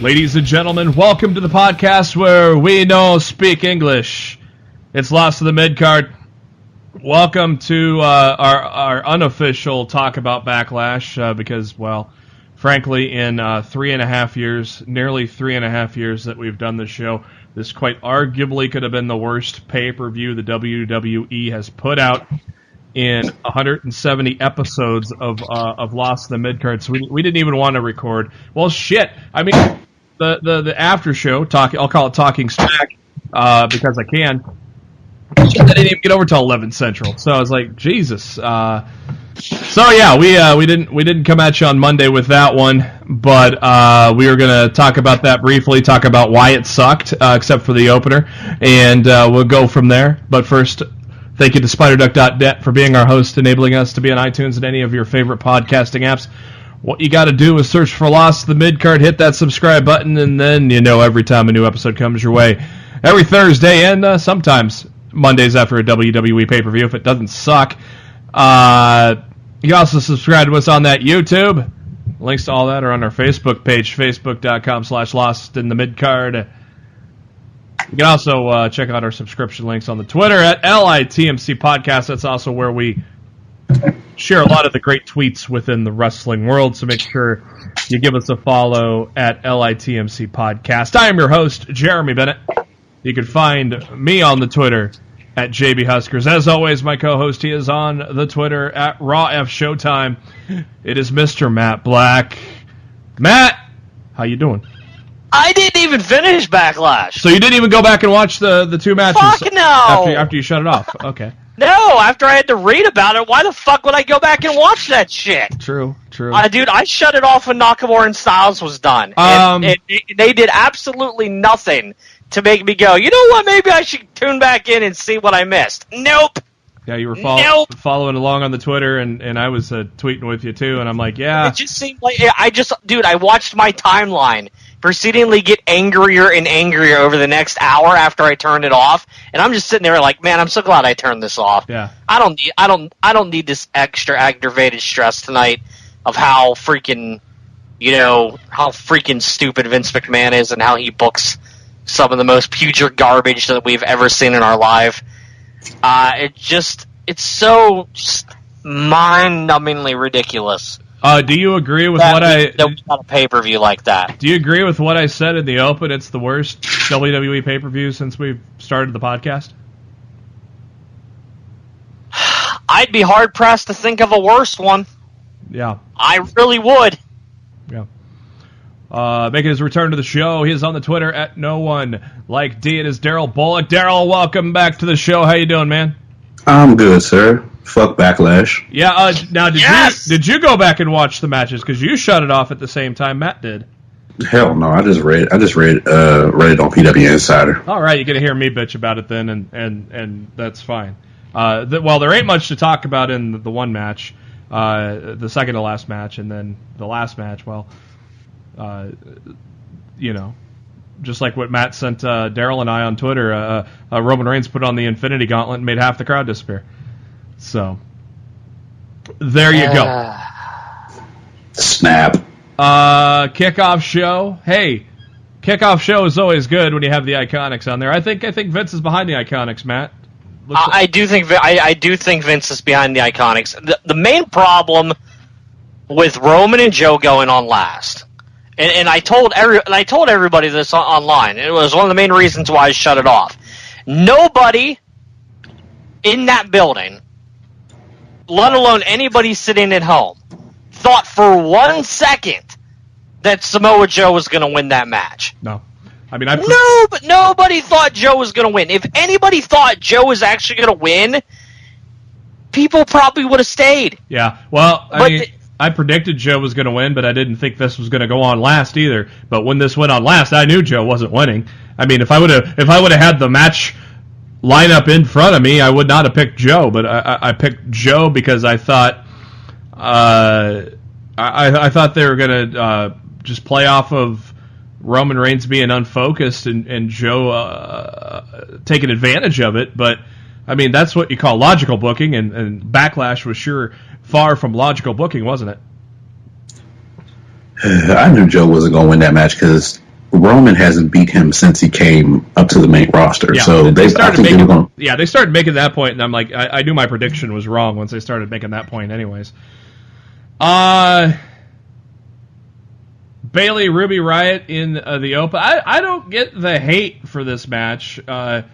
Ladies and gentlemen, welcome to the podcast where we know speak English. It's Lost to the Midcard. Welcome to our unofficial talk about Backlash because, well, frankly, in 3.5 years, nearly 3.5 years that we've done this show, this quite arguably could have been the worst pay-per-view the WWE has put out in 170 episodes of Lost to the Midcard. So we didn't even want to record. Well, shit. I mean, the after show, I'll call it Talking Smack, because I can. I didn't even get over till 11 Central. So I was like, Jesus. So yeah, we didn't come at you on Monday with that one, but we were gonna talk about that briefly, talk about why it sucked, except for the opener, and we'll go from there. But first, thank you to SpiderDuck.net for being our host, enabling us to be on iTunes and any of your favorite podcasting apps. What you got to do is search for Lost to the Midcard, hit that subscribe button, and then you know every time a new episode comes your way. Every Thursday and sometimes Mondays after a WWE pay-per-view if it doesn't suck. You can also subscribe to us on that YouTube. Links to all that are on our Facebook page, facebook.com/LostInTheMidcard. You can also check out our subscription links on the Twitter at LITMC Podcast. That's also where we share a lot of the great tweets within the wrestling world, so make sure you give us a follow at LITMC Podcast. I am your host, Jeremy Bennett. You can find me on the Twitter at JB Huskers. As always, my co-host, he is on the Twitter at Raw F Showtime. It is Mr. Matt Black. Matt, how you doing? I didn't even finish Backlash. So you didn't even go back and watch the two matches? Fuck no! After you shut it off. Okay. No, after I had to read about it, why the fuck would I go back and watch that shit? True. Dude, I shut it off when Nakamura and Styles was done. And they did absolutely nothing to make me go, you know what, maybe I should tune back in and see what I missed. Nope. Yeah, you were following along on the Twitter, and I was tweeting with you too, and I'm like, yeah. It just seemed like, I watched my timeline proceedingly get angrier and angrier over the next hour after I turned it off, and I'm just sitting there like, man, I'm so glad I turned this off. Yeah. I don't need this extra aggravated stress tonight of how freaking stupid Vince McMahon is and how he books some of the most putrid garbage that we've ever seen in our life. It's so mind-numbingly ridiculous. Do you agree with what I... That we got a pay-per-view like that. Do you agree with what I said in the open? It's the worst WWE pay-per-view since we've started the podcast? I'd be hard-pressed to think of a worse one. Yeah. I really would. Yeah. Making his return to the show, he is on the Twitter at no one like D. It is Darryl Bullock. Darryl, welcome back to the show. How you doing, man? I'm good, sir. Fuck Backlash. Yeah. Now, did you go back and watch the matches? Because you shut it off at the same time Matt did. Hell no. I just read it on PW Insider. All right, you're gonna hear me bitch about it then, and that's fine. Well, there ain't much to talk about in the one match, the second to last match, and then the last match. Well. Just like what Matt sent Darryl and I on Twitter, Roman Reigns put on the Infinity Gauntlet and made half the crowd disappear. So, there you go. Snap. Kickoff show. Hey, kickoff show is always good when you have the Iconics on there. I think Vince is behind the Iconics, Matt. I do think Vince is behind the Iconics. The main problem with Roman and Joe going on last. And I told everybody this online. It was one of the main reasons why I shut it off. Nobody in that building, let alone anybody sitting at home, thought for 1 second that Samoa Joe was going to win that match. No. I mean, but nobody thought Joe was going to win. If anybody thought Joe was actually going to win, people probably would have stayed. Yeah. Well, I predicted Joe was going to win, but I didn't think this was going to go on last either. But when this went on last, I knew Joe wasn't winning. I mean, if I would have had the match lineup in front of me, I would not have picked Joe, but I picked Joe because I thought I thought they were going to just play off of Roman Reigns being unfocused and Joe taking advantage of it. But, I mean, that's what you call logical booking, and Backlash was sure far from logical booking, wasn't it? I knew Joe wasn't going to win that match because Roman hasn't beat him since he came up to the main roster. Yeah, so they started making that point, and I'm like, I knew my prediction was wrong once they started making that point anyways. Bayley, Ruby Riott in the Open. I don't get the hate for this match when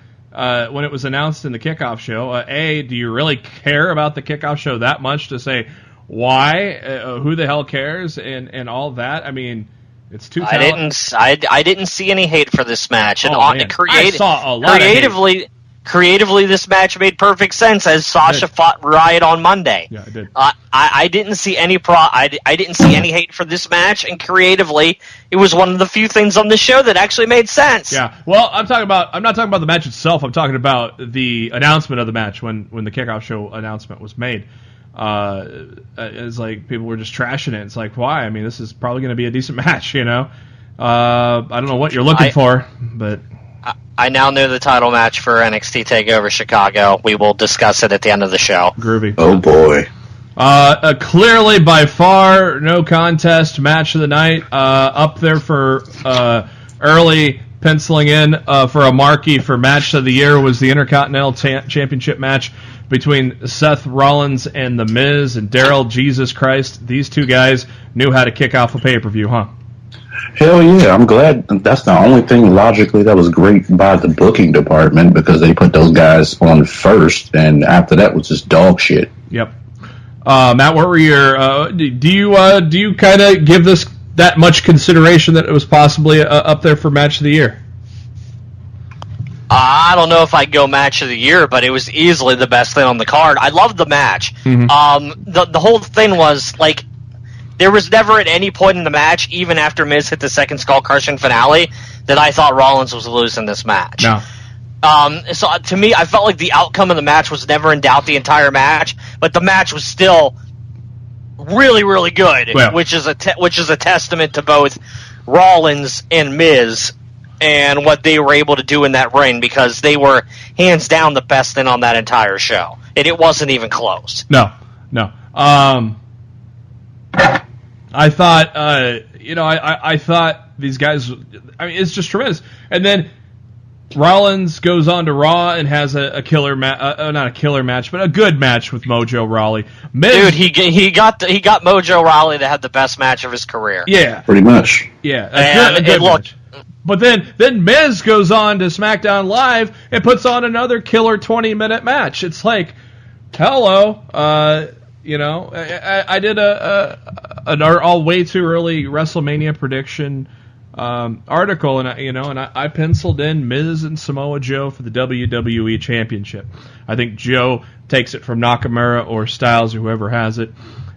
it was announced in the kickoff show. Do you really care about the kickoff show that much to say why? Who the hell cares? And all that. I mean, it's too talented. I didn't see any hate for this match. And I saw a lot creatively, Creatively, this match made perfect sense as Sasha fought Riott on Monday. Yeah, it did. I didn't see any I didn't see any hate for this match, and creatively, it was one of the few things on the show that actually made sense. Yeah. Well, I'm not talking about the match itself. I'm talking about the announcement of the match when the kickoff show announcement was made. It's like people were just trashing it. It's like, why? I mean, this is probably going to be a decent match, you know. I don't know what you're looking for, but. I now know the title match for NXT TakeOver Chicago. We will discuss it at the end of the show. Groovy. Oh, boy. Clearly, by far, no contest match of the night. Up there for early penciling in for a marquee for match of the year was the Intercontinental Championship match between Seth Rollins and The Miz. And Darryl, Jesus Christ, these two guys knew how to kick off a pay-per-view, huh? Hell yeah, I'm glad. That's the only thing logically that was great by the booking department, because they put those guys on first, and after that was just dog shit. Yep. Matt, what were your? Do you kind of give this that much consideration that it was possibly up there for match of the year? I don't know if I'd go match of the year, but it was easily the best thing on the card. I loved the match. Mm-hmm. The whole thing was like. There was never at any point in the match, even after Miz hit the second skull-crushing finale, that I thought Rollins was losing this match. No. So to me, I felt like the outcome of the match was never in doubt the entire match, but the match was still really, really good, which is a testament to both Rollins and Miz and what they were able to do in that ring, because they were hands down the best thing on that entire show, and it wasn't even close. No. I thought, I thought these guys, I mean, it's just tremendous. And then Rollins goes on to Raw and has a killer match, not a killer match, but a good match with Mojo Rawley. Dude, he got Mojo Rawley to have the best match of his career. Yeah. Pretty much. Yeah. A good match. But then Miz goes on to SmackDown Live and puts on another killer 20-minute match. It's like, hello, I did an all way too early WrestleMania prediction article, and I penciled in Miz and Samoa Joe for the WWE Championship. I think Joe takes it from Nakamura or Styles or whoever has it,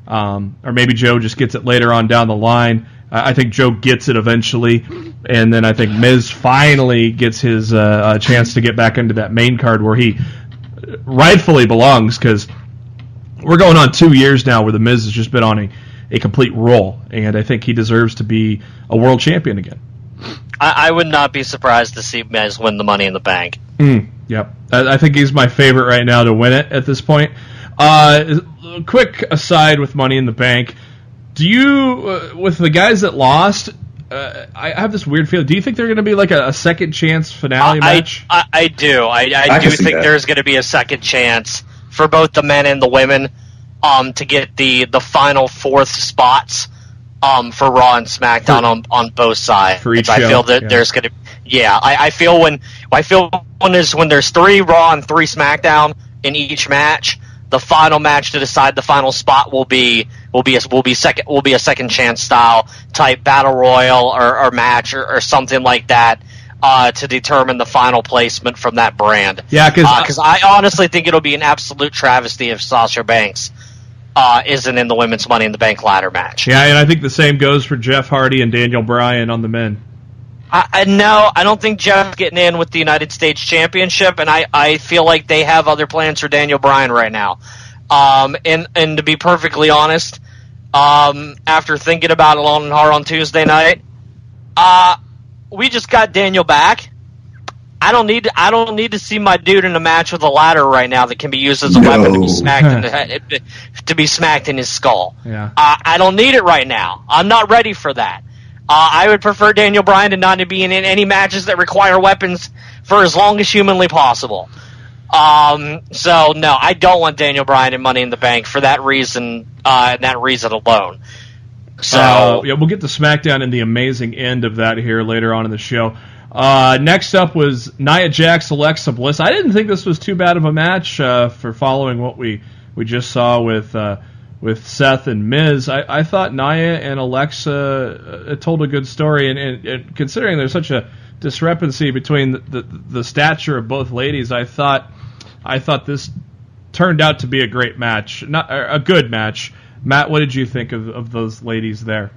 or maybe Joe just gets it later on down the line. I think Joe gets it eventually, and then I think Miz finally gets his chance to get back into that main card where he rightfully belongs, because we're going on 2 years now where The Miz has just been on a complete roll, and I think he deserves to be a world champion again. I would not be surprised to see Miz win the Money in the Bank. Yep. I think he's my favorite right now to win it at this point. Quick aside with Money in the Bank. Do you, with the guys that lost, I have this weird feeling. Do you think they're going to be like a second chance finale match? I do. I do think there's going to be a second chance for both the men and the women to get the final fourth spots for Raw and SmackDown on both sides. For each I show, feel that there's going to I feel when there's 3 Raw and 3 SmackDown in each match, the final match to decide the final spot will be a second chance style type battle royal or match or something like that. To determine the final placement from that brand. Yeah, because I honestly think it'll be an absolute travesty if Sasha Banks isn't in the Women's Money in the Bank ladder match. Yeah, and I think the same goes for Jeff Hardy and Daniel Bryan on the men. No, I don't think Jeff's getting in with the United States Championship, and I feel like they have other plans for Daniel Bryan right now. And to be perfectly honest, after thinking about it long and hard on Tuesday night, we just got Daniel back. I don't need to see my dude in a match with a ladder right now that can be used as a weapon to be smacked in his skull. Yeah. I don't need it right now. I'm not ready for that. I would prefer Daniel Bryan to not be in any matches that require weapons for as long as humanly possible. So no, I don't want Daniel Bryan in Money in the Bank for that reason, and that reason alone. So yeah, we'll get to SmackDown and the amazing end of that here later on in the show. Next up was Nia Jax, Alexa Bliss. I didn't think this was too bad of a match for following what we just saw with Seth and Miz. I thought Nia and Alexa told a good story, and considering there's such a discrepancy between the stature of both ladies, I thought this turned out to be a great match, not a good match. Matt, what did you think of those ladies there?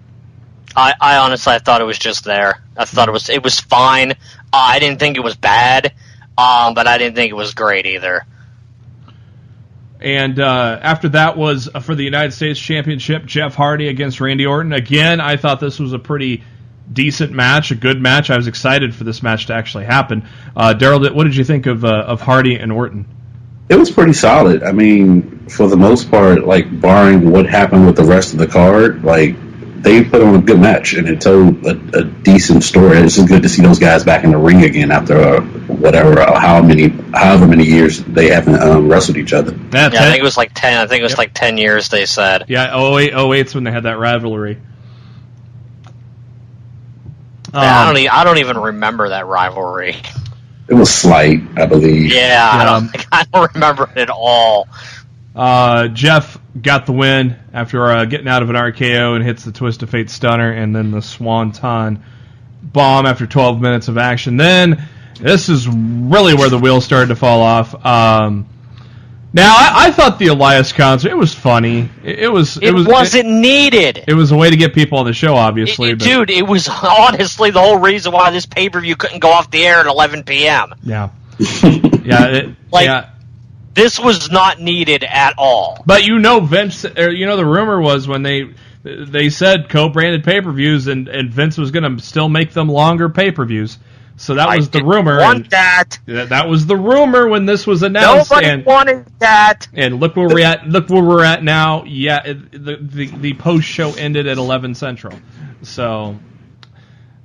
I honestly thought it was just there. I thought it was fine. I didn't think it was bad, but I didn't think it was great either. And after that was for the United States Championship, Jeff Hardy against Randy Orton. Again, I thought this was a pretty decent match, a good match. I was excited for this match to actually happen. Darryl, what did you think of Hardy and Orton? It was pretty solid. I mean, for the most part, like, barring what happened with the rest of the card, like, they put on a good match, and it told a decent story. It's just good to see those guys back in the ring again after however many years they haven't wrestled each other. Yeah, I think it was like 10. I think it was like 10 years, they said. Yeah, 08's when they had that rivalry. I don't even remember that rivalry. It was slight, I believe. Yeah, I don't remember it at all. Jeff got the win after getting out of an RKO and hits the Twist of Fate stunner and then the Swanton bomb after 12 minutes of action. Then this is really where the wheels started to fall off. Now I thought the Elias concert, it was funny. It wasn't needed. It was a way to get people on the show, obviously. Dude, it was honestly the whole reason why this pay-per-view couldn't go off the air at 11 p.m. Yeah. This was not needed at all. But Vince, the rumor was when they said co-branded pay-per-views and Vince was going to still make them longer pay-per-views. So that was the rumor. That was the rumor when this was announced. Nobody wanted that. And look where we're at. Look where we're at now. Yeah, the post show ended at 11 Central. So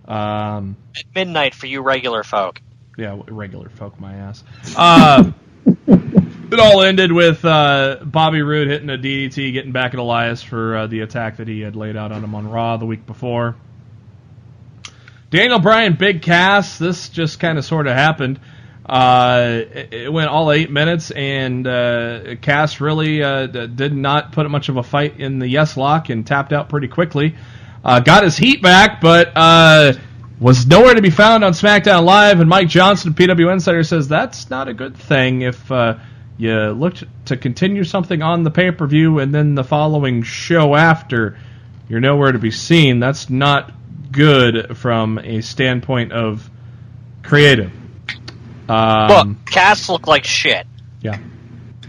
at midnight for you regular folk. Yeah, regular folk, my ass. It all ended with Bobby Roode hitting a DDT, getting back at Elias for the attack that he had laid out on him on Raw the week before. Daniel Bryan, Big Cass, this just kind of sort of happened. It went all 8 minutes, and Cass really did not put much of a fight in the yes lock and tapped out pretty quickly. Got his heat back, but was nowhere to be found on SmackDown Live, and Mike Johnson, PW Insider, says that's not a good thing if you look to continue something on the pay-per-view and then the following show after you're nowhere to be seen. That's not good from a standpoint of creative. Look, Cass looked like shit. Yeah.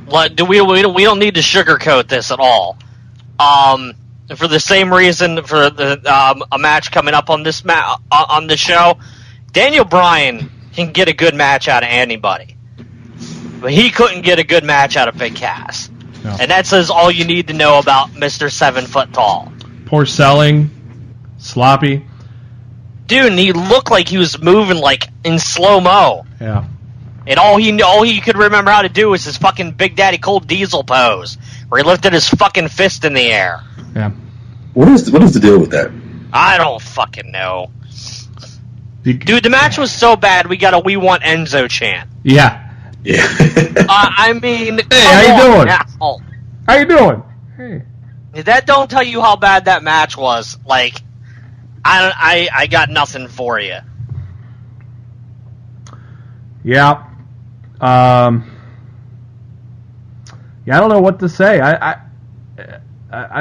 We don't need to sugarcoat this at all. For the same reason, for a match coming up on this on the show, Daniel Bryan can get a good match out of anybody, but he couldn't get a good match out of Big Cass. No. And that says all you need to know about Mr. 7 foot tall. Poor selling, sloppy. Dude, and he looked like he was moving like in slow-mo. Yeah. And all he could remember how to do was his fucking Big Daddy Cold Diesel pose, where he lifted his fucking fist in the air. Yeah. What is the deal with that? I don't fucking know. Dude, the match was so bad, we got a "We Want Enzo" chant. Yeah. Yeah. I mean, hey, how you doing? Now. How you doing? Hey. That don't tell you how bad that match was. Like, I got nothing for you. Yeah. Yeah, I don't know what to say. I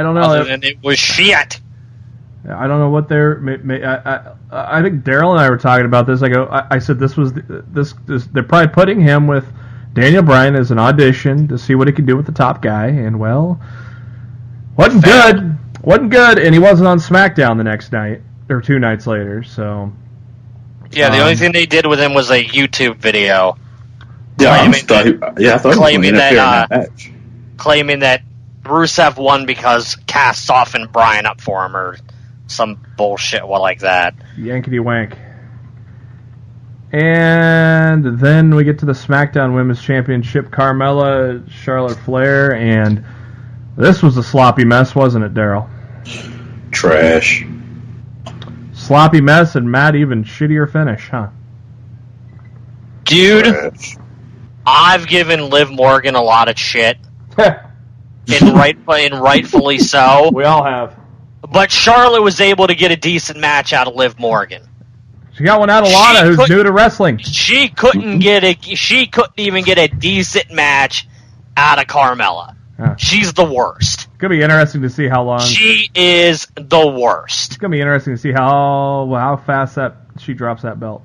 don't know. And it was shit. I don't know what they're. I think Darryl and I were talking about this. I said this was this. They're probably putting him with Daniel Bryan as an audition to see what he could do with the top guy, and well, wasn't good. Wasn't good, and he wasn't on SmackDown the next night or 2 nights later. So yeah, the only thing they did with him was a YouTube video. I thought he was going to interfere in that match. Claiming that Rusev won because Cass softened Bryan up for him or some bullshit like that. Yankety wank. And then we get to the SmackDown Women's Championship, Carmella, Charlotte Flair, and this was a sloppy mess, wasn't it, Darryl? Trash. Sloppy mess, and Matt, even shittier finish, huh? Dude, Trash. I've given Liv Morgan a lot of shit. and rightfully so. We all have. But Charlotte was able to get a decent match out of Liv Morgan. She got one out of Lana, who's new to wrestling. She couldn't even get a decent match out of Carmella. Huh. She's the worst. It's gonna be interesting to see how long. She is the worst. It's gonna be interesting to see how fast that she drops that belt.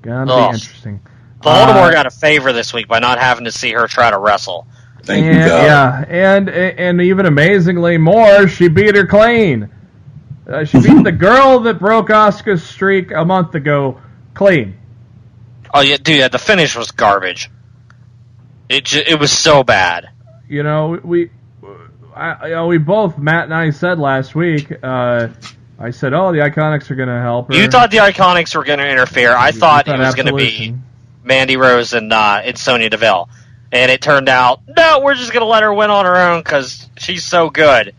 Gonna be interesting. Baltimore got a favor this week by not having to see her try to wrestle. Thank you, God. Yeah, and even amazingly more, she beat her clean. She beat the girl that broke Asuka's streak a month ago clean. Oh yeah, dude, yeah, the finish was garbage. It was so bad. You know, we both, Matt and I, said last week. I said, "Oh, the Iconics are going to help her." You thought the Iconics were going to interfere. I thought it was going to be Mandy Rose and Sonya Deville. And it turned out, no, we're just going to let her win on her own because she's so good.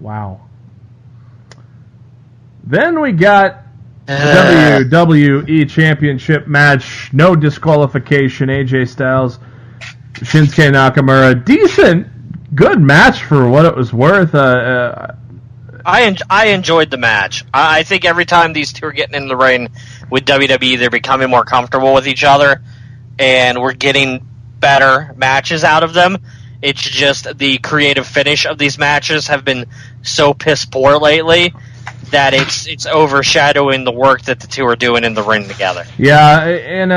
Wow. Then we got the WWE Championship match. No disqualification. AJ Styles, Shinsuke Nakamura. Decent, good match for what it was worth. I enjoyed the match. I think every time these two are getting in the ring with WWE, they're becoming more comfortable with each other, and we're getting better matches out of them. It's just the creative finish of these matches have been so piss poor lately that it's overshadowing the work that the two are doing in the ring together. Yeah, and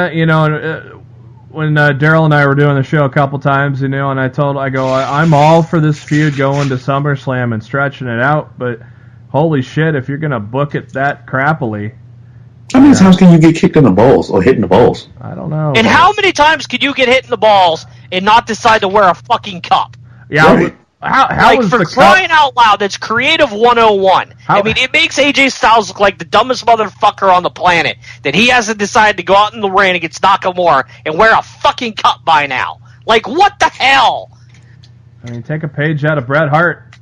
when Darryl and I were doing the show a couple times, and I go, I'm all for this feud going to SummerSlam and stretching it out, but holy shit, if you're gonna book it that crappily. How many times can you get kicked in the balls or hit in the balls? I don't know. And how many times can you get hit in the balls and not decide to wear a fucking cup? Yeah. Right. How was for the crying cup? out loud, that's creative 101. I mean, it makes AJ Styles look like the dumbest motherfucker on the planet that he hasn't decided to go out in the ring against Nakamura and wear a fucking cup by now. Like, what the hell? I mean, take a page out of Bret Hart,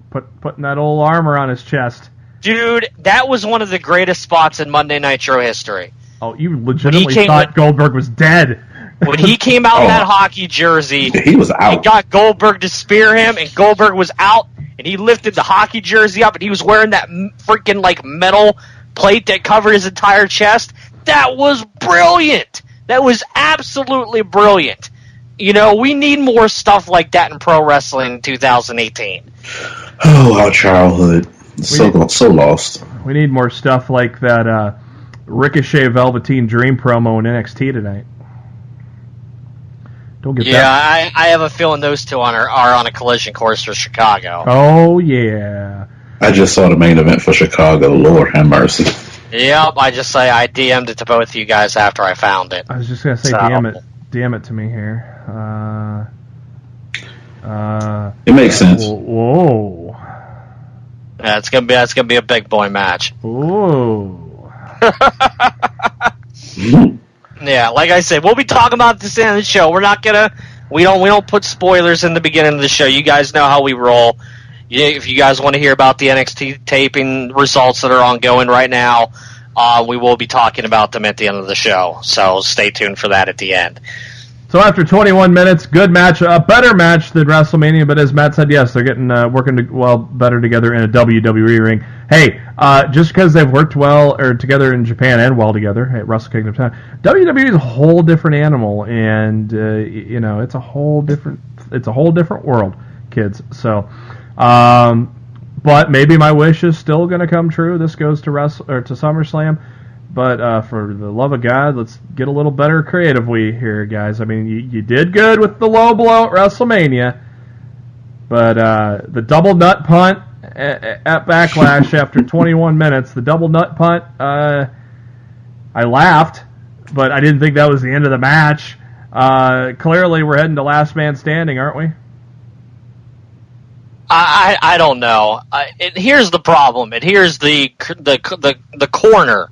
putting that old armor on his chest. Dude, that was one of the greatest spots in Monday Nitro history. Oh, you legitimately thought Goldberg was dead. When he came out in that hockey jersey, he was out. He got Goldberg to spear him, and Goldberg was out, and he lifted the hockey jersey up, and he was wearing that freaking like metal plate that covered his entire chest. That was brilliant. That was absolutely brilliant. You know, we need more stuff like that in pro wrestling in 2018. Oh, our childhood. So lost. We need more stuff like that Ricochet Velveteen Dream promo in NXT tonight. Don't get that. Yeah, I have a feeling those two are on a collision course for Chicago. Oh, yeah. I just saw the main event for Chicago. Lord have mercy. Yep, I DM'd it to both of you guys after I found it. I was just going to say, damn it to me here. It makes sense. Whoa. Yeah, it's gonna be a big boy match. Ooh. Yeah, like I said, we'll be talking about this in the show. We don't put spoilers in the beginning of the show. You guys know how we roll. If you guys want to hear about the NXT taping results that are ongoing right now, we will be talking about them at the end of the show. So stay tuned for that at the end. So after 21 minutes, good match, a better match than WrestleMania, but as Matt said, yes, they're getting working better together in a WWE ring. Hey, just because they've worked well or together in Japan and well together at Wrestle Kingdom time, WWE is a whole different animal, and it's a whole different world, kids. So But maybe my wish is still going to come true. This goes to SummerSlam. But for the love of God, let's get a little better creatively here, guys. I mean, you did good with the low blow at WrestleMania, but the double nut punt at Backlash after 21 minutes, the double nut punt, I laughed, but I didn't think that was the end of the match. Clearly, we're heading to last man standing, aren't we? I don't know. Here's the problem. Here's the corner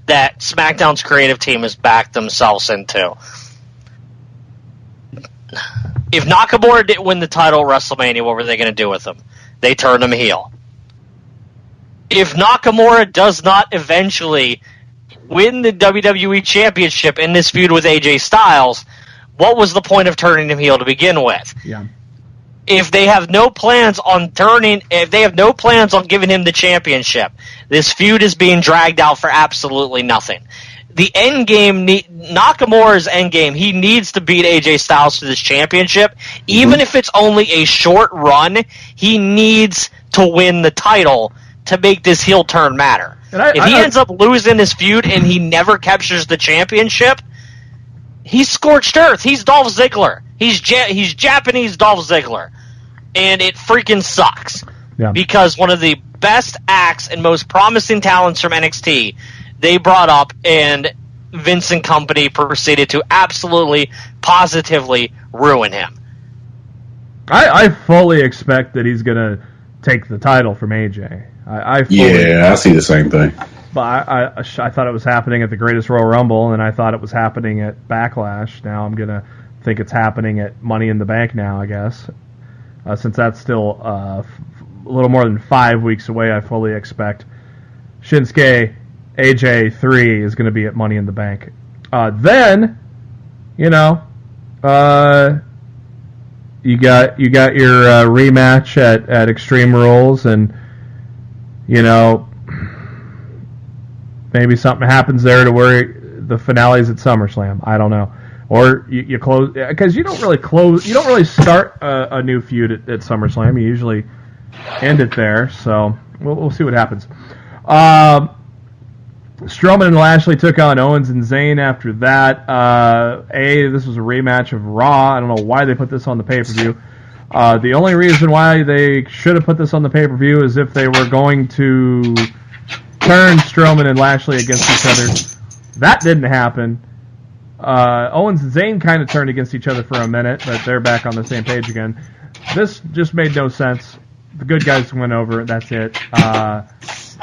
that SmackDown's creative team has backed themselves into. If Nakamura didn't win the title at WrestleMania, what were they going to do with him? They turned him heel. If Nakamura does not eventually win the WWE Championship in this feud with AJ Styles, what was the point of turning him heel to begin with? Yeah. If they have no plans on giving him the championship, this feud is being dragged out for absolutely nothing. The end game, Nakamura's end game, he needs to beat AJ Styles for this championship. Even if it's only a short run, he needs to win the title to make this heel turn matter. If he ends up losing this feud and he never captures the championship, he's scorched earth. He's Dolph Ziggler. He's Japanese Dolph Ziggler. And it freaking sucks. Yeah. Because one of the best acts and most promising talents from NXT, they brought up, and Vince and company proceeded to absolutely, positively ruin him. I fully expect that he's going to take the title from AJ. I see the same thing. But I thought it was happening at the Greatest Royal Rumble, and I thought it was happening at Backlash. Now I'm going to think it's happening at Money in the Bank now, I guess. Since that's still a little more than 5 weeks away, I fully expect Shinsuke AJ 3 is going to be at Money in the Bank. Then, you got your rematch at Extreme Rules, and maybe something happens there to where the finale's at SummerSlam. I don't know. Or you close, because you don't really start a new feud at SummerSlam. You usually end it there. So we'll see what happens. Strowman and Lashley took on Owens and Zayn after that. This was a rematch of Raw. I don't know why they put this on the pay-per-view. The only reason why they should have put this on the pay-per-view is if they were going to turn Strowman and Lashley against each other. That didn't happen. Owens and Zayn kind of turned against each other for a minute, but they're back on the same page again. This just made no sense. The good guys went over. That's it.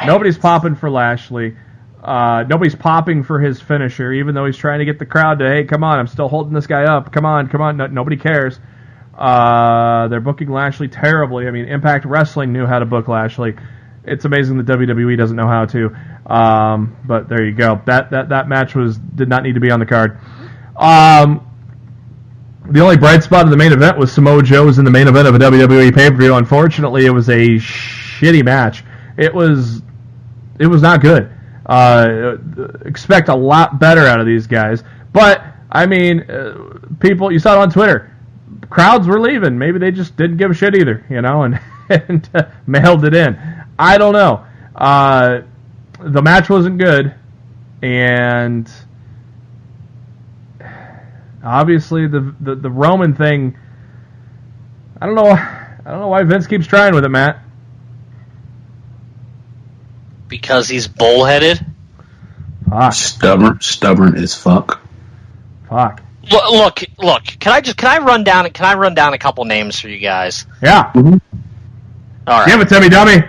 Nobody's popping for Lashley. Nobody's popping for his finisher, even though he's trying to get the crowd to, hey, come on, I'm still holding this guy up. Come on. No, nobody cares. They're booking Lashley terribly. I mean, Impact Wrestling knew how to book Lashley. It's amazing the WWE doesn't know how to. But there you go. That match did not need to be on the card. The only bright spot of the main event was Samoa Joe was in the main event of a WWE pay-per-view. Unfortunately, it was a shitty match. It was not good. Expect a lot better out of these guys. But, I mean, people, you saw it on Twitter. Crowds were leaving. Maybe they just didn't give a shit either, and mailed it in. I don't know. The match wasn't good, and obviously the Roman thing. I don't know why Vince keeps trying with it, Matt. Because he's bullheaded. Fuck. Stubborn as fuck. Fuck. Look. Can I run down a couple names for you guys? Yeah. Mm-hmm. All right. Give it to me, dummy.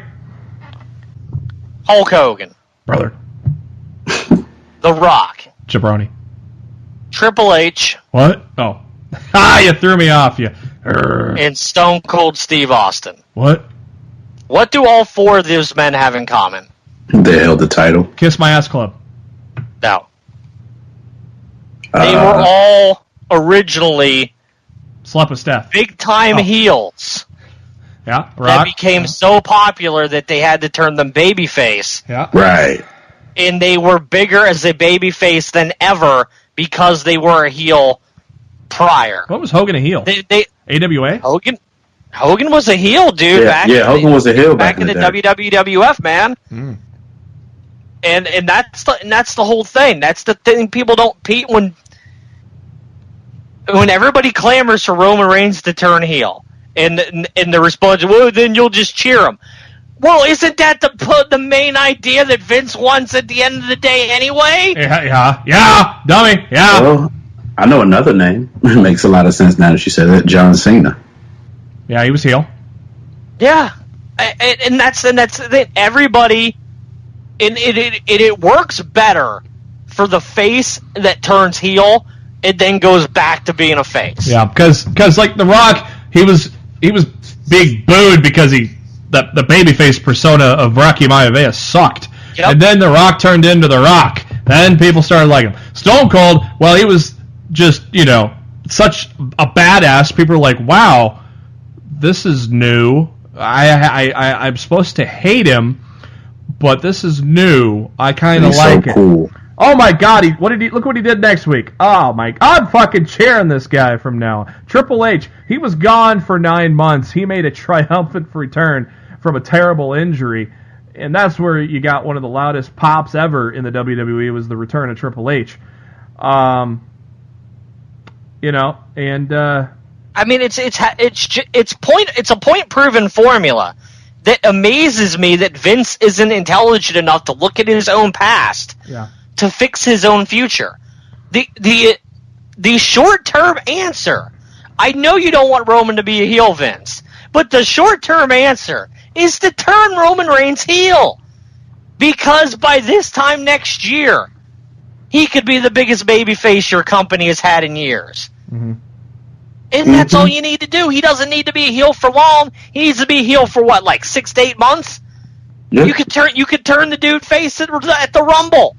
Hulk Hogan. Brother. The Rock. Jabroni. Triple H. What? Oh. You threw me off, you. And Stone Cold Steve Austin. What? What do all four of those men have in common? They held the title. Kiss My Ass Club. No. They were all originally Slept with Steph. big-time heels. Yeah, Rock. That became so popular that they had to turn them babyface. Yeah. Right. And they were bigger as a babyface than ever because they were a heel prior. What was Hogan a heel? They AWA? Hogan was a heel, dude. Hogan was a heel back in the WWF, man. Mm. And that's the whole thing. That's the thing people don't when everybody clamors for Roman Reigns to turn heel, and the response, well, then you'll just cheer him. Well, isn't that the main idea that Vince wants at the end of the day anyway? Yeah, dummy, yeah. Well, I know another name. It makes a lot of sense now that you said that. John Cena. Yeah, he was heel. Yeah, and that's everybody. And it works better for the face that turns heel and then goes back to being a face. Yeah, because like The Rock, he was being booed because the babyface persona of Rocky Maivia sucked. Yep. And then The Rock turned into The Rock. Then people started liking him. Stone Cold, well, he was just, such a badass. People were like, wow, this is new. I'm supposed to hate him, but this is new. I kind of like it. Cool. Oh my God! Look what he did next week. Oh my! I'm fucking cheering this guy from now on. Triple H. He was gone for 9 months. He made a triumphant return from a terrible injury, and that's where you got one of the loudest pops ever in the WWE. Was the return of Triple H. I mean, it's a point proven formula that amazes me that Vince isn't intelligent enough to look at his own past. Yeah. To fix his own future. The short-term answer, I know you don't want Roman to be a heel, Vince, but the short-term answer is to turn Roman Reigns heel. Because by this time next year, he could be the biggest babyface your company has had in years. Mm-hmm. And that's all you need to do. He doesn't need to be a heel for long. He needs to be a heel for what, like 6 to 8 months? Yep. You could turn the dude face at the Rumble.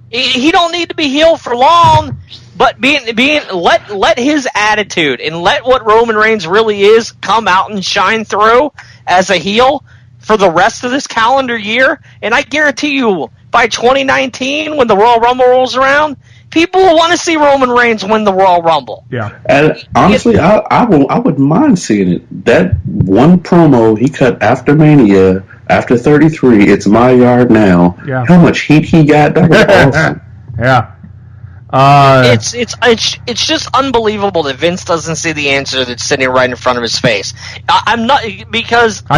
He don't need to be heel for long, but let his attitude and let what Roman Reigns really is come out and shine through as a heel for the rest of this calendar year. And I guarantee you, by 2019, when the Royal Rumble rolls around, people will want to see Roman Reigns win the Royal Rumble. Yeah. And honestly, I wouldn't mind seeing it. That one promo he cut after Mania. After 33, it's my yard now. Yeah. How much heat he got? That was awesome. Yeah. It's just unbelievable that Vince doesn't see the answer that's sitting right in front of his face. I'm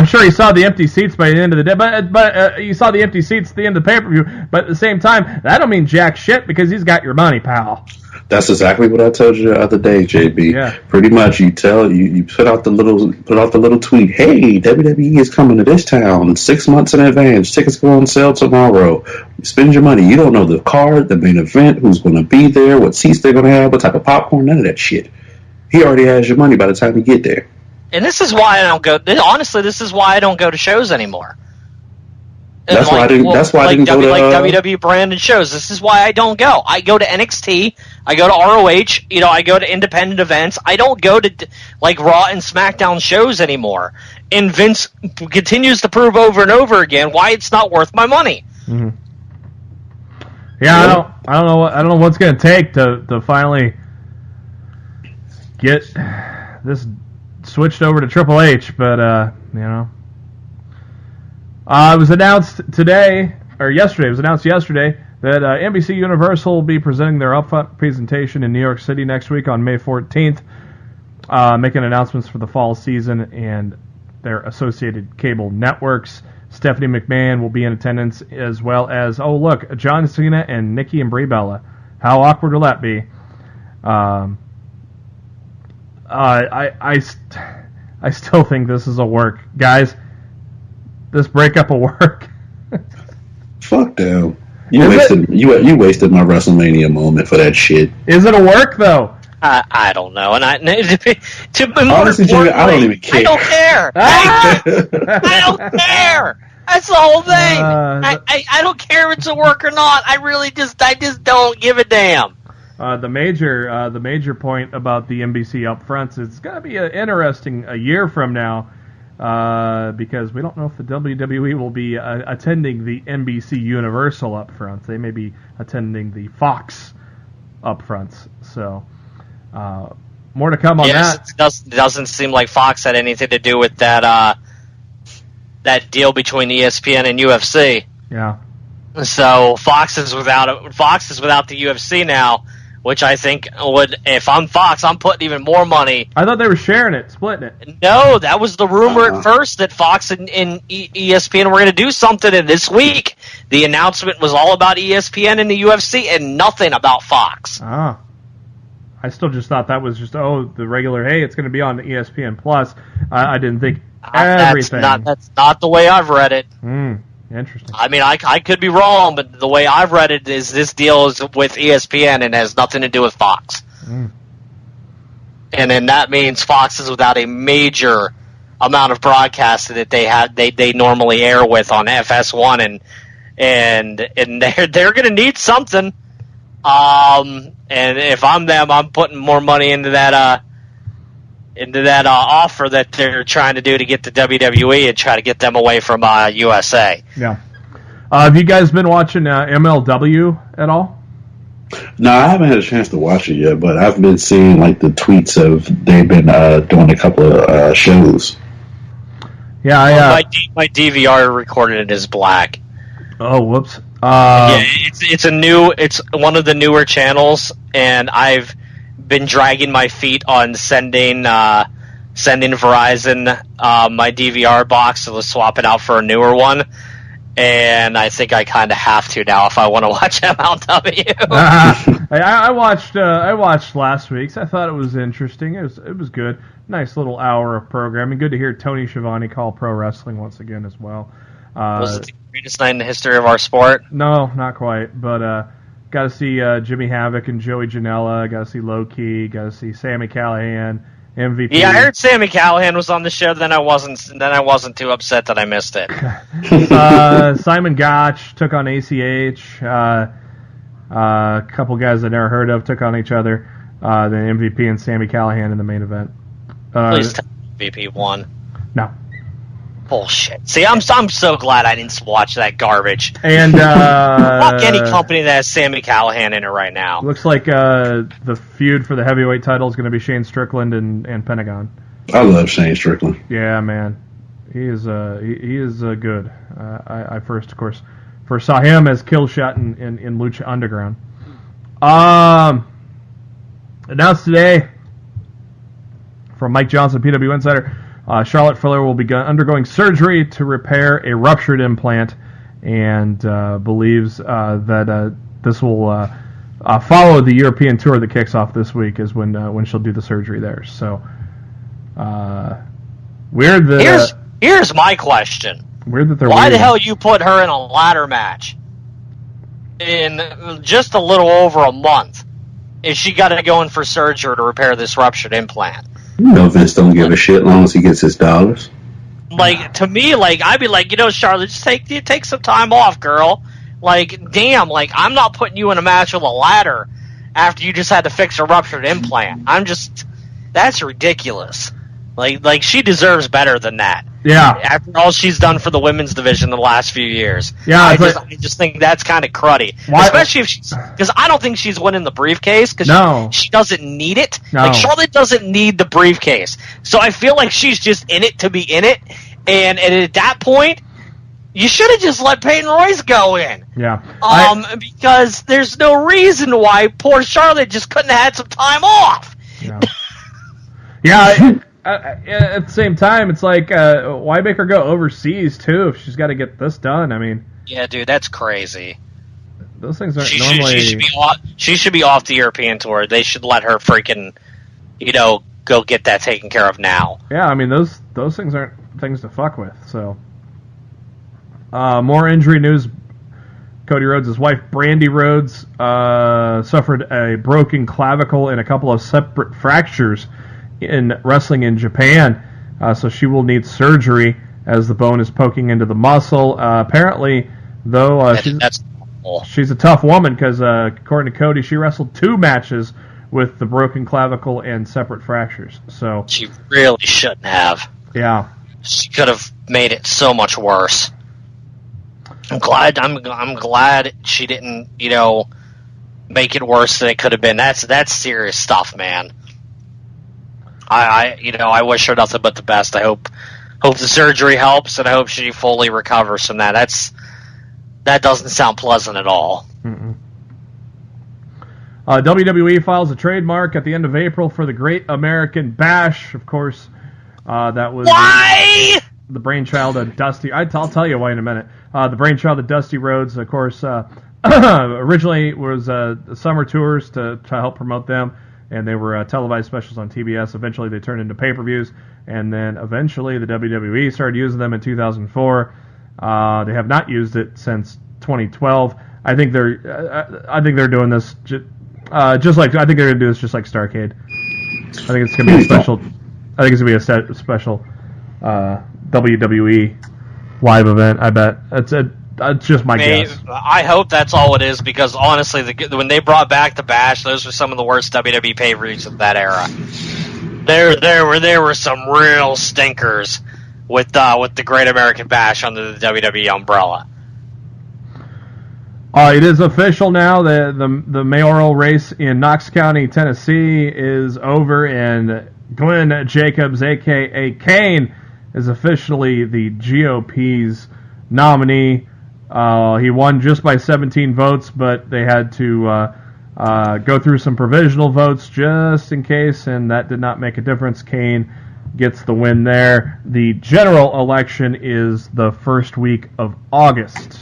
sure he saw the empty seats by the end of the day, but you saw the empty seats at the end of the pay-per-view. But at the same time, that don't mean jack shit because he's got your money, pal. That's exactly what I told you the other day, JB. Yeah. Pretty much, you put out the little tweet. Hey, WWE is coming to this town 6 months in advance. Tickets go on sale tomorrow. Spend your money. You don't know the card, the main event, who's going to be there, what seats they're going to have, what type of popcorn, none of that shit. He already has your money by the time you get there. And this is why I don't go. Honestly, this is why I don't go to shows anymore. That's why I didn't go to WWE branded shows. This is why I don't go. I go to NXT. I go to ROH. I go to independent events. I don't go to like Raw and SmackDown shows anymore. And Vince continues to prove over and over again why it's not worth my money. Mm-hmm. Yeah, I don't know what's going to take to finally get this switched over to Triple H, but it was announced yesterday. It was announced yesterday that NBC Universal will be presenting their upfront presentation in New York City next week on May 14th, making announcements for the fall season and their associated cable networks. Stephanie McMahon will be in attendance, as well as, John Cena and Nikki and Brie Bella. How awkward will that be? I still think this is a work, guys. This breakup will work. Fuck them. You wasted my WrestleMania moment for that shit. Is it a work though? I don't know, and honestly, Jimmy, I don't even care. I don't care. I don't care. That's the whole thing. I don't care if it's a work or not. I just don't give a damn. The major point about the NBC upfronts, it's going to be interesting a year from now. Because we don't know if the WWE will be attending the NBC Universal upfronts. They may be attending the Fox upfronts. So more to come on that. It doesn't seem like Fox had anything to do with that deal between ESPN and UFC. Yeah. So Fox is without the UFC now, which I think would, if I'm Fox, I'm putting even more money. I thought they were sharing it, splitting it. No, that was the rumor at first, that Fox and ESPN were going to do something. And this week, the announcement was all about ESPN and the UFC and nothing about Fox. Ah. I still just thought that was just, the regular, hey, it's going to be on ESPN Plus. I didn't think everything. That's not the way I've read it. Interesting. I mean, I could be wrong, but the way I've read it is this deal is with ESPN and has nothing to do with Fox. And then that means Fox is without a major amount of broadcasting that they normally air with on FS1, and they're going to need something. And if I'm them, I'm putting more money into that offer that they're trying to do to get the WWE and try to get them away from USA. Yeah. Have you guys been watching MLW at all? No, I haven't had a chance to watch it yet, but I've been seeing like the tweets of they've been doing a couple of shows. Yeah, my DVR recorded it as black. Oh, whoops. Yeah, it's one of the newer channels, and I've been dragging my feet on sending Verizon my DVR box to swap it out for a newer one, and I think I kind of have to now if I want to watch MLW. I watched last week's. I thought it was interesting. It was good. Nice little hour of programming. Good to hear Tony Schiavone call pro wrestling once again as well. Was it the greatest night in the history of our sport? No, not quite. But got to see Jimmy Havoc and Joey Janela. Got to see Low Key. Got to see Sami Callihan, MVP. Yeah, I heard Sami Callihan was on the show. Then I wasn't too upset that I missed it. Simon Gotch took on ACH. A couple guys I never heard of took on each other. Then MVP and Sami Callihan in the main event. Please tell me MVP won. No. Bullshit. See, I'm so glad I didn't watch that garbage. And fuck any company that has Sami Callihan in it right now. Looks like the feud for the heavyweight title is going to be Shane Strickland and Pentagon. I love Shane Strickland. Yeah, man, he is good. I first saw him as Killshot in Lucha Underground. Announced today from Mike Johnson, PW Insider. Charlotte Flair will be undergoing surgery to repair a ruptured implant, and believes that this will follow the European tour that kicks off this week, is when she'll do the surgery there. So, weird that. Here's my question. Weird that they're. Why the hell you put her in a ladder match in just a little over a month? Is she got to go in for surgery to repair this ruptured implant? You know Vince don't give a shit as long as he gets his dollars. Like, to me, like, I'd be like, Charlotte, just take some time off, girl. Like, damn, like, I'm not putting you in a match with a ladder after you just had to fix a ruptured implant. That's ridiculous. Like she deserves better than that. Yeah. After all she's done for the women's division the last few years. Yeah. I just think that's kind of cruddy. Why? Especially if because I don't think she's winning the briefcase because she doesn't need it. No. Like, Charlotte doesn't need the briefcase. So I feel like she's just in it to be in it. And at that point, you should have just let Peyton Royce go in. Yeah. Because there's no reason why poor Charlotte just couldn't have had some time off. Yeah. Yeah. At the same time, it's like, why make her go overseas, too, if she's got to get this done? I mean... Yeah, dude, that's crazy. Those things aren't normally... She should be off the European tour. They should let her freaking, go get that taken care of now. Yeah, I mean, those things aren't things to fuck with, so... more injury news. Cody Rhodes' wife, Brandy Rhodes, suffered a broken clavicle and a couple of separate fractures in wrestling in Japan, so she will need surgery as the bone is poking into the muscle. Apparently, though, she's a tough woman because, according to Cody, she wrestled 2 matches with the broken clavicle and separate fractures. So she really shouldn't have. Yeah, she could have made it so much worse. I'm glad she didn't, make it worse than it could have been. That's serious stuff, man. I wish her nothing but the best. I hope the surgery helps, and I hope she fully recovers from that. That doesn't sound pleasant at all. WWE files a trademark at the end of April for the Great American Bash. Of course, that was why the brainchild of Dusty. I'll tell you why in a minute. The brainchild of Dusty Rhodes, of course, originally was summer tours to help promote them, and they were televised specials on TBS. Eventually, they turned into pay-per-views, and then eventually the WWE started using them in 2004. They have not used it since 2012. I think they're doing this just like I think they're gonna do this just like Starrcade. I think it's gonna be a special. I think it's gonna be a special WWE live event. I bet it's just my guess. I hope that's all it is, because honestly, when they brought back the Bash, those were some of the worst WWE pay-per-views of that era. There were some real stinkers with the Great American Bash under the WWE umbrella. It is official now. The mayoral race in Knox County, Tennessee, is over, and Glenn Jacobs, a.k.a. Kane, is officially the GOP's nominee. He won just by 17 votes, but they had to go through some provisional votes just in case, and that did not make a difference. Kane gets the win there. The general election is the first week of August.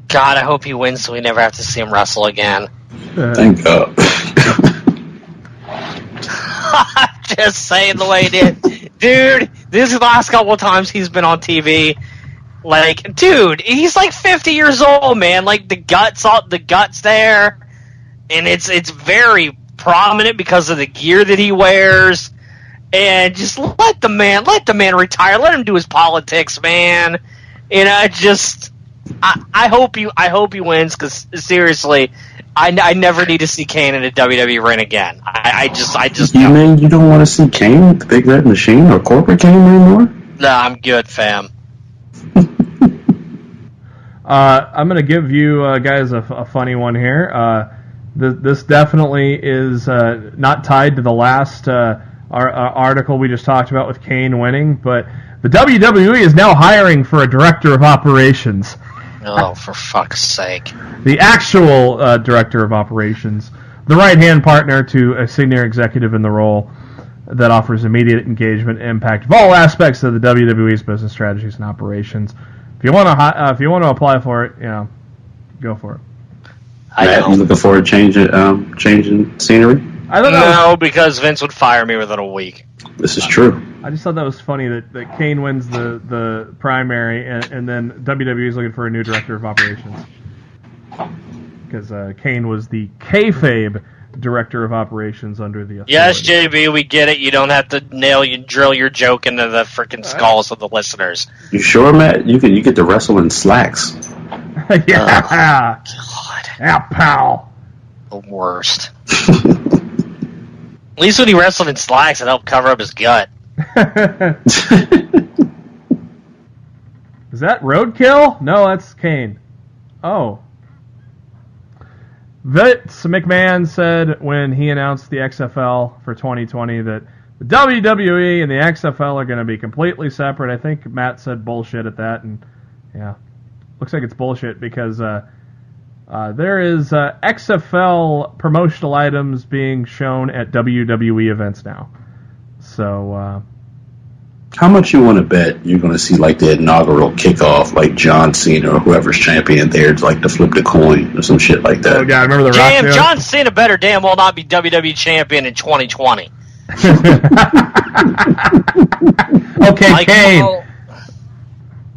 God, I hope he wins so we never have to see him wrestle again. Thank God. I'm just saying the way he did. Dude, these last couple of times he's been on TV, like, dude, he's like 50 years old, man. Like, the guts there, and it's very prominent because of the gear that he wears. And just let the man retire. Let him do his politics, man. You know, I hope he wins, because seriously, I never need to see Kane in a WWE ring again. I just You mean you don't want to see Kane with the Big Red Machine or Corporate Kane anymore? No, I'm good, fam. I'm going to give you guys a funny one here. This definitely is not tied to the last article we just talked about with Kane winning, but the WWE is now hiring for a director of operations. Oh, for fuck's sake. The actual director of operations, the right-hand partner to a senior executive in the role that offers immediate engagement and impact of all aspects of the WWE's business strategies and operations. If you want to apply for it, go for it. Matt, you looking forward to changing scenery? I don't know. No, because Vince would fire me within a week. This is true. I just thought that was funny that Kane wins the primary, and then WWE is looking for a new director of operations. Because Kane was the kayfabe director of operations under the authority. Yes, JB, we get it. You don't have to drill your joke into the freaking skulls of the listeners. You sure, Matt? You get to wrestle in slacks. Yeah. God. Yeah, pal. The worst. At least when he wrestled in slacks, it helped cover up his gut. Is that Roadkill? No, that's Kane. Oh. Vince McMahon said when he announced the XFL for 2020 that the WWE and the XFL are going to be completely separate. I think Matt said bullshit at that, and yeah, looks like it's bullshit because there is XFL promotional items being shown at WWE events now. So, how much you want to bet you're going to see like the inaugural kickoff, like John Cena or whoever's champion there, like to flip the coin or some shit like that? Oh yeah, I remember the Rock. John Cena better damn well not be WWE champion in 2020. Okay, Kane.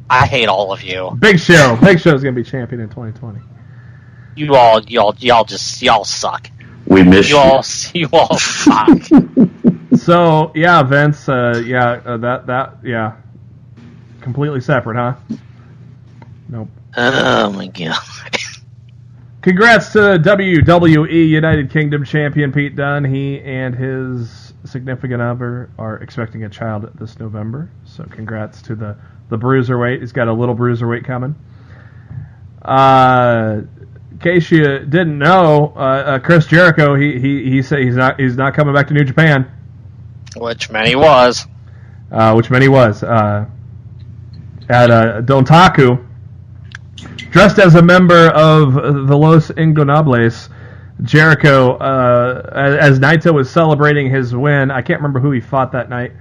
I hate all of you. Big Show. Big Show's going to be champion in 2020. Y'all suck. We miss you. You all suck. So yeah, Vince. Yeah, completely separate, huh? Nope. Oh my god. Congrats to WWE United Kingdom champion Pete Dunne. He and his significant other are expecting a child this November. So congrats to the bruiserweight. He's got a little bruiserweight coming. case you didn't know, Chris Jericho, he said he's not coming back to New Japan. Which many was. At Dontaku, dressed as a member of the Los Ingobernables, Jericho, as Naito was celebrating his win. I can't remember who he fought that night,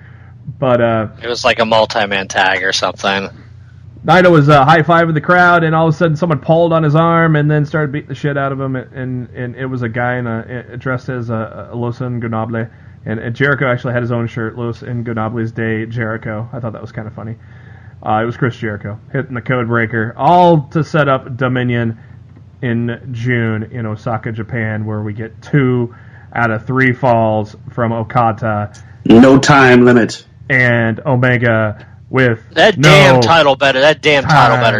but it was like a multi-man tag or something. Naito was high-fiving the crowd, and all of a sudden someone pulled on his arm and then started beating the shit out of him, and it was a guy dressed as a Los Ingobernables. And Jericho actually had his own shirt, Los Ingobernables de Jericho. I thought that was kind of funny. It was Chris Jericho hitting the code breaker, all to set up Dominion in June in Osaka, Japan, where we get 2 out of 3 falls from Okada. No time limit. And Omega with that damn title better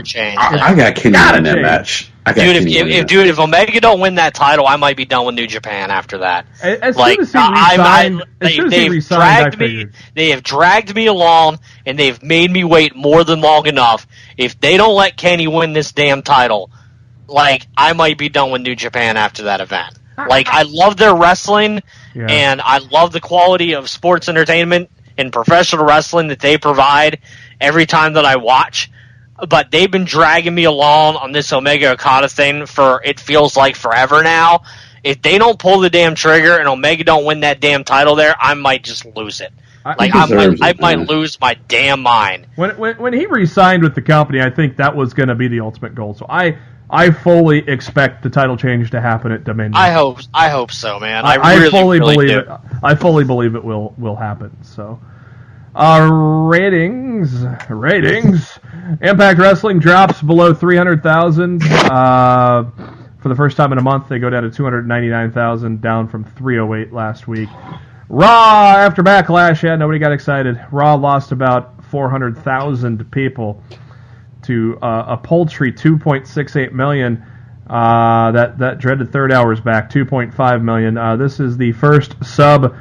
change. I got Kenny in that match. If Omega don't win that title, I might be done with New Japan after that. As soon as he resigned, they have dragged me along, and they've made me wait more than long enough. If they don't let Kenny win this damn title, I might be done with New Japan after that event. I love their wrestling, and I love the quality of sports entertainment and professional wrestling that they provide every time that I watch. But they've been dragging me along on this Omega Okada thing for, it feels like, forever now. If they don't pull the damn trigger and Omega don't win that damn title there, I might just lose it. I might lose my damn mind. When he re-signed with the company, I think that was going to be the ultimate goal. So I fully expect the title change to happen at Dominion. I hope so, man. I fully believe it. I fully believe it will happen. So, ratings. Impact Wrestling drops below 300,000 for the first time in a month. They go down to 299,000, down from 308 last week. Raw after Backlash, nobody got excited. Raw lost about 400,000 people to a paltry 2.68 million. That dreaded third hour's back, 2.5 million. This is the first sub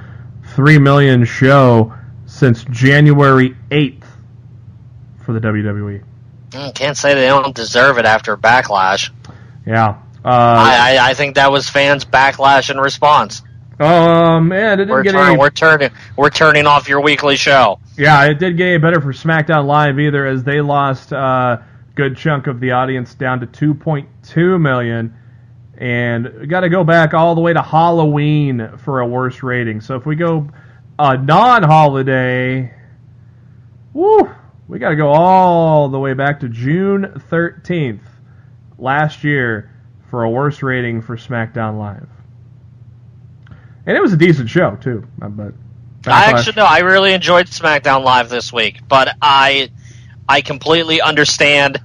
3 million show since January 8th for the WWE. Can't say they don't deserve it after Backlash. Yeah. I think that was fans' backlash in response. Man, it didn't get any... We're turning off your weekly show. Yeah, it did get any better for SmackDown Live either, as they lost a good chunk of the audience down to 2.2 million. And we got to go back all the way to Halloween for a worse rating. So if we go non-holiday, we got to go all the way back to June 13th last year for a worse rating for SmackDown Live. And it was a decent show, too. But I really enjoyed SmackDown Live this week, but I completely understand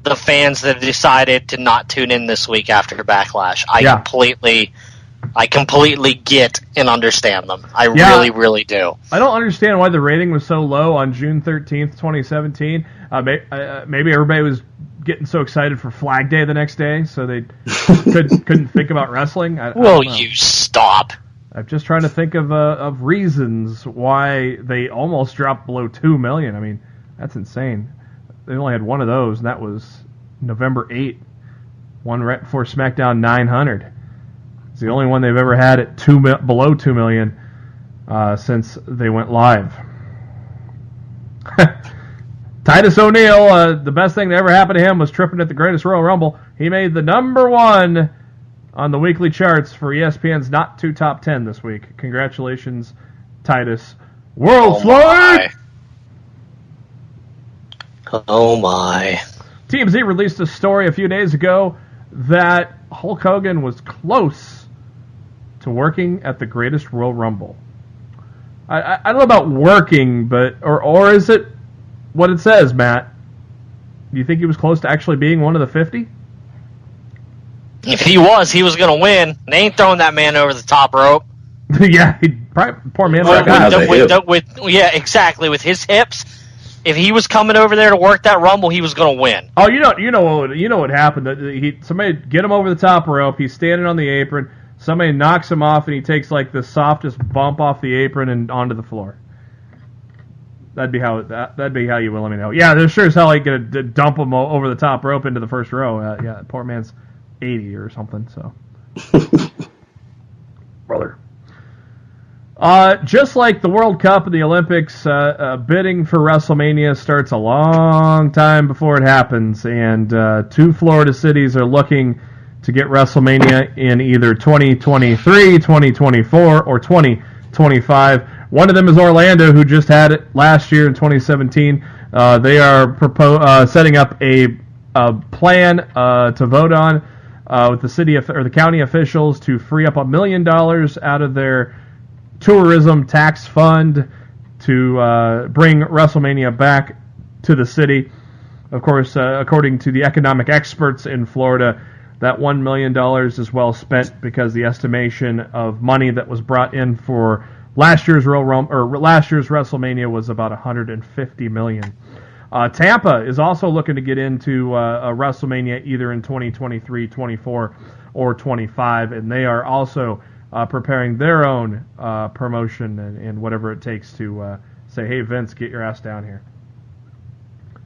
the fans that decided to not tune in this week after Backlash. I completely get and understand them. I really, really do. I don't understand why the rating was so low on June 13th, 2017. Maybe everybody was getting so excited for Flag Day the next day, so they couldn't think about wrestling. Will you stop? I'm just trying to think of reasons why they almost dropped below 2 million. I mean, that's insane. They only had one of those, and that was November 8th, one right before SmackDown 900. It's the only one they've ever had at below 2 million since they went live. Titus O'Neil, the best thing that ever happened to him was tripping at the Greatest Royal Rumble. He made the number 1 on the weekly charts for ESPN's Not Too Top 10 this week. Congratulations, Titus. World Slide! Oh my. TMZ released a story a few days ago that Hulk Hogan was close to working at the Greatest Royal Rumble. I don't know about working, but or is it what it says, Matt? Do you think he was close to actually being one of the 50? If he was going to win. They ain't throwing that man over the top rope. Yeah, poor man. Exactly. With his hips, if he was coming over there to work that Rumble, he was going to win. Oh, you know what happened? Somebody get him over the top rope. He's standing on the apron. Somebody knocks him off, and he takes like the softest bump off the apron and onto the floor. That'd be how you will let me know. Yeah, they're sure as hell ain't gonna dump him over the top rope into the first row. Yeah, poor man's 80 or something. So, brother. Just like the World Cup and the Olympics, bidding for WrestleMania starts a long time before it happens, and 2 Florida cities are looking to get WrestleMania in either 2023, 2024, or 2025. One of them is Orlando, who just had it last year in 2017. They are setting up a plan to vote on with the city or the county officials to free up $1 million out of their tourism tax fund to bring WrestleMania back to the city. Of course, according to the economic experts in Florida, that $1 million is well spent because the estimation of money that was brought in for last year's WrestleMania was about $150 million. Tampa is also looking to get into a WrestleMania either in 2023, 24, or 25, and they are also preparing their own promotion and whatever it takes to say, hey, Vince, get your ass down here.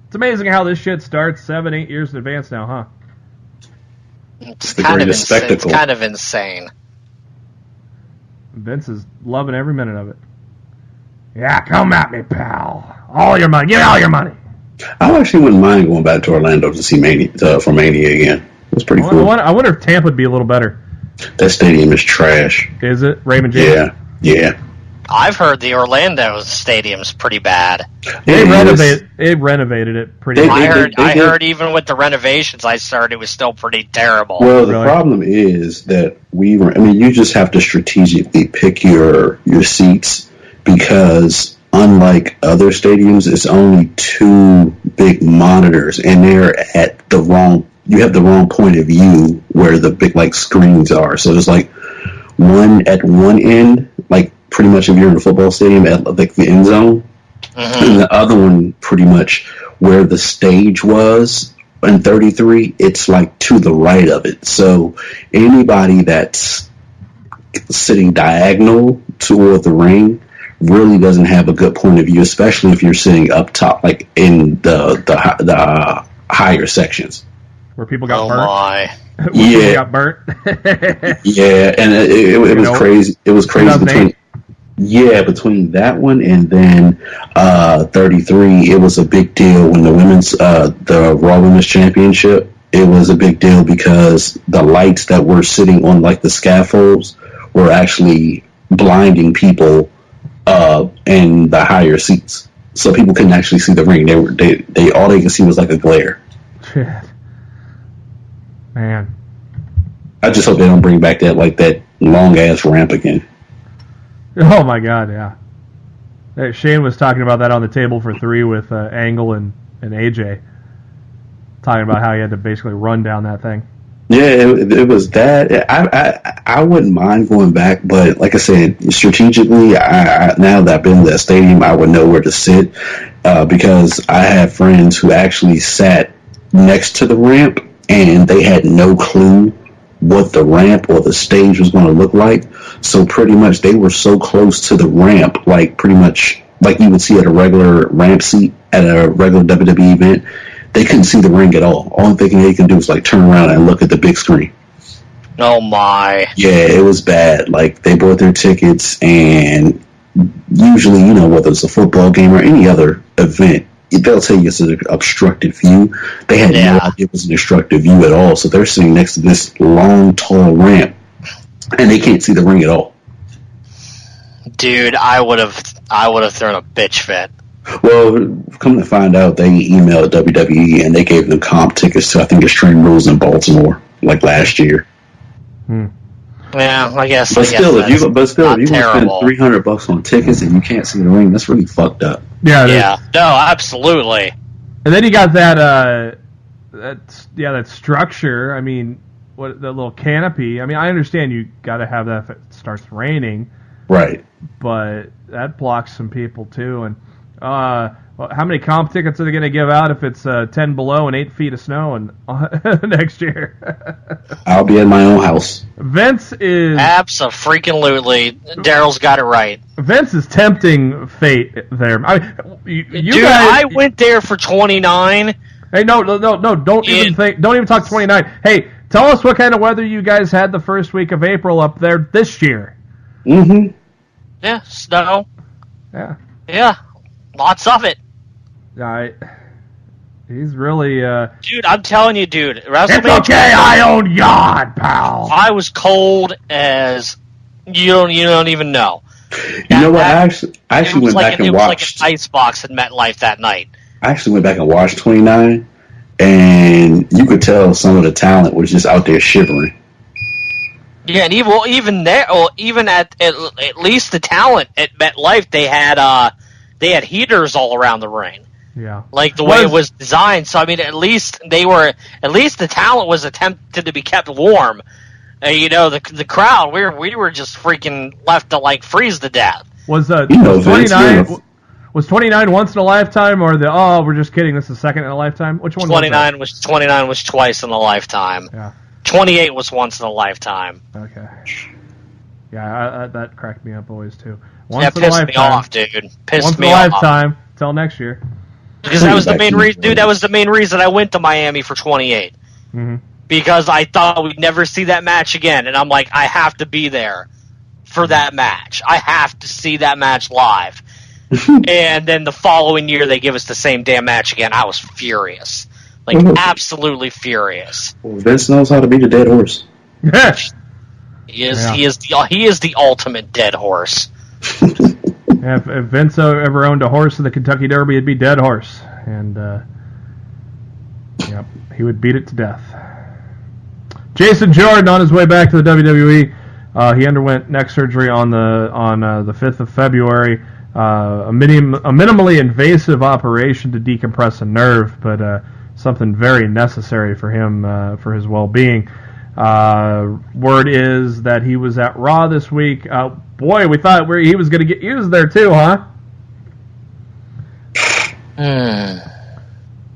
It's amazing how this shit starts 7-8 years in advance now, huh? It's kind of insane. Vince is loving every minute of it. Yeah, come at me, pal. All your money. Give me all your money. I actually wouldn't mind going back to Orlando to see Mania again. It's pretty cool. I wonder if Tampa would be a little better. That stadium is trash. Is it? Raymond James? Yeah. I've heard the Orlando stadium's pretty bad. They renovated it pretty much. I heard even with the renovations I started, it was still pretty terrible. Well, the problem is that you just have to strategically pick your seats because unlike other stadiums, it's only 2 big monitors and they're at you have the wrong point of view where the big screens are. So there's one at one end, pretty much if you're in a football stadium at the end zone, and the other one pretty much where the stage was in 33, it's to the right of it. So anybody that's sitting diagonal toward the ring really doesn't have a good point of view, especially if you're sitting up top, in the higher sections. Where people got burnt. My. People got burnt. Yeah, and it was crazy. It was crazy between that one and then 33. It was a big deal when the Raw Women's Championship. It was a big deal because the lights that were sitting on the scaffolds were actually blinding people in the higher seats, so people couldn't actually see the ring. They all they could see was a glare. Shit. Man, I just hope they don't bring back that long ass ramp again. Oh my God, yeah. Shane was talking about that on the table for 3 with Angle and AJ, talking about how he had to basically run down that thing. Yeah, it was that. I wouldn't mind going back, but like I said, strategically, now that I've been to that stadium, I would know where to sit because I have friends who actually sat next to the ramp and they had no clue what the ramp or the stage was going to look like. So pretty much they were so close to the ramp, pretty much like you would see at a regular ramp seat at a regular WWE event. They couldn't see the ring at all. Only thing they can do is turn around and look at the big screen. Oh my. Yeah, it was bad. They bought their tickets, and usually, whether it's a football game or any other event, they'll tell you it's an obstructed view. They had no idea it was an obstructed view at all. So they're sitting next to this long, tall ramp, and they can't see the ring at all. Dude, I would have thrown a bitch fit. Well, come to find out, they emailed WWE and they gave them comp tickets to, I think, Extreme Rules in Baltimore, last year. Yeah, I guess. If you spend $300 on tickets and you can't see the ring, that's really fucked up. Yeah. No, absolutely. And then you got that structure. I mean, that little canopy. I mean, I understand you got to have that if it starts raining, right? But that blocks some people too. And how many comp tickets are they going to give out if it's 10 below and 8 feet of snow and next year? I'll be at my own house. Vince is abso-freaking-lutely. Daryl's got it right. Vince is tempting fate there. I mean, Dude, guys, I went there for 29. Hey, no, don't even talk 29. Hey, Tell us what kind of weather you guys had the first week of April up there this year. Mm-hmm. Yeah, snow. Yeah. Yeah, lots of it. He's really... Dude, I'm telling you, dude. WrestleMania. It's okay, I own yacht, pal. I was cold as... You don't even know. You know what? I actually went back and watched... It was like an icebox at MetLife that night. I actually went back and watched 29, and you could tell some of the talent was just out there shivering. Yeah, and even at least the talent at MetLife, they had heaters all around the ring. Yeah, like the way it was designed. So I mean, at least the talent was attempted to be kept warm. The crowd, we were just freaking left to like freeze to death. Was 29? Was 29 once in a lifetime, or we're just kidding? This is second in a lifetime. Which one? 29 was 29 in a lifetime. Yeah. 28 was once in a lifetime. Okay. Yeah, that cracked me up always too. That pissed me off, dude. Once in a lifetime. Till next year. Because that was the main reason, dude. That was the main reason I went to Miami for 28. Mm-hmm. Because I thought we'd never see that match again, and I'm like, I have to be there for that match. I have to see that match live. And then the following year, they give us the same damn match again. I was furious. Absolutely furious. Well, Vince knows how to beat a dead horse. He is the ultimate dead horse. If Vince ever owned a horse in the Kentucky Derby, it'd be Dead Horse. And, he would beat it to death. Jason Jordan on his way back to the WWE. He underwent neck surgery on the 5th of February. A minimally invasive operation to decompress a nerve, but something very necessary for him for his well-being. Word is that he was at Raw this week. Boy, we thought he was going to get used there too, huh?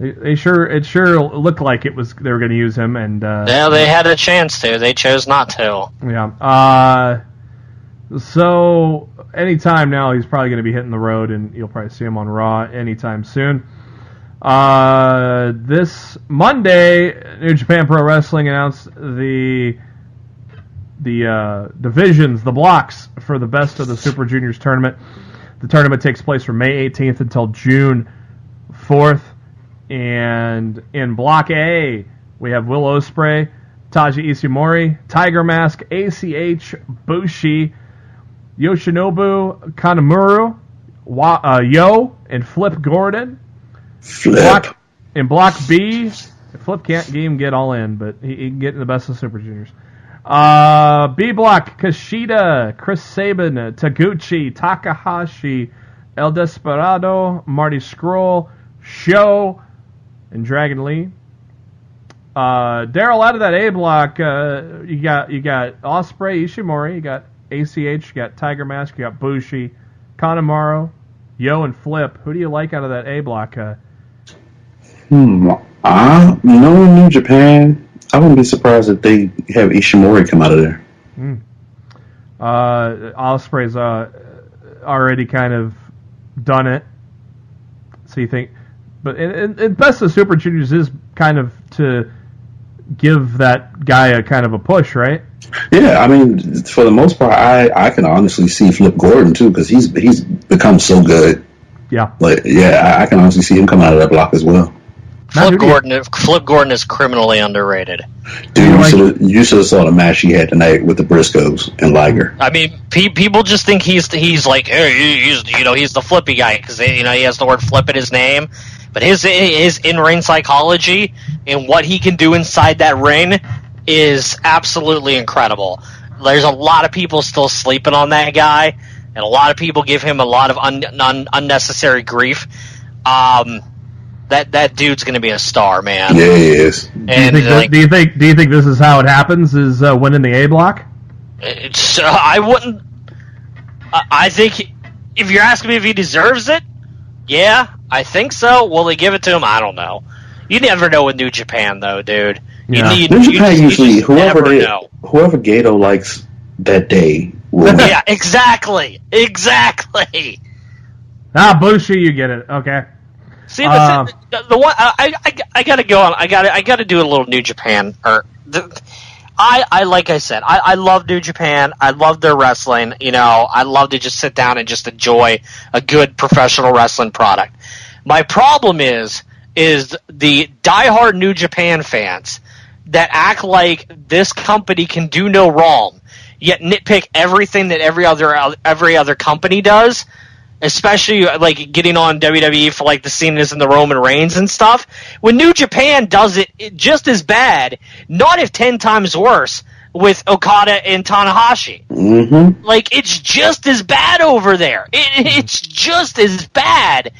It sure looked like they were going to use him, and yeah, they had a chance to. They chose not to. Yeah. So anytime now, he's probably going to be hitting the road, and you'll probably see him on Raw anytime soon. This Monday, New Japan Pro Wrestling announced the divisions, the blocks for the Best of the Super Juniors tournament. The tournament takes place from May 18th until June 4th. And in Block A, we have Will Ospreay, Taiji Ishimori, Tiger Mask, ACH, Bushi, Yoshinobu Kanemaru, Yo, and Flip Gordon. In Block B, Flip can't even get all in, but he can get in the Best of Super Juniors. B Block, Kushida, Chris Sabin, Taguchi, Takahashi, El Desperado, Marty Scurll, Sho, and Dragon Lee. Darryl, out of that A Block, you got Ospreay, Ishimori, you got ACH, you got Tiger Mask, you got Bushi, Kanemaru, Yo, and Flip. Who do you like out of that A Block? Knowing New Japan, I wouldn't be surprised if they have Ishimori come out of there. Ospreay's already kind of done it. So you think... But in Best of Super Juniors is kind of to give that guy a kind of a push, right? Yeah, I mean, for the most part, I can honestly see Flip Gordon, too, because he's become so good. Yeah. I can honestly see him coming out of that block as well. Flip Gordon is criminally underrated. Dude, you should have saw the match he had tonight with the Briscoes and Liger. I mean, people just think he's like, hey, he's the flippy guy because he has the word flip in his name. But his in-ring psychology and what he can do inside that ring is absolutely incredible. There's a lot of people still sleeping on that guy, and a lot of people give him a lot of unnecessary grief. That dude's going to be a star, man. Yeah, he is. And do you think this is how it happens? Is winning the A Block? I wouldn't. I think if you're asking me if he deserves it, yeah, I think so. Will they give it to him? I don't know. You never know with New Japan, though, dude. Yeah. New Japan usually whoever Gato likes that day. Yeah, exactly. Bushi, you get it. Okay. See, the one I gotta go on. I gotta do a little New Japan or I like I said, I love New Japan. I love their wrestling. I love to just sit down and just enjoy a good professional wrestling product. My problem is the diehard New Japan fans that act like this company can do no wrong, yet nitpick everything that every other company does, especially like getting on WWE for like the scenes in the Roman Reigns and stuff. When New Japan does it just as bad, not if 10 times worse, with Okada and Tanahashi. Mm-hmm. Like, it's just as bad over there. It's just as bad.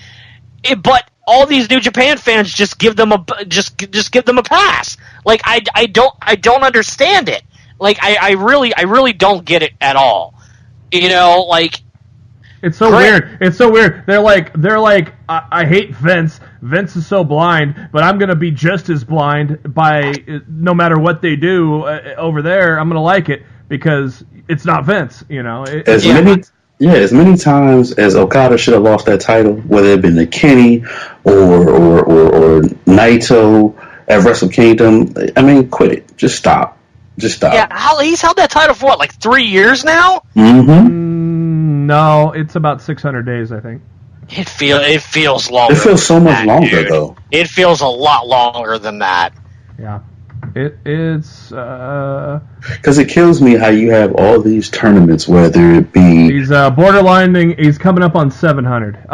But all these New Japan fans just give them just give them a pass. Like, I don't understand it. Like, I really don't get it at all. Like, it's so weird. It's so weird. They're like, I hate Vince. Vince is so blind, but I'm gonna be just as blind by no matter what they do over there. I'm gonna like it because it's not Vince. As many times as Okada should have lost that title, whether it been to Kenny or Naito at Wrestle Kingdom. I mean, quit it. Just stop. Yeah, he's held that title for what, like 3 years now? Mm-hmm. No, it's about 600 days, I think. It feels longer. It feels so much longer, dude. though. It feels a lot longer than that. Yeah. It's because it kills me how you have all these tournaments, whether it be he's borderlining. He's coming up on 700.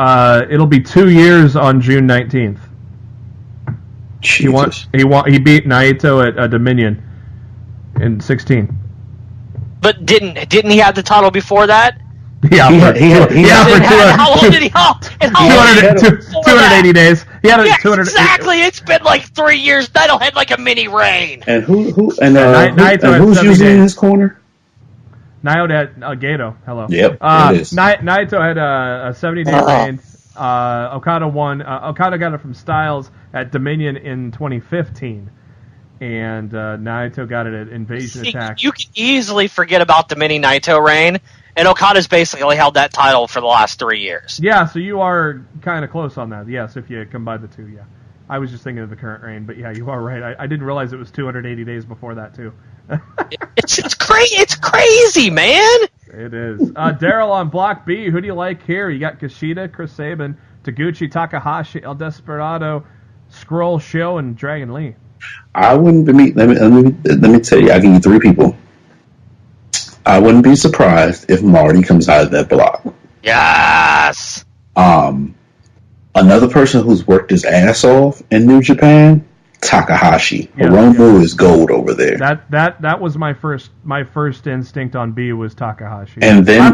It'll be 2 years on June 19th. Jesus. He beat Naito at Dominion in 16. But didn't he have the title before that? Yeah, how long did he hold? 280 days. He had 200. Exactly. It's been like 3 years. Naito had like a mini reign. And who's Naito usually in his corner? Naito had Gato. Hello. Yep. It is. Naito had a 70-day reign. Okada won. Okada got it from Styles at Dominion in 2015. And Naito got it at Invasion Attack. You can easily forget about the mini Naito reign, and Okada's basically held that title for the last 3 years. Yeah, so you are kind of close on that. Yes, if you combine the two, yeah. I was just thinking of the current reign, but yeah, you are right. I didn't realize it was 280 days before that, too. It's crazy, man! It is. Darryl on Block B, who do you like here? You got Kushida, Chris Sabin, Taguchi, Takahashi, El Desperado, Scroll Show, and Dragon Lee. I wouldn't be. Let me tell you. I'll give you three people. I wouldn't be surprised if Marty comes out of that block. Yes. Another person who's worked his ass off in New Japan, Takahashi. Hiromu is gold over there. That was my first instinct on B was Takahashi. And then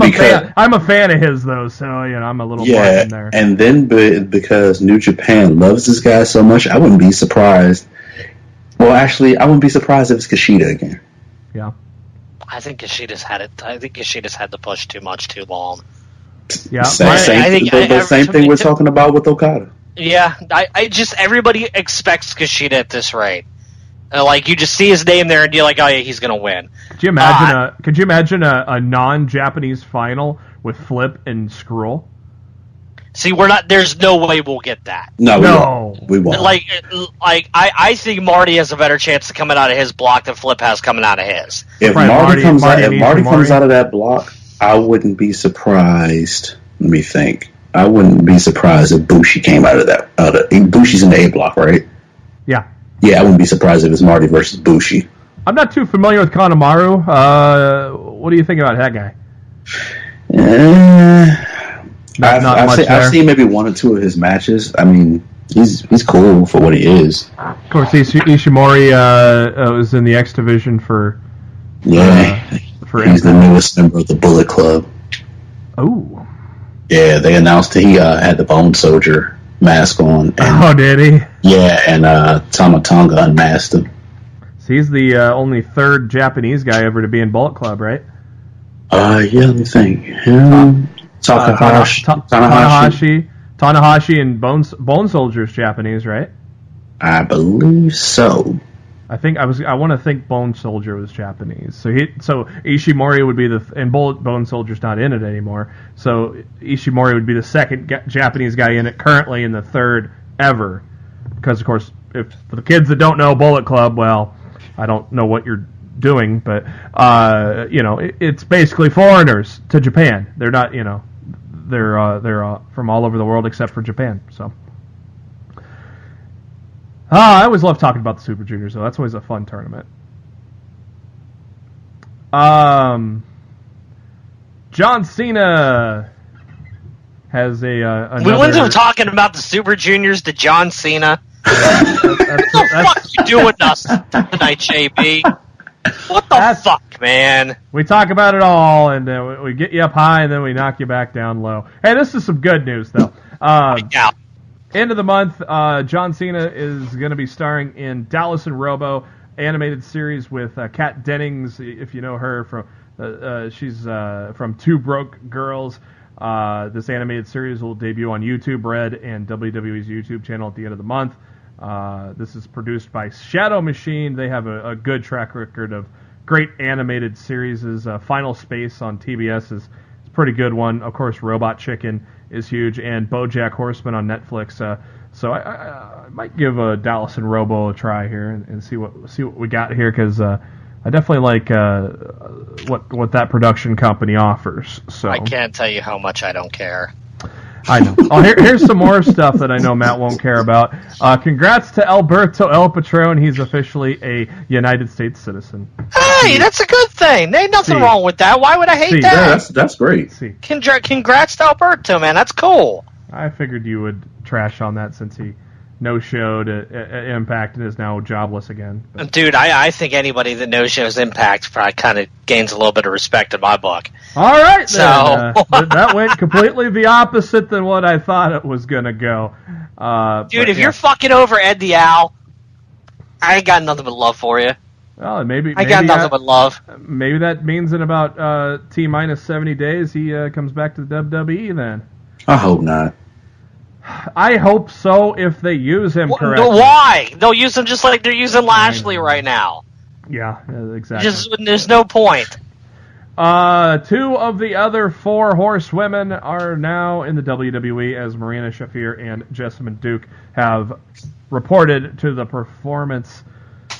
I'm a fan of his though, so I'm a little blind in there. And then because New Japan loves this guy so much, I wouldn't be surprised. Well, actually, I wouldn't be surprised if it's Kushida again. Yeah. I think Kushida's had it. I think Kushida's had the push too much, too long. Yeah. Same thing we're talking about with Okada. Yeah, I just everybody expects Kushida at this rate. Like you just see his name there and you're like, oh yeah, he's gonna win. Could you imagine a non-Japanese final with Flip and Skrull? See, we're not. There's no way we'll get that. No, we won't. Like I think Marty has a better chance of coming out of his block than Flip has coming out of his. If Marty comes out of that block, I wouldn't be surprised. Let me think. I wouldn't be surprised if Bushi came out of that. Bushi's in the A block, right? Yeah. Yeah, I wouldn't be surprised if it's Marty versus Bushi. I'm not too familiar with Kanemaru. What do you think about that guy? I've seen maybe one or two of his matches. I mean, he's cool for what he is. Of course, Ishimori was in the X division for. Yeah, he's the newest member of the Bullet Club. Oh. Yeah, they announced that he had the Bone Soldier mask on. And, did he? Yeah, and Tama Tonga unmasked him. So he's the only third Japanese guy ever to be in Bullet Club, right? Yeah, let me think. Tanahashi and Bone Soldier's Japanese, right? I believe so. I want to think Bone Soldier was Japanese. So Ishimori would be and Bone Soldier's not in it anymore. So Ishimori would be the second Japanese guy in it currently, and the third ever. Because of course, if for the kids that don't know Bullet Club, well, I don't know what you're doing, but it's basically foreigners to Japan. They're not, they're from all over the world except for Japan. So, I always love talking about the Super Juniors, though. That's always a fun tournament. John Cena has another... We went from talking about the Super Juniors to John Cena. What the fuck you doing us tonight, JB? What the fuck, man? We talk about it all, and we get you up high, and then we knock you back down low. Hey, this is some good news, though. Yeah. End of the month, John Cena is going to be starring in Dallas and Robo animated series with Kat Dennings, if you know her from... she's from Two Broke Girls. This animated series will debut on YouTube Red and WWE's YouTube channel at the end of the month. This is produced by Shadow Machine. They have a good track record of great animated series. Final Space on TBS is a pretty good one. Of course, Robot Chicken is huge, and BoJack Horseman on Netflix. So I might give Dallas and Robo a try here and see what we got here, because I definitely like what that production company offers. So I can't tell you how much I don't care. I know. Oh, here's some more stuff that I know Matt won't care about. Congrats to Alberto El Patron. He's officially a United States citizen. Hey, that's a good thing. There ain't nothing wrong with that. Why would I hate that? Yeah, that's great. Congrats to Alberto, man. That's cool. I figured you would trash on that since he no-showed Impact and is now jobless again. But. Dude, I think anybody that no-shows Impact probably kind of gains a little bit of respect in my book. All right, then. That went completely the opposite than what I thought it was going to go. Dude, if you're fucking over Ed the Owl, I ain't got nothing but love for you. Well, maybe I got nothing but love. Maybe that means in about T-minus 70 days he comes back to the WWE then. I hope not. I hope so if they use him correctly. Why? They'll use him just like they're using Lashley right now. Yeah, exactly. There's no point. 2 of the other 4 horsewomen are now in the WWE, as Marina Shafir and Jessamine Duke have reported to the Performance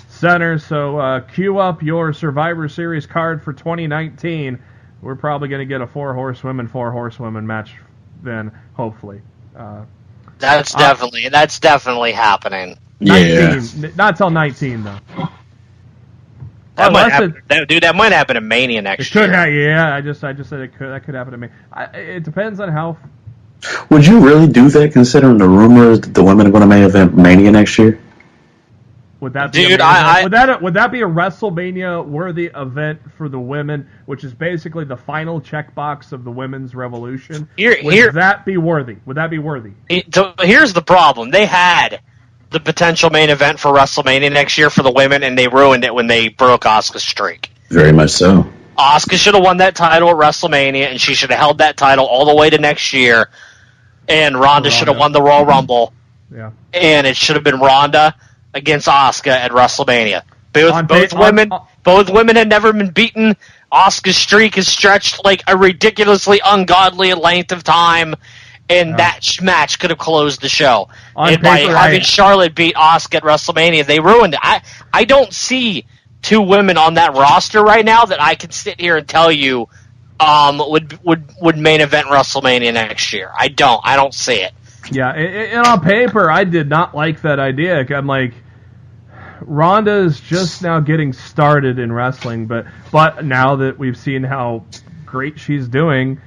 Center. So queue up your Survivor Series card for 2019. We're probably going to get a 4 horsewomen match then, hopefully. That's definitely happening. 19, Yeah. Not till 19 though. That might happen. Dude, that might happen in Mania next year. It could happen. Yeah, I just said that could happen to me. It depends on how. Would you really do that, considering the rumors that the women are going to main event Mania next year? Would that be would that be a WrestleMania worthy event for the women, which is basically the final checkbox of the women's revolution? Would that be worthy? Would that be worthy? Here's the problem. They had the potential main event for WrestleMania next year for the women, and they ruined it when they broke Asuka's streak. Very much so. Asuka should have won that title at WrestleMania, and she should have held that title all the way to next year. And Ronda should have won the Royal Rumble. Yeah. And it should have been Ronda against Asuka at WrestleMania. Both women had never been beaten. Asuka's streak is stretched like a ridiculously ungodly length of time, and that match could have closed the show. And by having Charlotte beat Asuka at WrestleMania, they ruined it. I don't see 2 women on that roster right now that I can sit here and tell you would main event WrestleMania next year. I don't see it. Yeah, and on paper, I did not like that idea. I'm like, Ronda is just now getting started in wrestling, but now that we've seen how great she's doing,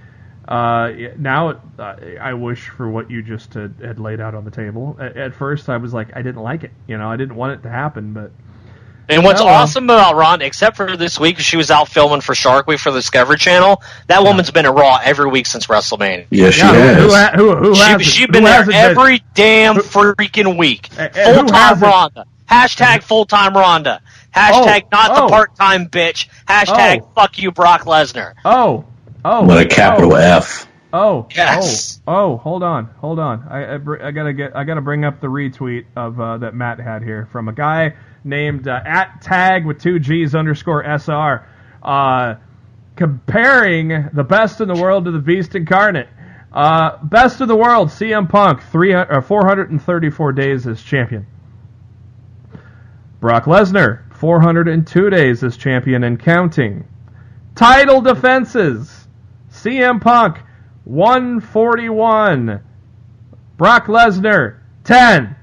now I wish for what you just had laid out on the table. At first, I was like, I didn't like it. I didn't want it to happen, but. And what's awesome about Ronda, except for this week, she was out filming for Shark Week for the Discovery Channel. That woman's been at Raw every week since WrestleMania. Yeah, she has. Who hasn't? She's been there every damn freaking week. Full-time Ronda. Hashtag full-time Ronda. Hashtag not the part-time bitch. Hashtag fuck you, Brock Lesnar. With a capital F. Yes. Hold on. I gotta bring up the retweet of that Matt had here from a guy named @tag with 2 G's _SR, comparing the best in the world to the Beast Incarnate. Best in the world, CM Punk, 434 days as champion. Brock Lesnar, 402 days as champion and counting. Title defenses. CM Punk, 141. Brock Lesnar, 10.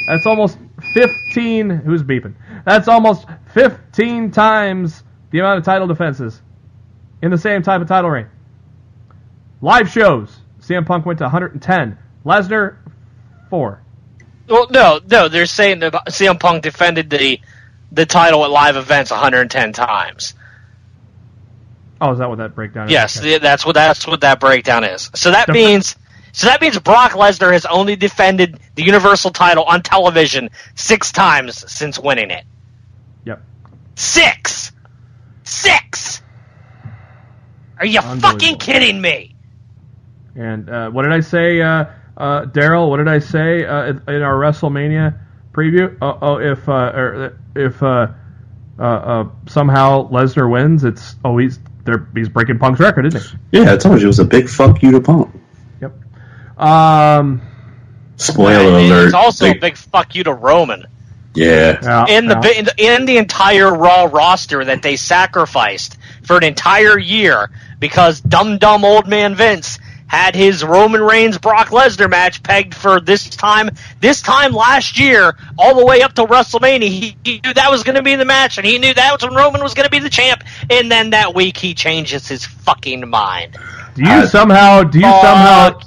That's almost 15. Who's beeping? That's almost 15 times the amount of title defenses in the same type of title reign. Live shows. CM Punk went to 110. Lesnar, 4. Well, no, they're saying that CM Punk defended the title at live events 110 times. Oh, is that what that breakdown is? Yes, okay. that's what that breakdown is. So that means Brock Lesnar has only defended the Universal title on television 6 times since winning it. Yep. 6. Are you fucking kidding me? And what did I say, Darryl? What did I say in our WrestleMania preview? If somehow Lesnar wins, he's breaking Punk's record, isn't he? Yeah, I told you it was a big fuck you to Punk. Yep. Spoiler alert. It's also a big fuck you to Roman. Yeah. In the entire Raw roster that they sacrificed for an entire year because dumb old man Vince had his Roman Reigns Brock Lesnar match pegged for this time last year, all the way up to WrestleMania. He knew that was going to be the match, and he knew that was when Roman was going to be the champ. And then that week he changes his fucking mind. Do you somehow,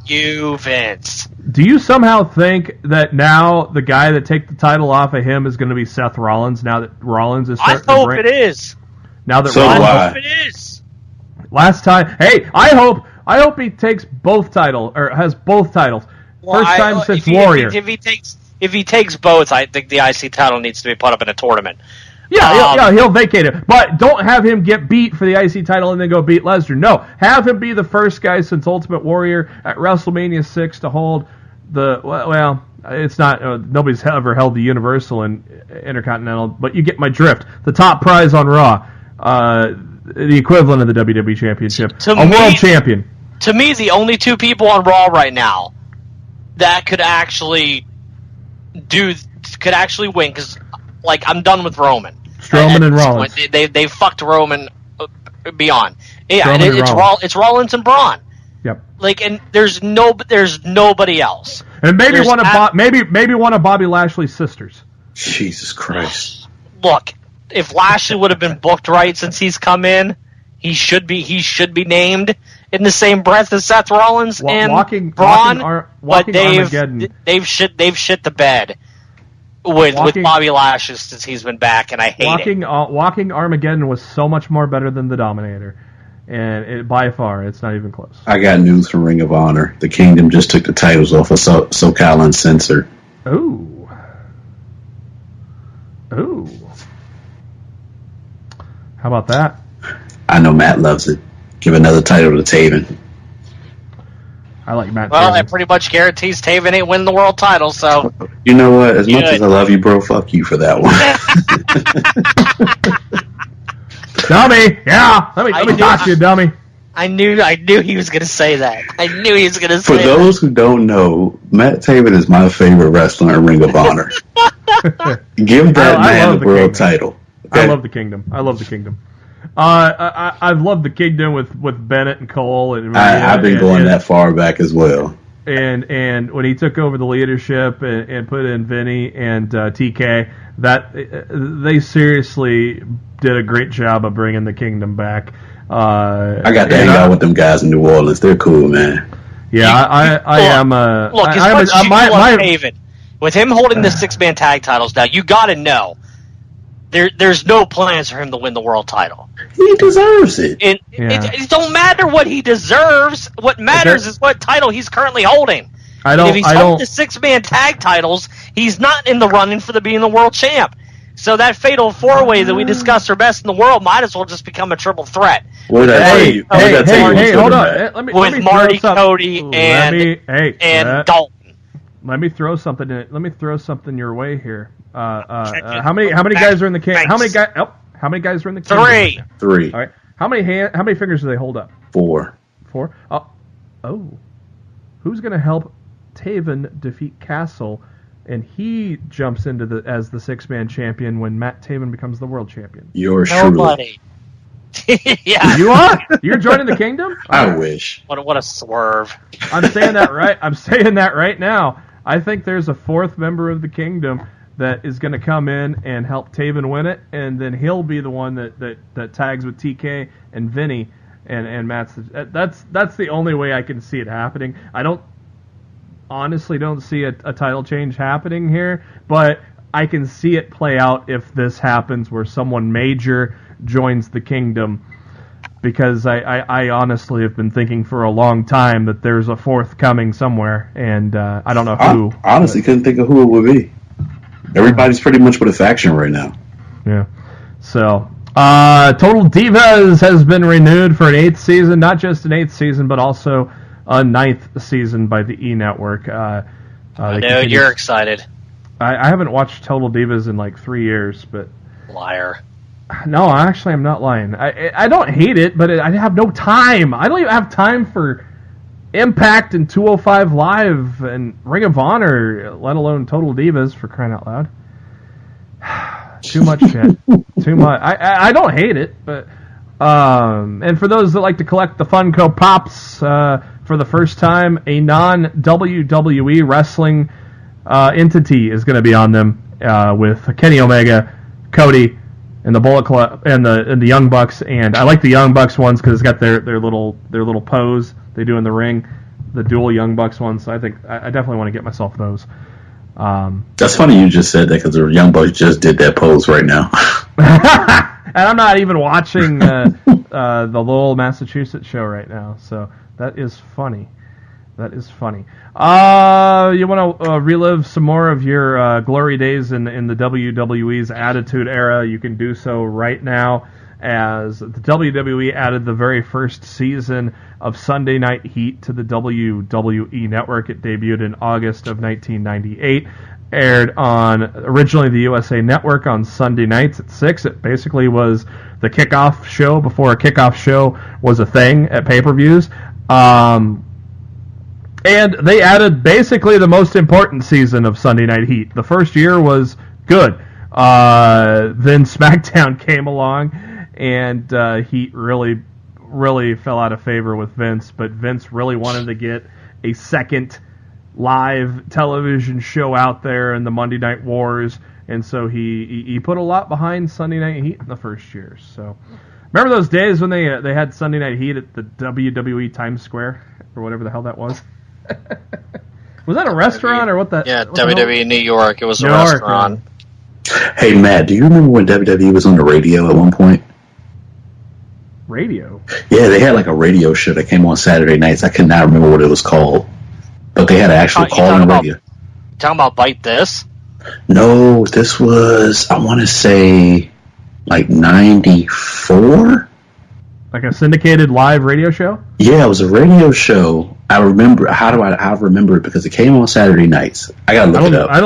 you, Vince? Do you somehow think that now the guy that take the title off of him is going to be Seth Rollins? Now that Rollins is starting I hope it is. Now that So Rollins, do I I. hope it is. Last time, hey, I hope he takes both titles or has both titles. First time since Warrior. If he takes both, I think the IC title needs to be put up in a tournament. Yeah, he'll vacate it. But don't have him get beat for the IC title and then go beat Lesnar. No, have him be the first guy since Ultimate Warrior at WrestleMania 6 to hold the, well, it's not, nobody's ever held the Universal and Intercontinental, but you get my drift. The top prize on Raw, the equivalent of the WWE Championship. World champion. To me, the only two people on Raw right now that could actually win, because, like, I'm done with Roman. Strowman and Rollins. They fucked Roman beyond. Yeah, Strowman and it's Rollins and Braun. Yep. Like, and there's nobody else. And maybe one of Bobby Lashley's sisters. Jesus Christ. Look, if Lashley would have been booked right since he's come in, he should be named in the same breath as Seth Rollins and Braun. But they've shit the bed with Bobby Lashley since he's been back, and I hate it. Walking Armageddon was so much more better than the Dominator, and by far, it's not even close. I got news from Ring of Honor. The Kingdom just took the titles off of SoCal Uncensored. Ooh. How about that? I know Matt loves it. Give another title to Taven. I like Matt. Well, Taven. that pretty much guarantees Taven ain't winning the world title, so... You know what? As much as I love you, bro, fuck you for that one. Dummy! Yeah! Let me talk to you, dummy. I knew he was going to say that. For those who don't know, Matt Taven is my favorite wrestler in Ring of Honor. Give that man the world title. Okay? I love the Kingdom. I've loved the Kingdom with Bennett and Cole, and I've been going that far back as well. And when he took over the leadership and put in Vinny and TK, that they seriously did a great job of bringing the Kingdom back. I got to hang out with them guys in New Orleans. They're cool, man. Yeah, I am. Look, David, with him holding the 6-man tag titles now, you got to know. There's no plans for him to win the world title. He deserves it. It don't matter what he deserves. What matters is what title he's currently holding. If he's holding the 6-man tag titles, he's not in the running for being the world champ. So that fatal 4-way that we discussed are best in the world might as well just become a triple threat. Hey, hold on. With Marty, Cody, and Dalton. Let me throw something in it. Let me throw something your way here. How many guys are in the can? How many guys are in the can? Three. All right. How many fingers do they hold up? 4. Oh. Who's going to help Taven defeat Castle and he jumps into as the 6-man champion when Matt Taven becomes the world champion. Yours truly. Nobody. Yeah. You are? You're joining the kingdom? I wish. What a swerve. I'm saying that right now. I think there's a 4th member of the kingdom that is going to come in and help Taven win it, and then he'll be the one that tags with TK and Vinny, and Matt's. That's the only way I can see it happening. I honestly don't see a title change happening here, but I can see it play out if this happens where someone major joins the kingdom, because I honestly have been thinking for a long time that there's a 4th coming somewhere, and I don't know who. I honestly couldn't think of who it would be. Everybody's pretty much with a faction right now. Yeah. So, Total Divas has been renewed for an 8th season, not just an 8th season, but also a 9th season by the E! Network. I know you're excited. I haven't watched Total Divas in like 3 years, but... Liar. No, actually, I'm not lying. I don't hate it, but I have no time. I don't even have time for Impact and 205 Live and Ring of Honor, let alone Total Divas, for crying out loud. Too much shit. Too much. I don't hate it, but... and for those that like to collect the Funko Pops, for the first time, a non-WWE wrestling entity is going to be on them, with Kenny Omega, Cody, and the Bullet Club, and the Young Bucks. And I like the Young Bucks ones because it's got their little pose they do in the ring, the dual Young Bucks ones. So I think I definitely want to get myself those. That's funny you just said that, because the Young Bucks just did that pose right now. And I'm not even watching the Lowell, Massachusetts show right now, so that is funny. That is funny. You want to relive some more of your glory days in the WWE's Attitude Era? You can do so right now, as the WWE added the very first season of Sunday Night Heat to the WWE Network. It debuted in August of 1998. Aired on originally the USA Network on Sunday nights at 6. It basically was the kickoff show before a kickoff show was a thing at pay-per-views. And they added basically the most important season of Sunday Night Heat. The first year was good. Then SmackDown came along, and Heat really fell out of favor with Vince. But Vince really wanted to get a second live television show out there in the Monday Night Wars, and so he put a lot behind Sunday Night Heat in the first year. So remember those days when they had Sunday Night Heat at the WWE Times Square or whatever the hell that was? Was that a restaurant or what? What WWE New York. It was a restaurant. Hey Matt, do you remember when WWE was on the radio at one point? Radio? Yeah, they had like a radio show that came on Saturday nights. I cannot remember what it was called. But they had an actual call-in radio. Talking about Bite This? No, this was, I want to say, like 94? Like a syndicated live radio show? Yeah, it was a radio show. I remember. How do I remember it? Because it came on Saturday nights. I gotta look it up. I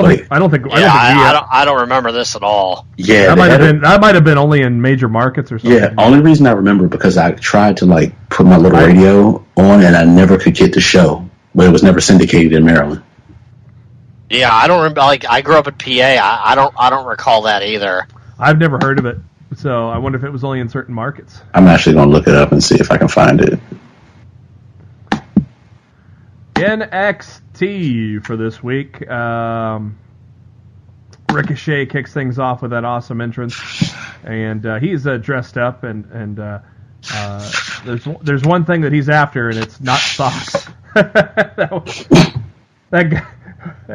don't remember this at all. Yeah, that might have been only in major markets or something. Yeah, only reason I remember because I tried to like put my little radio on and I never could get the show. But it was never syndicated in Maryland. Yeah, I don't remember. Like, I grew up in PA. I don't recall that either. I've never heard of it, so I wonder if it was only in certain markets. I'm actually going to look it up and see if I can find it. NXT for this week. Ricochet kicks things off with that awesome entrance, and he's dressed up, and there's one thing that he's after, and it's not socks. that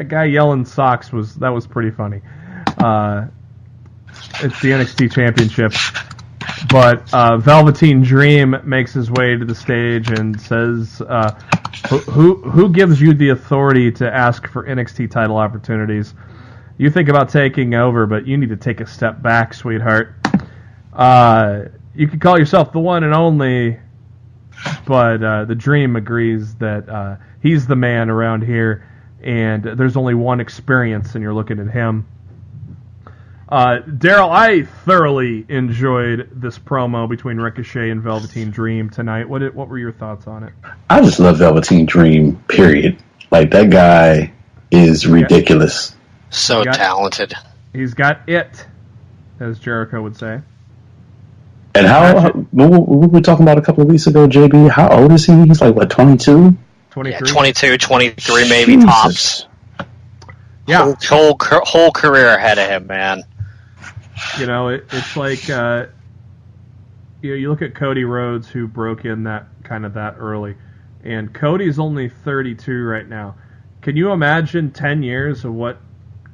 guy yelling socks was pretty funny. It's the NXT Championship, but Velveteen Dream makes his way to the stage and says, "Who gives you the authority to ask for NXT title opportunities? You think about taking over, but you need to take a step back, sweetheart. You can call yourself the one and only." But the Dream agrees that he's the man around here, and there's only one experience, and you're looking at him. Darryl, I thoroughly enjoyed this promo between Ricochet and Velveteen Dream tonight. What were your thoughts on it? I just love Velveteen Dream, period. Like, that guy is ridiculous. So talented. He's got it, as Jericho would say. And what were we talking about a couple of weeks ago, JB? How old is he? He's like, what, 22? 23? Yeah, 22, 23 maybe tops. Yeah. Whole career ahead of him, man. You know, it's like, you look at Cody Rhodes, who broke in that early, and Cody's only 32 right now. Can you imagine 10 years of what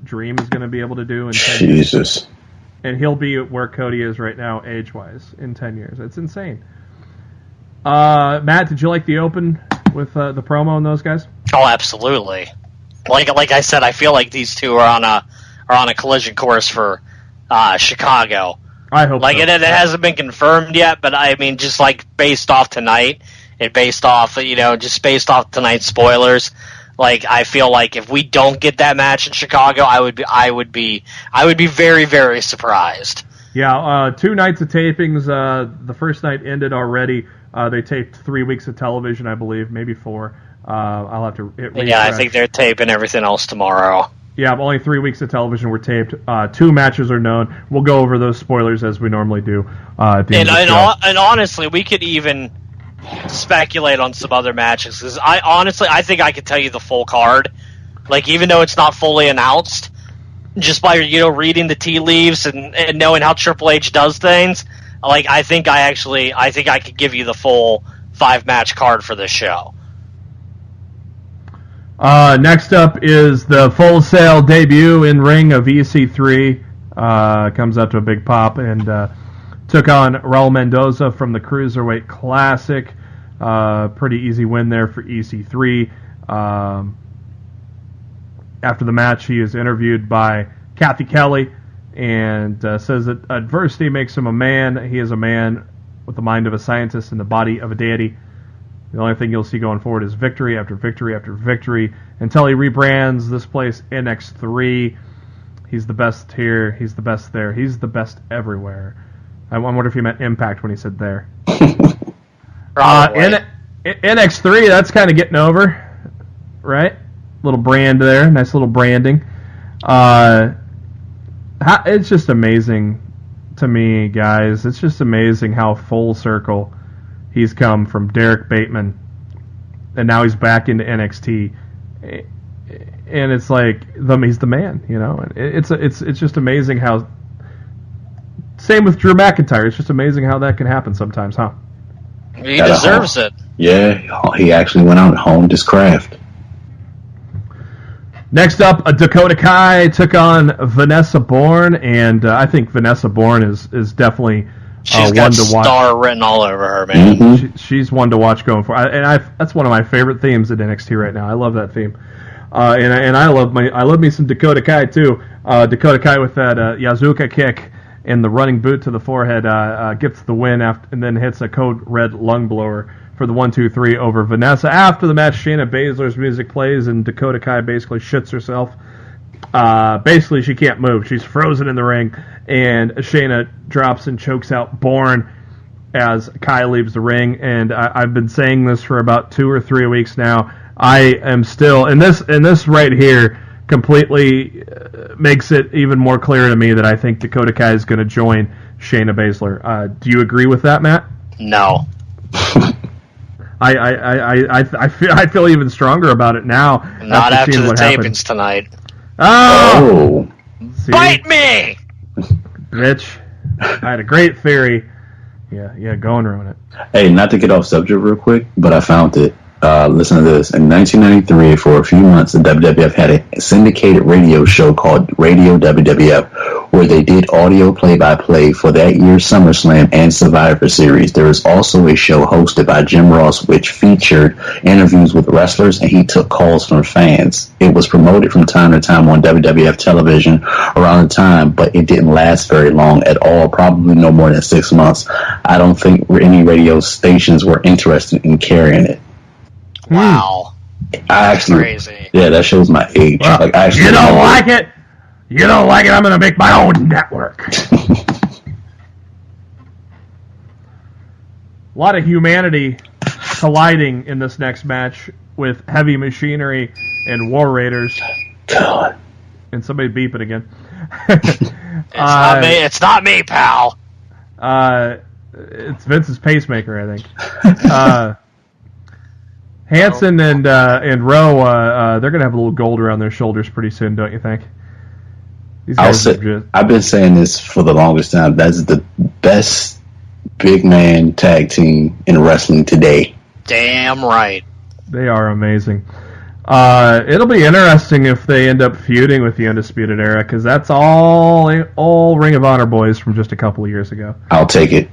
Dream is going to be able to do in 10 years? Jesus. And he'll be where Cody is right now, age-wise, in 10 years. It's insane. Matt, did you like the open with the promo and those guys? Oh, absolutely. Like I said, I feel like these two are on a collision course for Chicago. I hope so. It hasn't been confirmed yet, but I mean, just like based off tonight, and based off tonight's spoilers, like I feel like if we don't get that match in Chicago, I would be very, very surprised. Yeah, 2 nights of tapings. The first night ended already. They taped 3 weeks of television, I believe, maybe 4. I'll have to. Yeah, I think they're taping everything else tomorrow. Yeah, only 3 weeks of television were taped. 2 matches are known. We'll go over those spoilers as we normally do. At the end of the show. And honestly, we could even speculate on some other matches, because I think I could tell you the full card, like even though it's not fully announced, just by reading the tea leaves and knowing how Triple H does things. Like I think I could give you the full 5-match card for this show. Next up is the Full Sail debut in ring of EC3. Comes out to a big pop and took on Raul Mendoza from the Cruiserweight Classic. Pretty easy win there for EC3. After the match, he is interviewed by Kathy Kelly and says that adversity makes him a man. He is a man with the mind of a scientist and the body of a deity. The only thing you'll see going forward is victory after victory after victory until he rebrands this place NX3. He's the best here. He's the best there. He's the best everywhere. I wonder if he meant Impact when he said there. NX3, that's kind of getting over, right? Little brand there. Nice little branding. It's just amazing to me, guys. It's just amazing how full circle he's come from Derek Bateman, and now he's back into NXT, and it's like he's the man, And it's just amazing how. Same with Drew McIntyre. It's just amazing how that can happen sometimes, huh? He deserves it. Yeah, he actually went out and honed his craft. Next up, Dakota Kai took on Vanessa Bourne, and I think Vanessa Bourne is definitely. She's got star written all over her, man. Mm-hmm. She's one to watch going forward, and that's one of my favorite themes at NXT right now. I love that theme, and I love me some Dakota Kai too. Dakota Kai with that Yazuka kick and the running boot to the forehead gets the win and then hits a code red lung blower for the 1-2-3 over Vanessa. After the match, Shayna Baszler's music plays and Dakota Kai basically shits herself. Basically, she can't move. She's frozen in the ring, and Shayna drops and chokes out Bourne as Kai leaves the ring. And I've been saying this for about 2 or 3 weeks now. I am still, and this right here completely makes it even more clear to me that I think Dakota Kai is going to join Shayna Baszler. Do you agree with that, Matt? No. I feel even stronger about it now. Not after the tapings tonight. Oh! Bite me! Bitch. I had a great theory. Yeah, go and ruin it. Hey, not to get off subject real quick, but I found it. Listen to this. In 1993, for a few months, the WWF had a syndicated radio show called Radio WWF, where they did audio play-by-play for that year's SummerSlam and Survivor Series. There was also a show hosted by Jim Ross, which featured interviews with wrestlers, and he took calls from fans. It was promoted from time to time on WWF television around the time, but it didn't last very long at all, probably no more than 6 months. I don't think any radio stations were interested in carrying it. Wow. That's crazy. Yeah, that shows my age. Well, you don't like it? You don't like it? I'm going to make my own network. A lot of humanity colliding in this next match with Heavy Machinery and War Raiders. God. And somebody beep it again. It's not me, pal. It's Vince's pacemaker, I think. Hanson and Rowe, they're gonna have a little gold around their shoulders pretty soon, don't you think? I've been saying this for the longest time. That's the best big man tag team in wrestling today. Damn right. They are amazing. It'll be interesting if they end up feuding with the Undisputed Era, because that's all Ring of Honor boys from just a couple of years ago. I'll take it.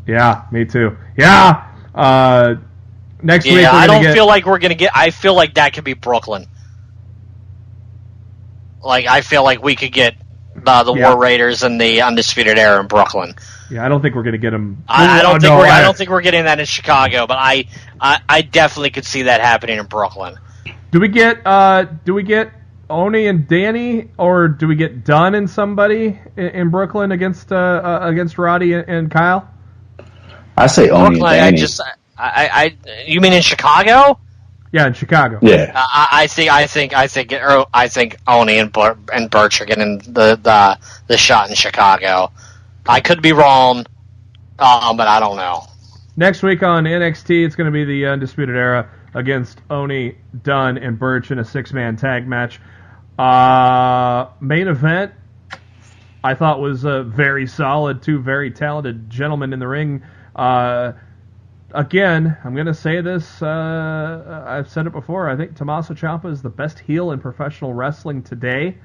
Yeah, me too. Yeah. Next week. I don't feel like we're gonna get. I feel like that could be Brooklyn. Like I feel like we could get the War Raiders and the Undisputed Era in Brooklyn. Yeah, I don't think we're gonna get them. I don't think we're getting that in Chicago, but I definitely could see that happening in Brooklyn. Do we get Oni and Danny, or do we get Dunn and somebody in Brooklyn against Roddy and Kyle? I say Oni and Danny. You mean in Chicago? Yeah, in Chicago. Yeah. I think Oni and Birch are getting the shot in Chicago. I could be wrong, but I don't know. Next week on NXT, it's going to be the Undisputed Era against Oni, Dunn, and Birch in a 6-man tag match. Main event, I thought was very solid. Two very talented gentlemen in the ring. Again, I'm going to say this. I've said it before. I think Tommaso Ciampa is the best heel in professional wrestling today.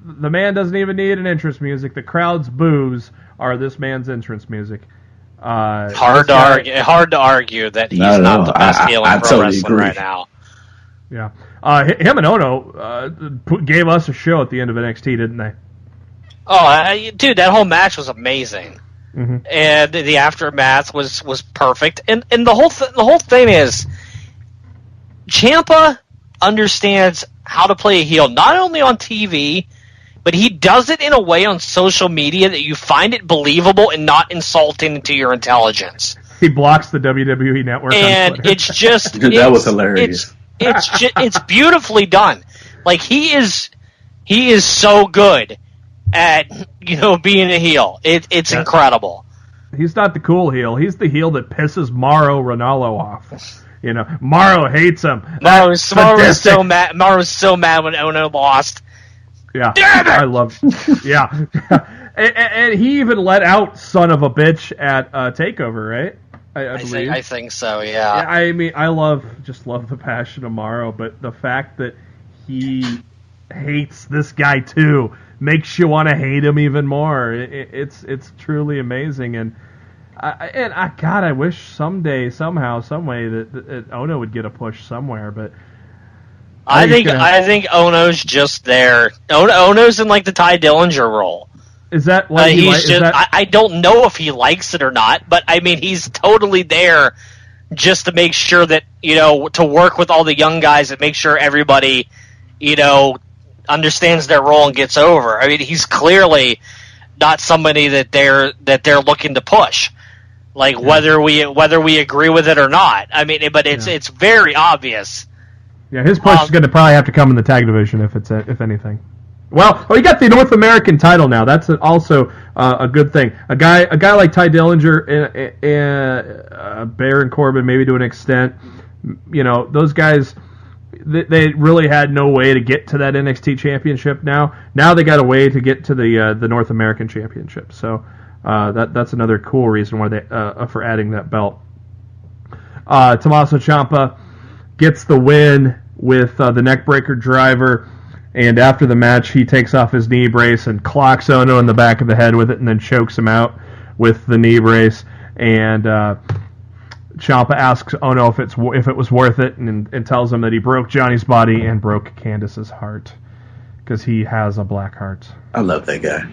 The man doesn't even need an entrance music. The crowd's boos are this man's entrance music. Hard to argue that he's not the best heel in pro wrestling right now. Yeah, him and Ono gave us a show at the end of NXT, didn't they? Oh, dude, that whole match was amazing. Mm-hmm. And the aftermath was perfect. And the whole thing is, Ciampa understands how to play a heel, not only on TV, but he does it in a way on social media that you find it believable and not insulting to your intelligence. He blocks the WWE network, and it's just Dude, that was hilarious. It's beautifully done. Like he is so good at being a heel. It's incredible. He's not the cool heel. He's the heel that pisses Mauro Ranallo off. Mauro hates him. Mauro's so mad. Mauro's so mad when Ono lost. Yeah, damn it! I love. Yeah, and he even let out "son of a bitch" at Takeover, right? I believe. I think so. Yeah. I mean, I love the passion of Mauro, but the fact that he hates this guy too makes you want to hate him even more. It's truly amazing, and I wish someday, somehow, some way that Ono would get a push somewhere, but. I think Ono's just there. Ono's in like the Ty Dillinger role. Is that what I don't know if he likes it or not, but I mean he's totally there just to make sure that to work with all the young guys and make sure everybody understands their role and gets over. I mean he's clearly not somebody that they're looking to push. Like whether we agree with it or not. I mean, but it's very obvious. Yeah, his push is going to probably have to come in the tag division if anything. Well, he got the North American title now. That's also a good thing. A guy like Ty Dillinger and Baron Corbin, maybe to an extent. Those guys, they really had no way to get to that NXT championship. Now they got a way to get to the North American championship. So that's another cool reason why they for adding that belt. Tommaso Ciampa gets the win with the neckbreaker driver, and after the match, he takes off his knee brace and clocks Ono in the back of the head with it, and then chokes him out with the knee brace. And Ciampa asks Ono if it was worth it, and tells him that he broke Johnny's body and broke Candice's heart because he has a black heart. I love that guy.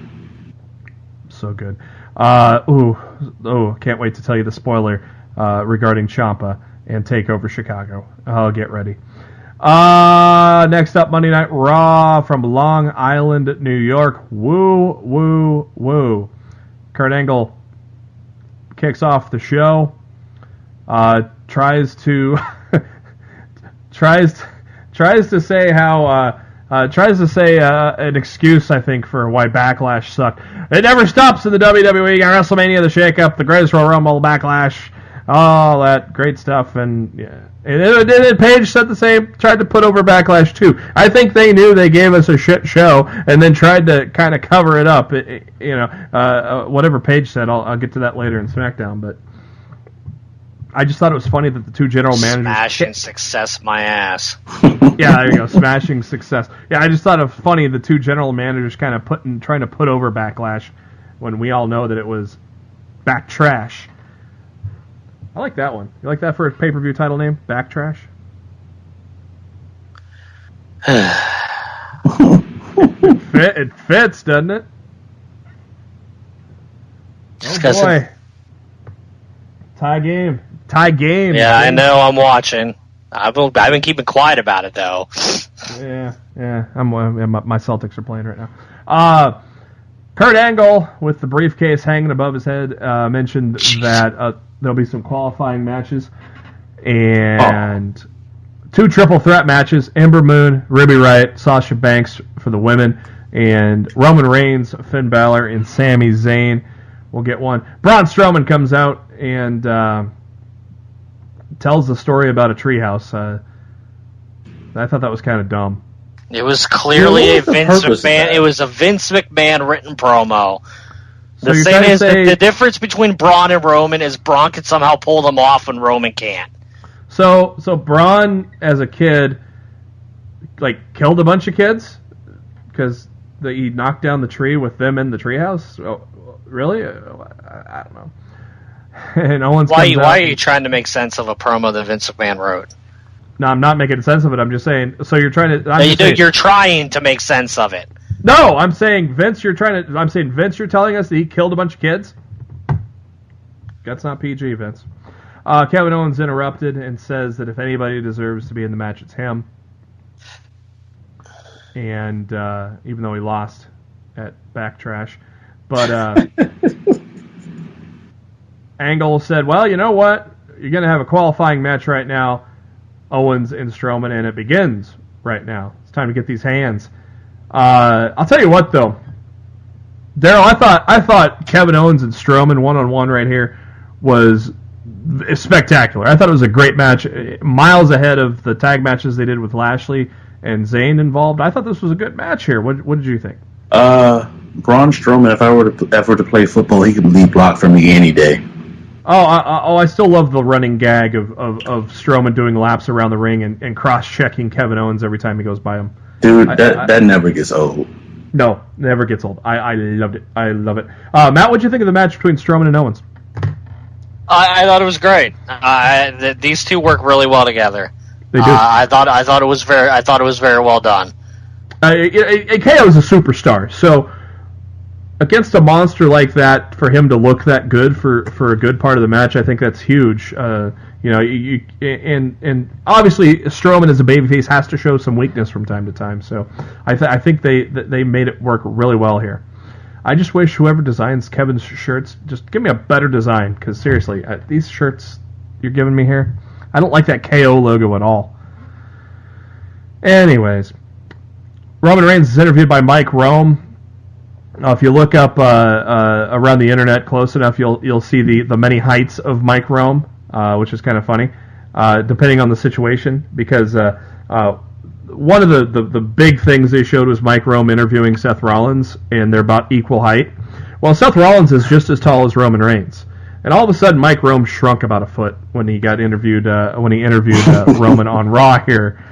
So good. Can't wait to tell you the spoiler regarding Ciampa and Takeover Chicago. Oh, get ready. Next up, Monday Night Raw from Long Island, New York. Woo, woo, woo. Kurt Angle kicks off the show. Tries to say how Tries to say an excuse, I think, for why Backlash sucked. It never stops in the WWE. WrestleMania, the shakeup, the Greatest Royal Rumble, Backlash, all that great stuff. And yeah, and Paige said the same. Tried to put over Backlash too. I think they knew they gave us a shit show, and then tried to kind of cover it up. Whatever Paige said, I'll get to that later in SmackDown, but. I just thought it was funny that the two general managers... Smashing success, my ass. Yeah, there you go. Smashing success. Yeah, I just thought it funny the two general managers kind of trying to put over Backlash when we all know that it was BackTrash. I like that one. You like that for a pay-per-view title name? BackTrash? It fits, doesn't it? Oh boy. Tie game. Yeah, I know. I'm watching. I've been keeping quiet about it though. Yeah. My Celtics are playing right now. Kurt Angle, with the briefcase hanging above his head, mentioned that there'll be some qualifying matches and 2 triple threat matches: Ember Moon, Ruby Riott, Sasha Banks for the women, and Roman Reigns, Finn Balor, and Sami Zayn will get one. Braun Strowman comes out and tells the story about a treehouse. I thought that was kind of dumb. It was clearly a Vince McMahon. It was a Vince McMahon written promo. The thing is, the difference between Braun and Roman is Braun can somehow pull them off when Roman can't. So Braun, as a kid, killed a bunch of kids because he knocked down the tree with them in the treehouse. Oh, really? I don't know. And Owens why are you trying to make sense of a promo that Vince McMahon wrote? No, I'm not making sense of it. I'm just saying. So you're trying to. You're trying to make sense of it. No, I'm saying Vince. I'm saying Vince. You're telling us that he killed a bunch of kids. That's not PG, Vince. Kevin Owens interrupted and says that if anybody deserves to be in the match, it's him. And even though he lost at BackTrash, but. Angle said, well, you know what? You're going to have a qualifying match right now, Owens and Strowman, and it begins right now. It's time to get these hands. I'll tell you what, though. Darryl, I thought Kevin Owens and Strowman one-on-one right here was spectacular. I thought it was a great match, miles ahead of the tag matches they did with Lashley and Zayn involved. I thought this was a good match here. What did you think? Braun Strowman, if I were to play football, he could lead block for me any day. I still love the running gag of Strowman doing laps around the ring and cross-checking Kevin Owens every time he goes by him. Dude, that never gets old. No, never gets old. I loved it. I love it. Matt, what'd you think of the match between Strowman and Owens? I thought it was great. These two work really well together. They do. I thought it was very well done. KO is a superstar, so against a monster like that, for him to look that good for a good part of the match, I think that's huge. And obviously Strowman as a babyface has to show some weakness from time to time. So I think they made it work really well here. I just wish whoever designs Kevin's shirts just give me a better design, because seriously, these shirts you're giving me here, I don't like that KO logo at all. Anyways, Roman Reigns is interviewed by Mike Rome. If you look up around the internet close enough, you'll see the many heights of Mike Rome, which is kind of funny, depending on the situation. Because one of the big things they showed was Mike Rome interviewing Seth Rollins, and they're about equal height. Well, Seth Rollins is just as tall as Roman Reigns, and all of a sudden Mike Rome shrunk about a foot when he interviewed Roman on Raw here.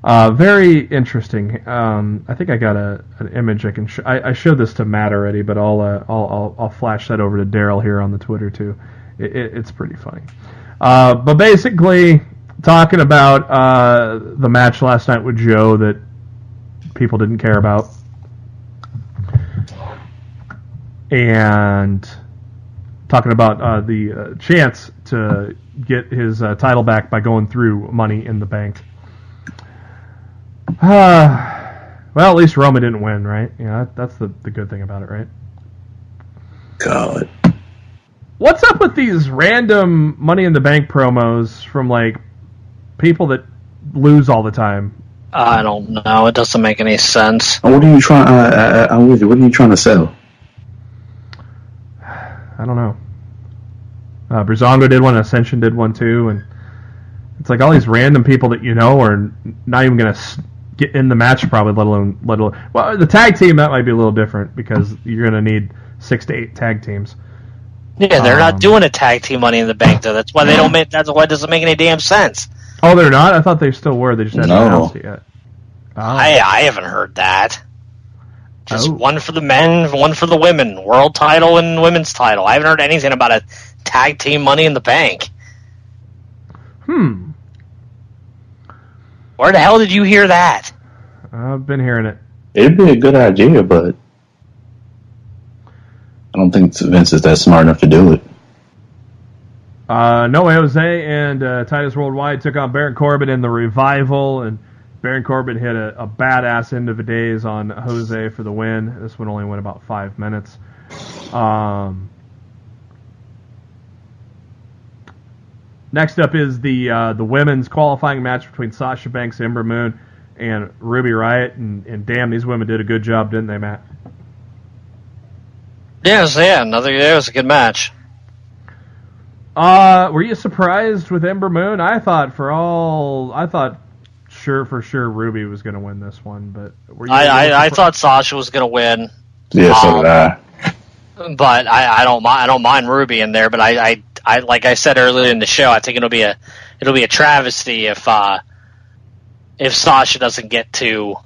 Very interesting. I think I got an image I can. I showed this to Matt already, but I'll flash that over to Darryl here on the Twitter too. It's pretty funny. But basically, talking about the match last night with Joe that people didn't care about, and talking about the chance to get his title back by going through Money in the Bank. Well, at least Roman didn't win, right? Yeah, that's the good thing about it, right? God. What's up with these random Money in the Bank promos from, people that lose all the time? I don't know. It doesn't make any sense. What are you trying? I'm with you. What are you trying to sell? I don't know. Breezango did one, Ascension did one too, and it's like all these random people that you know are not even going to get in the match probably, let alone. Well, the tag team, that might be a little different because you're going to need 6 to 8 tag teams. Yeah, they're not doing a tag team Money in the Bank though. That's why they don't make. That's why it doesn't make any damn sense. Oh, they're not? I thought they still were. They just hadn't announced it yet. Oh. I haven't heard that. Just Oh. one for the men, one for the women. World title and women's title. I haven't heard anything about a tag team Money in the Bank. Where the hell did you hear that? I've been hearing it. It'd be a good idea, but I don't think Vince is that smart enough to do it. No Way Jose and Titus Worldwide took on Baron Corbin in the Revival, and Baron Corbin hit a badass end of the days on Jose for the win. This one only went about 5 minutes. Next up is the women's qualifying match between Sasha Banks, Ember Moon, and Ruby Riott, and damn, these women did a good job, didn't they, Matt? Yes, yeah, it was a good match. Were you surprised with Ember Moon? I thought for sure Ruby was going to win this one, but were you I thought Sasha was going to win. Yeah, so did I. But I don't mind Ruby in there. But I like I said earlier in the show, I think it'll be a travesty if Sasha doesn't get to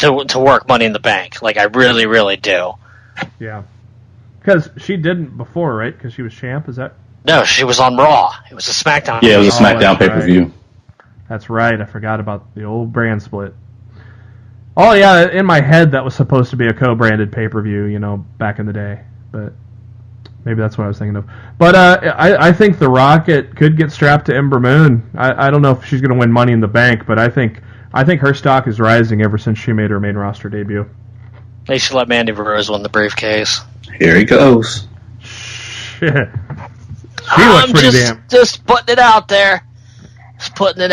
work Money in the Bank. Like I really, really do. Yeah. Because she didn't before, right? Because she was champ, is that? No, she was on Raw. It was a SmackDown. Yeah, it was a SmackDown pay-per-view. That's right. I forgot about the old brand split. Oh, yeah, in my head that was supposed to be a co-branded pay-per-view, back in the day. But maybe that's what I was thinking of. But I think The Rocket could get strapped to Ember Moon. I don't know if she's going to win Money in the Bank, but I think her stock is rising ever since she made her main roster debut. They should let Mandy Rose win the briefcase. Here he goes. Shit. She looks pretty damn. Just putting it out there. What did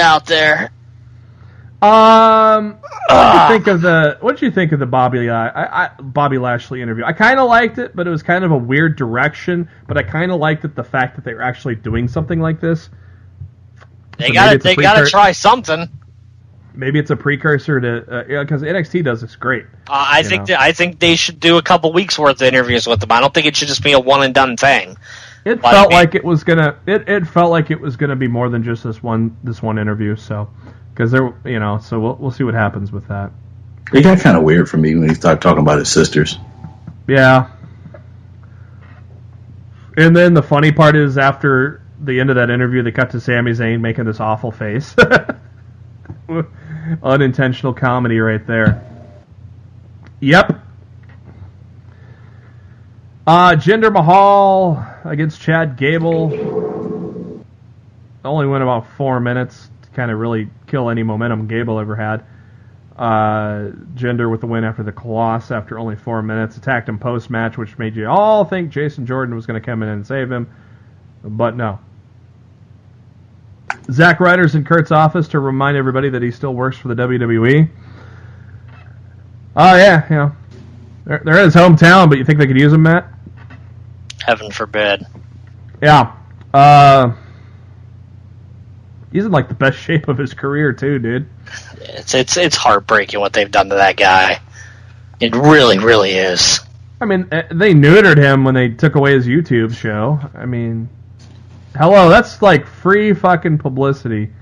you think of the Bobby Lashley interview? I kind of liked it, but it was kind of a weird direction. But I kind of liked the fact that they were actually doing something like this. They gotta try something. Maybe it's a precursor to because NXT does this great. I think they should do a couple weeks worth of interviews with them. I don't think it should just be a one and done thing. It felt like it was gonna be more than just this one interview. So because so we'll see what happens with that. It got kind of weird for me when he started talking about his sisters. Yeah. And then the funny part is after the end of that interview, they cut to Sami Zayn making this awful face. Unintentional comedy right there. Yep. Jinder Mahal against Chad Gable. Only went about 4 minutes to kind of really kill any momentum Gable ever had. Jinder with the win after the Colossus after only 4 minutes. Attacked him post-match, which made you all think Jason Jordan was going to come in and save him. But no. Zack Ryder's in Kurt's office to remind everybody that he still works for the WWE. Oh, yeah, They're in his hometown, but you think they could use him, Matt? Heaven forbid. Yeah. He's in, the best shape of his career, too, dude. It's heartbreaking what they've done to that guy. It really, really is. I mean, they neutered him when they took away his YouTube show. I mean, hello, that's free fucking publicity.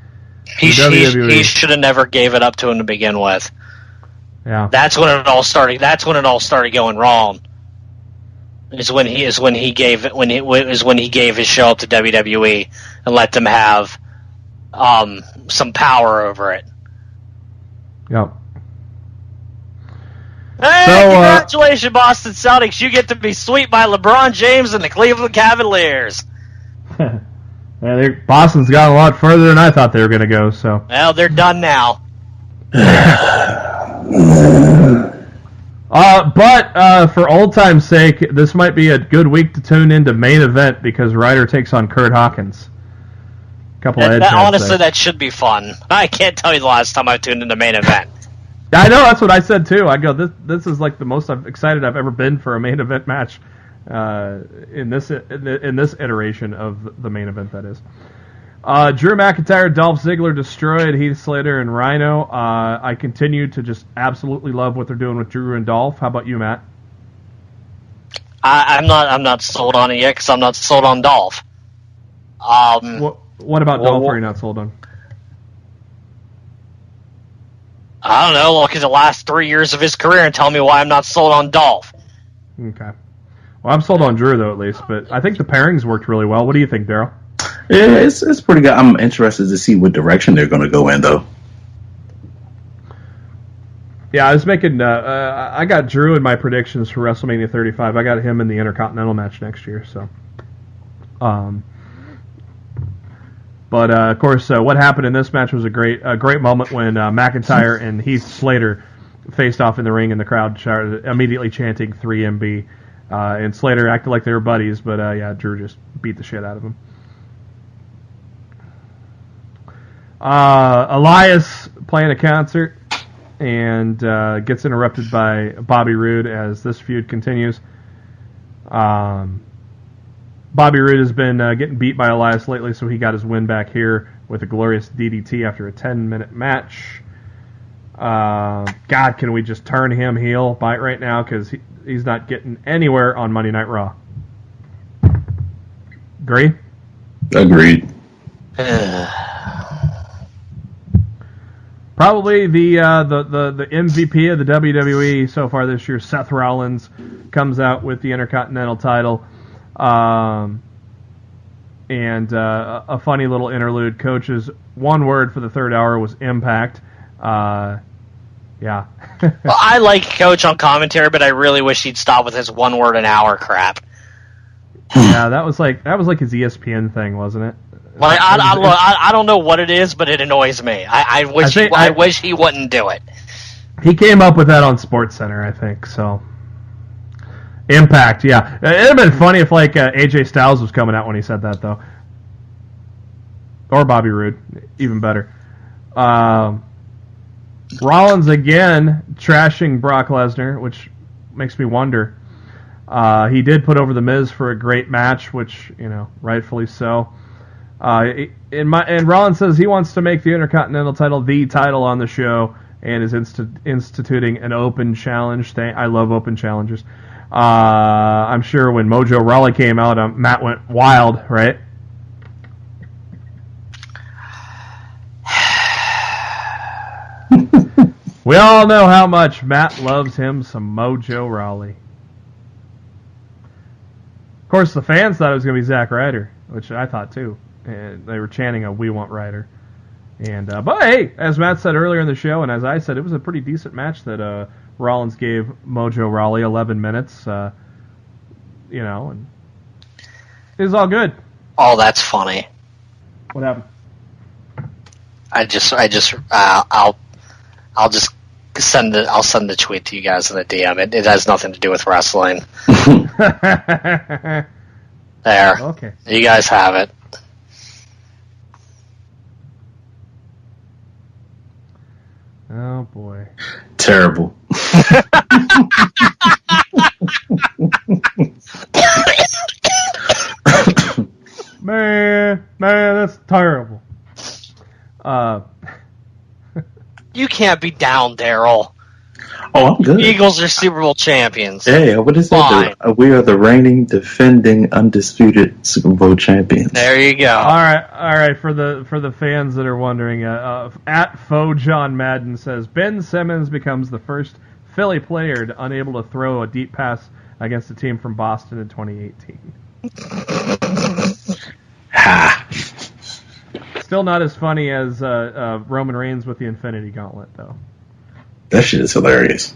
He should have never gave it up to him to begin with. Yeah. That's when it all started. That's when it all started going wrong. Is when he gave his show up to WWE and let them have some power over it. Yep. Hey, congratulations, Boston Celtics! You get to be swept by LeBron James and the Cleveland Cavaliers. Boston's got a lot further than I thought they were going to go. So. Well, they're done now. But for old time's sake, this might be a good week to tune into Main Event because Ryder takes on Kurt Hawkins. couple of edge honestly, that should be fun. I can't tell you the last time I tuned into main event. I know, that's what I said too. I go, this is like the most excited I've ever been for a main event match in this iteration of the main event, that is. Drew McIntyre, Dolph Ziggler destroyed Heath Slater and Rhino. I continue to just absolutely love what they're doing with Drew and Dolph. How about you, Matt? I'm not sold on it yet because I'm not sold on Dolph. What about Dolph are you not sold on? I don't know. Look at the last 3 years of his career and tell me why I'm not sold on Dolph. Okay. Well, I'm sold on Drew, though, at least. But I think the pairings worked really well. What do you think, Darryl? Yeah, it's pretty good. I'm interested to see what direction they're going to go in, though. Yeah, I was making... I got Drew in my predictions for WrestleMania 35. I got him in the Intercontinental match next year, so... But of course, what happened in this match was a great moment when McIntyre and Heath Slater faced off in the ring, and the crowd started immediately chanting 3MB. And Slater acted like they were buddies, but Drew just beat the shit out of him. Elias playing a concert and gets interrupted by Bobby Roode as this feud continues. Bobby Roode has been getting beat by Elias lately, so he got his win back here with a glorious DDT after a 10-minute match. God, can we just turn him heel right now, because he's not getting anywhere on Monday Night Raw. Agree? Agreed. Probably the MVP of the WWE so far this year, Seth Rollins, comes out with the Intercontinental title. And a funny little interlude. Coach's one word for the third hour was impact. Yeah. Well, I like Coach on commentary, but I really wish he'd stop with his 1 word an hour crap. Yeah, that was like his ESPN thing, wasn't it? Like, I don't know what it is, but it annoys me. I wish he wouldn't do it. He came up with that on SportsCenter, I think. So, impact, yeah. It'd have been funny if AJ Styles was coming out when he said that, though, or Bobby Roode, even better. Rollins again trashing Brock Lesnar, which makes me wonder. He did put over The Miz for a great match, which, rightfully so. And Rollins says he wants to make the Intercontinental title the title on the show, and is instituting an open challenge. I love open challenges. I'm sure when Mojo Rawley came out, Matt went wild, right? We all know how much Matt loves him some Mojo Rawley. Of course, the fans thought it was going to be Zack Ryder, which I thought too. And they were chanting a "We want Ryder." And but hey, as Matt said earlier in the show, and as I said, it was a pretty decent match that Rollins gave Mojo Rawley, 11 minutes. And it was all good. Oh, that's funny. What happened? I'll just send the tweet to you guys in the DM. It has nothing to do with wrestling. There. Okay. You guys have it. Oh boy. Terrible. man, that's terrible. You can't be down, Darryl. Oh, I'm good. Eagles are Super Bowl champions. Hey, what is that? We are the reigning, defending, undisputed Super Bowl champions. There you go. All right. For the fans that are wondering, at Faux John Madden says Ben Simmons becomes the first Philly player unable to throw a deep pass against a team from Boston in 2018. Ha. Still not as funny as Roman Reigns with the Infinity Gauntlet, though. That shit is hilarious.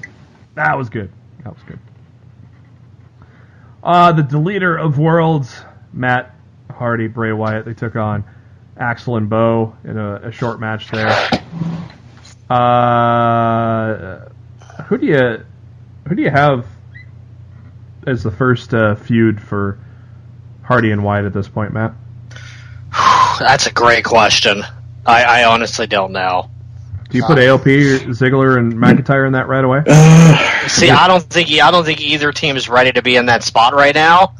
That was good. The Deleter of Worlds, Matt Hardy, Bray Wyatt, they took on Axel and Bo in a short match there. Who do you have as the first feud for Hardy and Wyatt at this point, Matt? That's a great question. I honestly don't know. Do you put AOP, Ziggler, and McIntyre in that right away? See, I don't think either team is ready to be in that spot right now,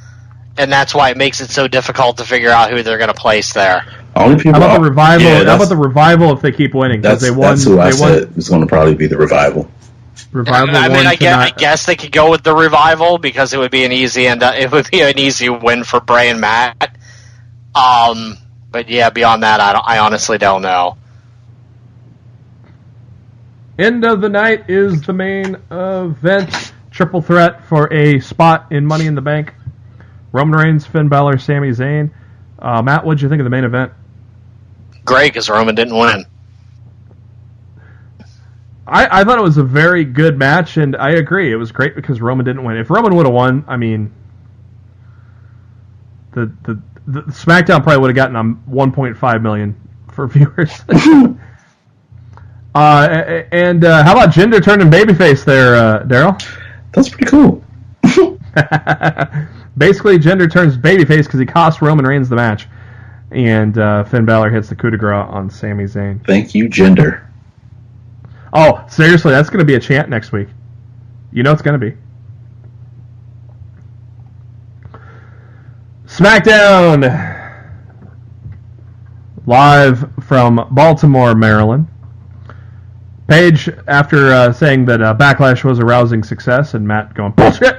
and that's why it makes it so difficult to figure out who they're going to place there. How about the Revival? Yeah, how about the Revival if they keep winning? That's who I said is going to probably be the Revival. I guess they could go with the Revival because it would be an easy win for Bray and Matt. But yeah, beyond that, I honestly don't know. End of the night is the main event. Triple threat for a spot in Money in the Bank. Roman Reigns, Finn Balor, Sami Zayn. Matt, what did you think of the main event? Great, because Roman didn't win. I thought it was a very good match, and I agree. It was great because Roman didn't win. If Roman would have won, I mean, the SmackDown probably would have gotten 1.5 million for viewers. And how about Jinder turning babyface there, Darryl? That's pretty cool. Basically, Jinder turns babyface because he cost Roman Reigns the match. And Finn Balor hits the coup de grace on Sami Zayn. Thank you, Jinder. Oh, seriously, that's going to be a chant next week. You know it's going to be. SmackDown! Live from Baltimore, Maryland. Paige, after saying that Backlash was a rousing success, and Matt going, bullshit!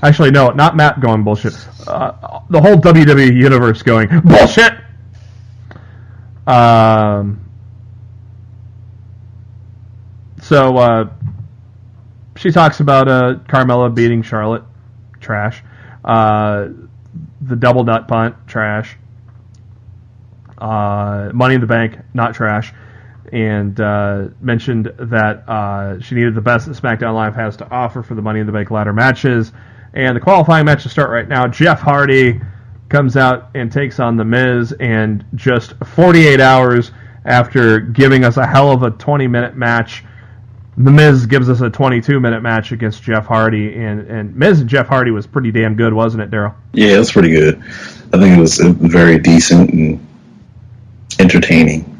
Actually, no, not Matt going bullshit. The whole WWE universe going, bullshit! So she talks about Carmella beating Charlotte. Trash. The double nut punt. Trash. Money in the Bank. Not trash. And mentioned that she needed the best that SmackDown Live has to offer for the Money in the Bank ladder matches. And the qualifying match to start right now, Jeff Hardy comes out and takes on The Miz, and just 48 hours after giving us a hell of a 20-minute match, The Miz gives us a 22-minute match against Jeff Hardy, and Miz and Jeff Hardy was pretty damn good, wasn't it, Darryl? Yeah, it was pretty good. I think it was very decent and entertaining.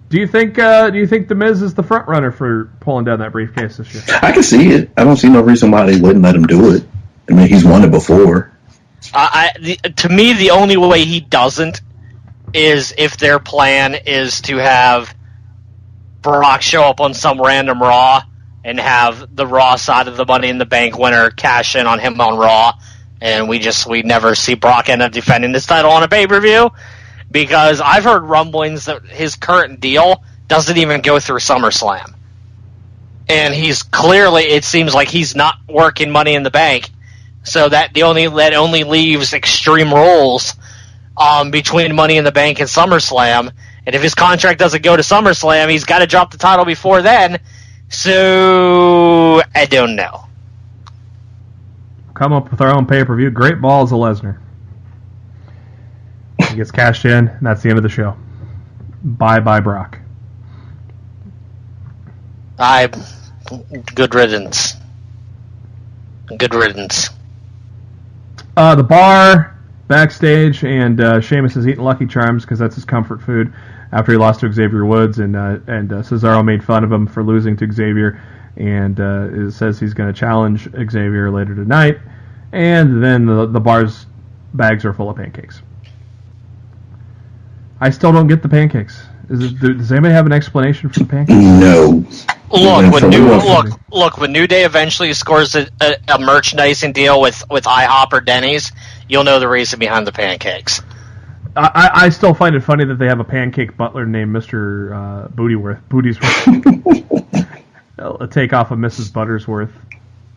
Do you think The Miz is the front runner for pulling down that briefcase this year? I can see it. I don't see no reason why they wouldn't let him do it. I mean, he's won it before. To me, the only way he doesn't is if their plan is to have Brock show up on some random Raw and have the Raw side of the Money in the Bank winner cash in on him on Raw, and we never see Brock end up defending this title on a pay-per-view. Because I've heard rumblings that his current deal doesn't even go through SummerSlam. And it seems like he's not working Money in the Bank. So that only leaves Extreme Rules between Money in the Bank and SummerSlam. And if his contract doesn't go to SummerSlam, he's got to drop the title before then. So I don't know. Come up with our own pay-per-view. Great balls of Lesnar. He gets cashed in, and that's the end of the show. Bye-bye, Brock. Good riddance. Good riddance. The bar, backstage, and Sheamus is eating Lucky Charms because that's his comfort food after he lost to Xavier Woods, and Cesaro made fun of him for losing to Xavier, and it says he's going to challenge Xavier later tonight, and then the bar's bags are full of pancakes. I still don't get the pancakes. Does anybody have an explanation for the pancakes? No. Look, when New Day eventually scores a merchandising deal with IHOP or Denny's, you'll know the reason behind the pancakes. I still find it funny that they have a pancake butler named Mr. Bootyworth. A takeoff of Mrs. Buttersworth,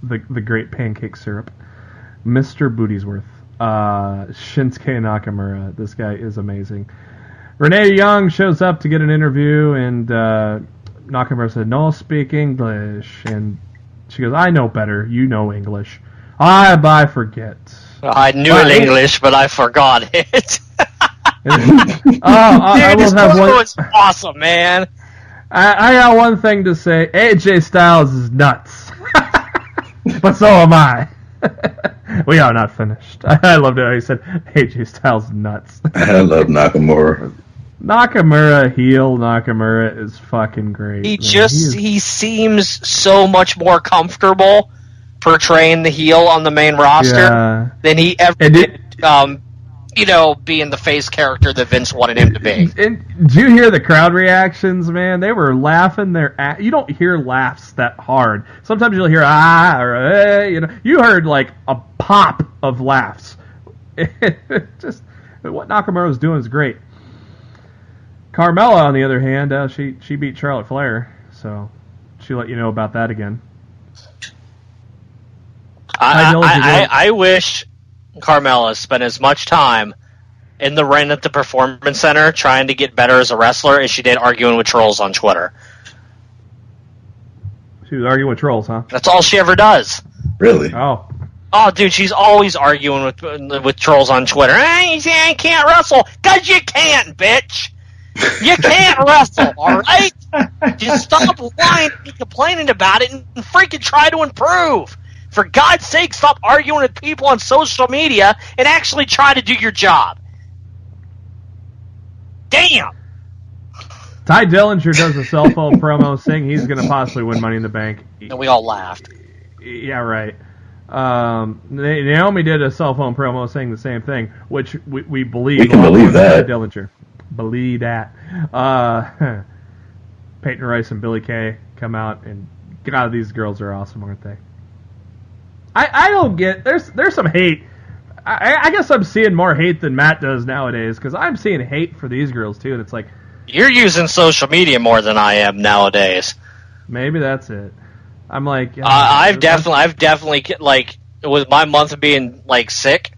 the great pancake syrup. Mr. Bootyworth. Shinsuke Nakamura. This guy is amazing. Renee Young shows up to get an interview, and Nakamura said, "No, speak English." And she goes, "I know better. You know English." I forget. I knew English, but I forgot it. This was awesome, man. I got one thing to say. AJ Styles is nuts. But so am I. We are not finished. I loved it how he said AJ Styles nuts. I love Nakamura. Nakamura, heel Nakamura is fucking great. He seems so much more comfortable portraying the heel on the main roster than he ever did, being the face character that Vince wanted him to be. And did you hear the crowd reactions, man? They were laughing their ass. You don't hear laughs that hard. Sometimes you'll hear or hey, You heard like a pop of laughs. Just what Nakamura was doing is great. Carmella, on the other hand, she beat Charlotte Flair, so she let you know about that again. I wish Carmella spent as much time in the ring at the Performance Center trying to get better as a wrestler as she did arguing with trolls on Twitter. She was arguing with trolls, huh? That's all she ever does. Really? Oh, dude, she's always arguing with trolls on Twitter. I can't wrestle. 'Cause you can't, bitch. You can't wrestle, all right? Just stop whining and complaining about it and freaking try to improve. For God's sake, stop arguing with people on social media and actually try to do your job. Damn! Ty Dillinger does a cell phone promo saying he's going to possibly win Money in the Bank. And we all laughed. Yeah, right. Naomi did a cell phone promo saying the same thing, which we believe. We can believe that. Ty Dillinger. Believe that. Peyton Royce and Billie Kay come out, and God, these girls are awesome, aren't they? I don't get. There's some hate. I guess I'm seeing more hate than Matt does nowadays, because I'm seeing hate for these girls too, and it's like you're using social media more than I am nowadays. Maybe that's it. I'm like, I've definitely like with my month of being like sick.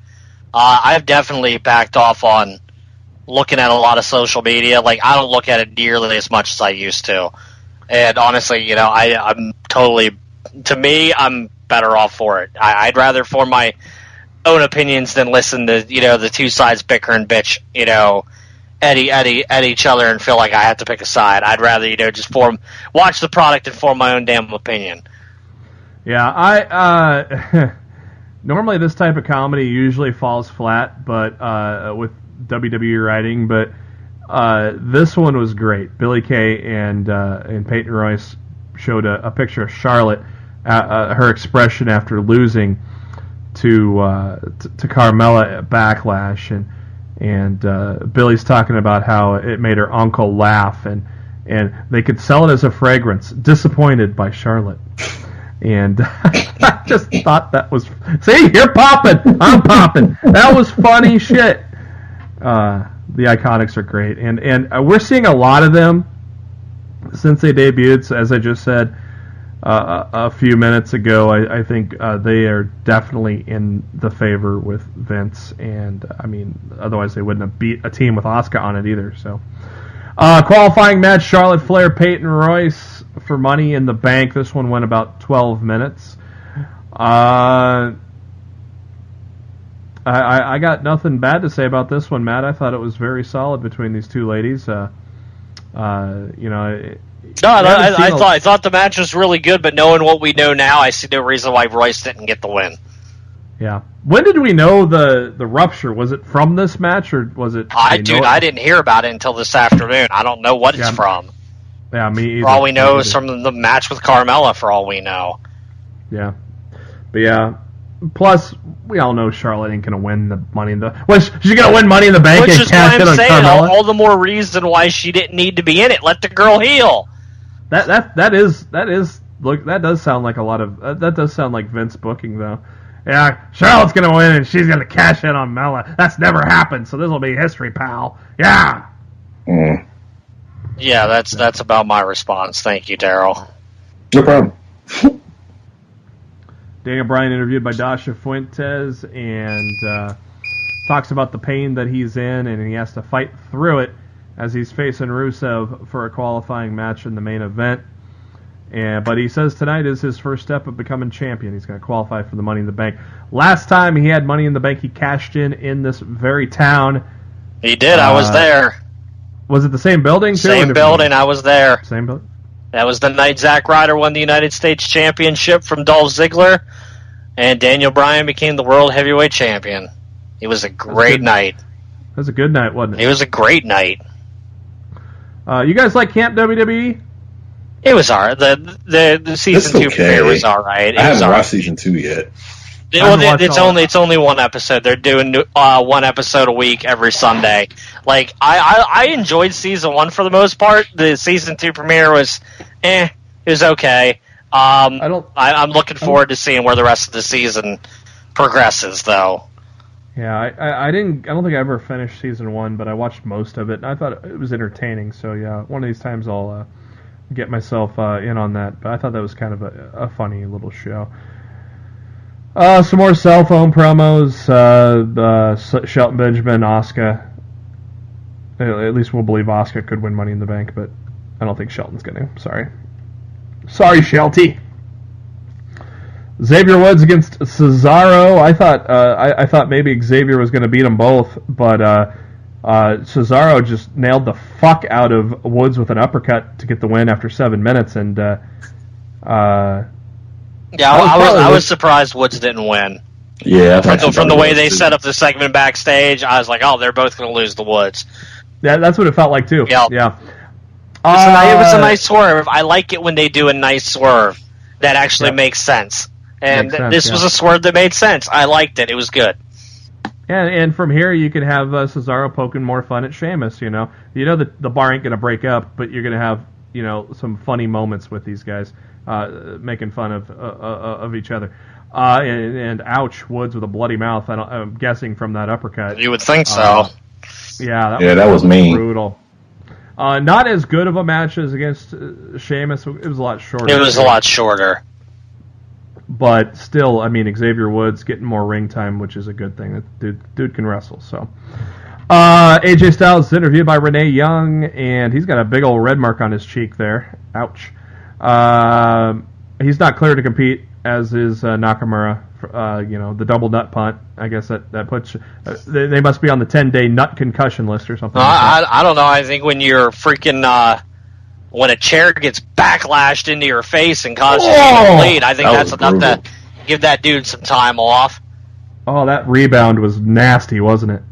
I've definitely backed off on looking at a lot of social media. Like, I don't look at it nearly as much as I used to. And honestly, I'm totally, to me, I'm better off for it. I'd rather form my own opinions than listen to, the two sides bicker and bitch, at each other and feel like I have to pick a side. I'd rather, just watch the product and form my own damn opinion. Yeah, normally this type of comedy usually falls flat, but with WWE writing, but this one was great. Billie Kay and Peyton Royce showed a picture of Charlotte, her expression after losing to Carmella at Backlash, and Billy's talking about how it made her uncle laugh, and they could sell it as a fragrance. Disappointed by Charlotte. And I just thought that was... See, you're popping! I'm popping! That was funny shit. The Iconics are great. And we're seeing a lot of them since they debuted. So as I just said a few minutes ago, I think they are definitely in the favor with Vince. And, otherwise they wouldn't have beat a team with Asuka on it either. So, qualifying match, Charlotte Flair, Peyton Royce for Money in the Bank. This one went about 12 minutes. I got nothing bad to say about this one, Matt. I thought it was very solid between these two ladies. I thought the match was really good, but knowing what we know now, I see no reason why Royce didn't get the win. Yeah. When did we know the rupture? Was it from this match, or was it... I didn't hear about it until this afternoon. I don't know what it's from. Yeah, me either. For all we know is from the match with Carmella, for all we know. Yeah. But yeah, plus, we all know Charlotte ain't going to win the Money in the... Well, she's going to win Money in the Bank and cash in on Carmella. All the more reason why she didn't need to be in it. Let the girl heal. That is... Look, that does sound like a lot of... that does sound like Vince booking, though. Yeah, Charlotte's going to win and she's going to cash in on Mella. That's never happened, so this will be history, pal. Yeah! Mm. Yeah, that's about my response. Thank you, Darryl. No problem. Daniel Bryan interviewed by Dasha Fuentes and talks about the pain that he's in, and he has to fight through it as he's facing Rusev for a qualifying match in the main event. But he says tonight is his first step of becoming champion. He's going to qualify for the Money in the Bank. Last time he had Money in the Bank, he cashed in this very town. He did. I was there. Was it the same building, too? Same building. I was there. Same building? That was the night Zack Ryder won the United States Championship from Dolph Ziggler. and Daniel Bryan became the World Heavyweight Champion. It was a great night. It was a good night, wasn't it? It was a great night. You guys like Camp WWE? It was alright. The season 2 premiere was alright. I haven't watched season 2 yet. It's only one episode. They're doing one episode a week every Sunday. Like I enjoyed season 1 for the most part. The season 2 premiere was, it was okay. I'm looking forward to seeing where the rest of the season progresses, though. Yeah, I don't think I ever finished season 1, but I watched most of it, and I thought it was entertaining. So yeah, one of these times I'll get myself in on that. But I thought that was kind of a funny little show. Some more cell phone promos. Shelton Benjamin, Asuka. At least we'll believe Asuka could win Money in the Bank, but I don't think Shelton's going to. Sorry, Shelty. Xavier Woods against Cesaro. I thought maybe Xavier was going to beat them both, but Cesaro just nailed the fuck out of Woods with an uppercut to get the win after 7 minutes, and I was surprised Woods didn't win. Yeah, from the way they set up the segment backstage, I was like, oh, they're both going to lose the Woods. Yeah, that's what it felt like too. Yep. Yeah. It was a nice swerve. I like it when they do a nice swerve that actually makes sense. And this was a swerve that made sense. I liked it. It was good. Yeah, and from here you could have Cesaro poking more fun at Sheamus. The bar ain't going to break up, but you're going to have some funny moments with these guys making fun of each other. And ouch, Woods with a bloody mouth. I'm guessing from that uppercut. You would think so. That was mean. Brutal. Not as good of a match as against Sheamus. It was a lot shorter. It was a lot shorter. But still, Xavier Woods getting more ring time, which is a good thing. That dude can wrestle. So, AJ Styles is interviewed by Renee Young, and he's got a big old red mark on his cheek there. Ouch. He's not clear to compete, as is Nakamura. The double nut punt. I guess that puts they must be on the 10-day nut concussion list or something. I don't know. I think when you're freaking when a chair gets backlashed into your face and causes you to bleed, I think that's enough to give that dude some time off. Oh, that rebound was nasty, wasn't it?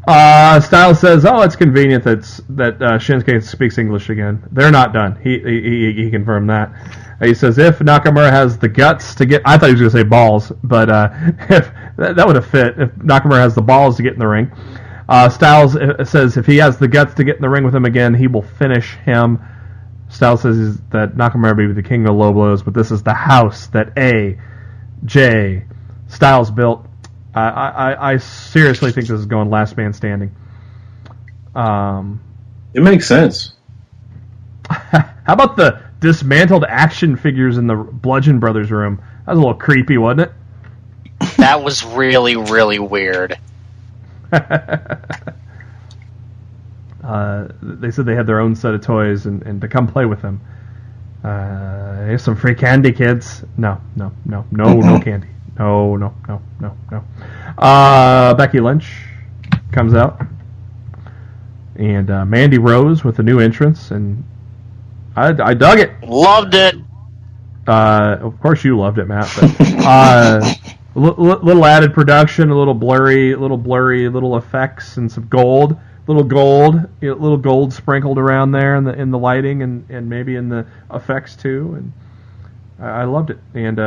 Styles says, "Oh, it's convenient that Shinsuke speaks English again." They're not done. He confirmed that. He says, "If Nakamura has the guts to get," I thought he was going to say balls, but if that would have fit. If Nakamura has the balls to get in the ring, Styles says if he has the guts to get in the ring with him again, he will finish him. Styles says that Nakamura may be the king of low blows, but this is the house that AJ Styles built. I seriously think this is going last man standing. It makes sense. How about the dismantled action figures in the Bludgeon Brothers room? That was a little creepy, wasn't it? That was really, really weird. They said they had their own set of toys and to come play with them. Here's some free candy, kids. No candy. No. Becky Lynch comes out, and Mandy Rose with a new entrance, and I dug it. Loved it. Of course you loved it, Matt. But, little added production, a little blurry, little effects, and some gold. Little gold sprinkled around there in the lighting and maybe in the effects too, and I loved it. And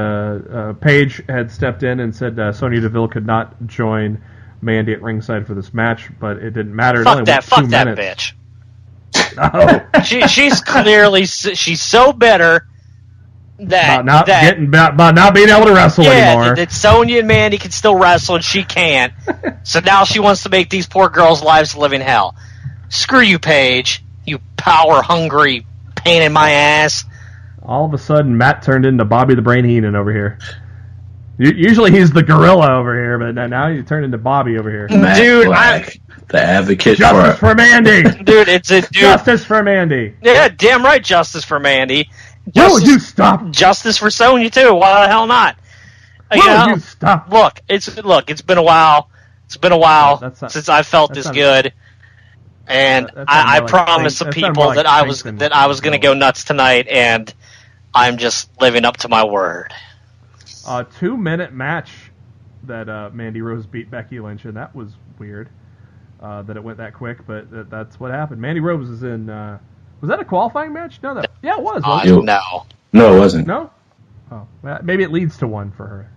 Paige had stepped in and said Sonya Deville could not join Mandy at ringside for this match, but it didn't matter. Fuck that bitch. Oh. She's clearly so bitter that about not being able to wrestle anymore. That Sonya and Mandy can still wrestle and she can't. So now she wants to make these poor girls' lives a living hell. Screw you, Paige. You power-hungry pain in my ass. All of a sudden, Matt turned into Bobby the Brain Heenan over here. Usually he's the gorilla over here, but now you turned into Bobby over here. Matt Black, the advocate justice for Mandy. Dude, justice for Mandy. Yeah, damn right, justice for Mandy. Will you stop? Justice for Sonya too. Why the hell not? Will you stop? Look, it's been a while. It's been a while since I felt this good. And I promised some people that I was going to go nuts tonight, and I'm just living up to my word. A 2-minute match that Mandy Rose beat Becky Lynch, and that was weird that it went that quick, but that's what happened. Mandy Rose is in... was that a qualifying match? No, it was. Wasn't it? No, it wasn't. No? Oh, well, maybe it leads to one for her.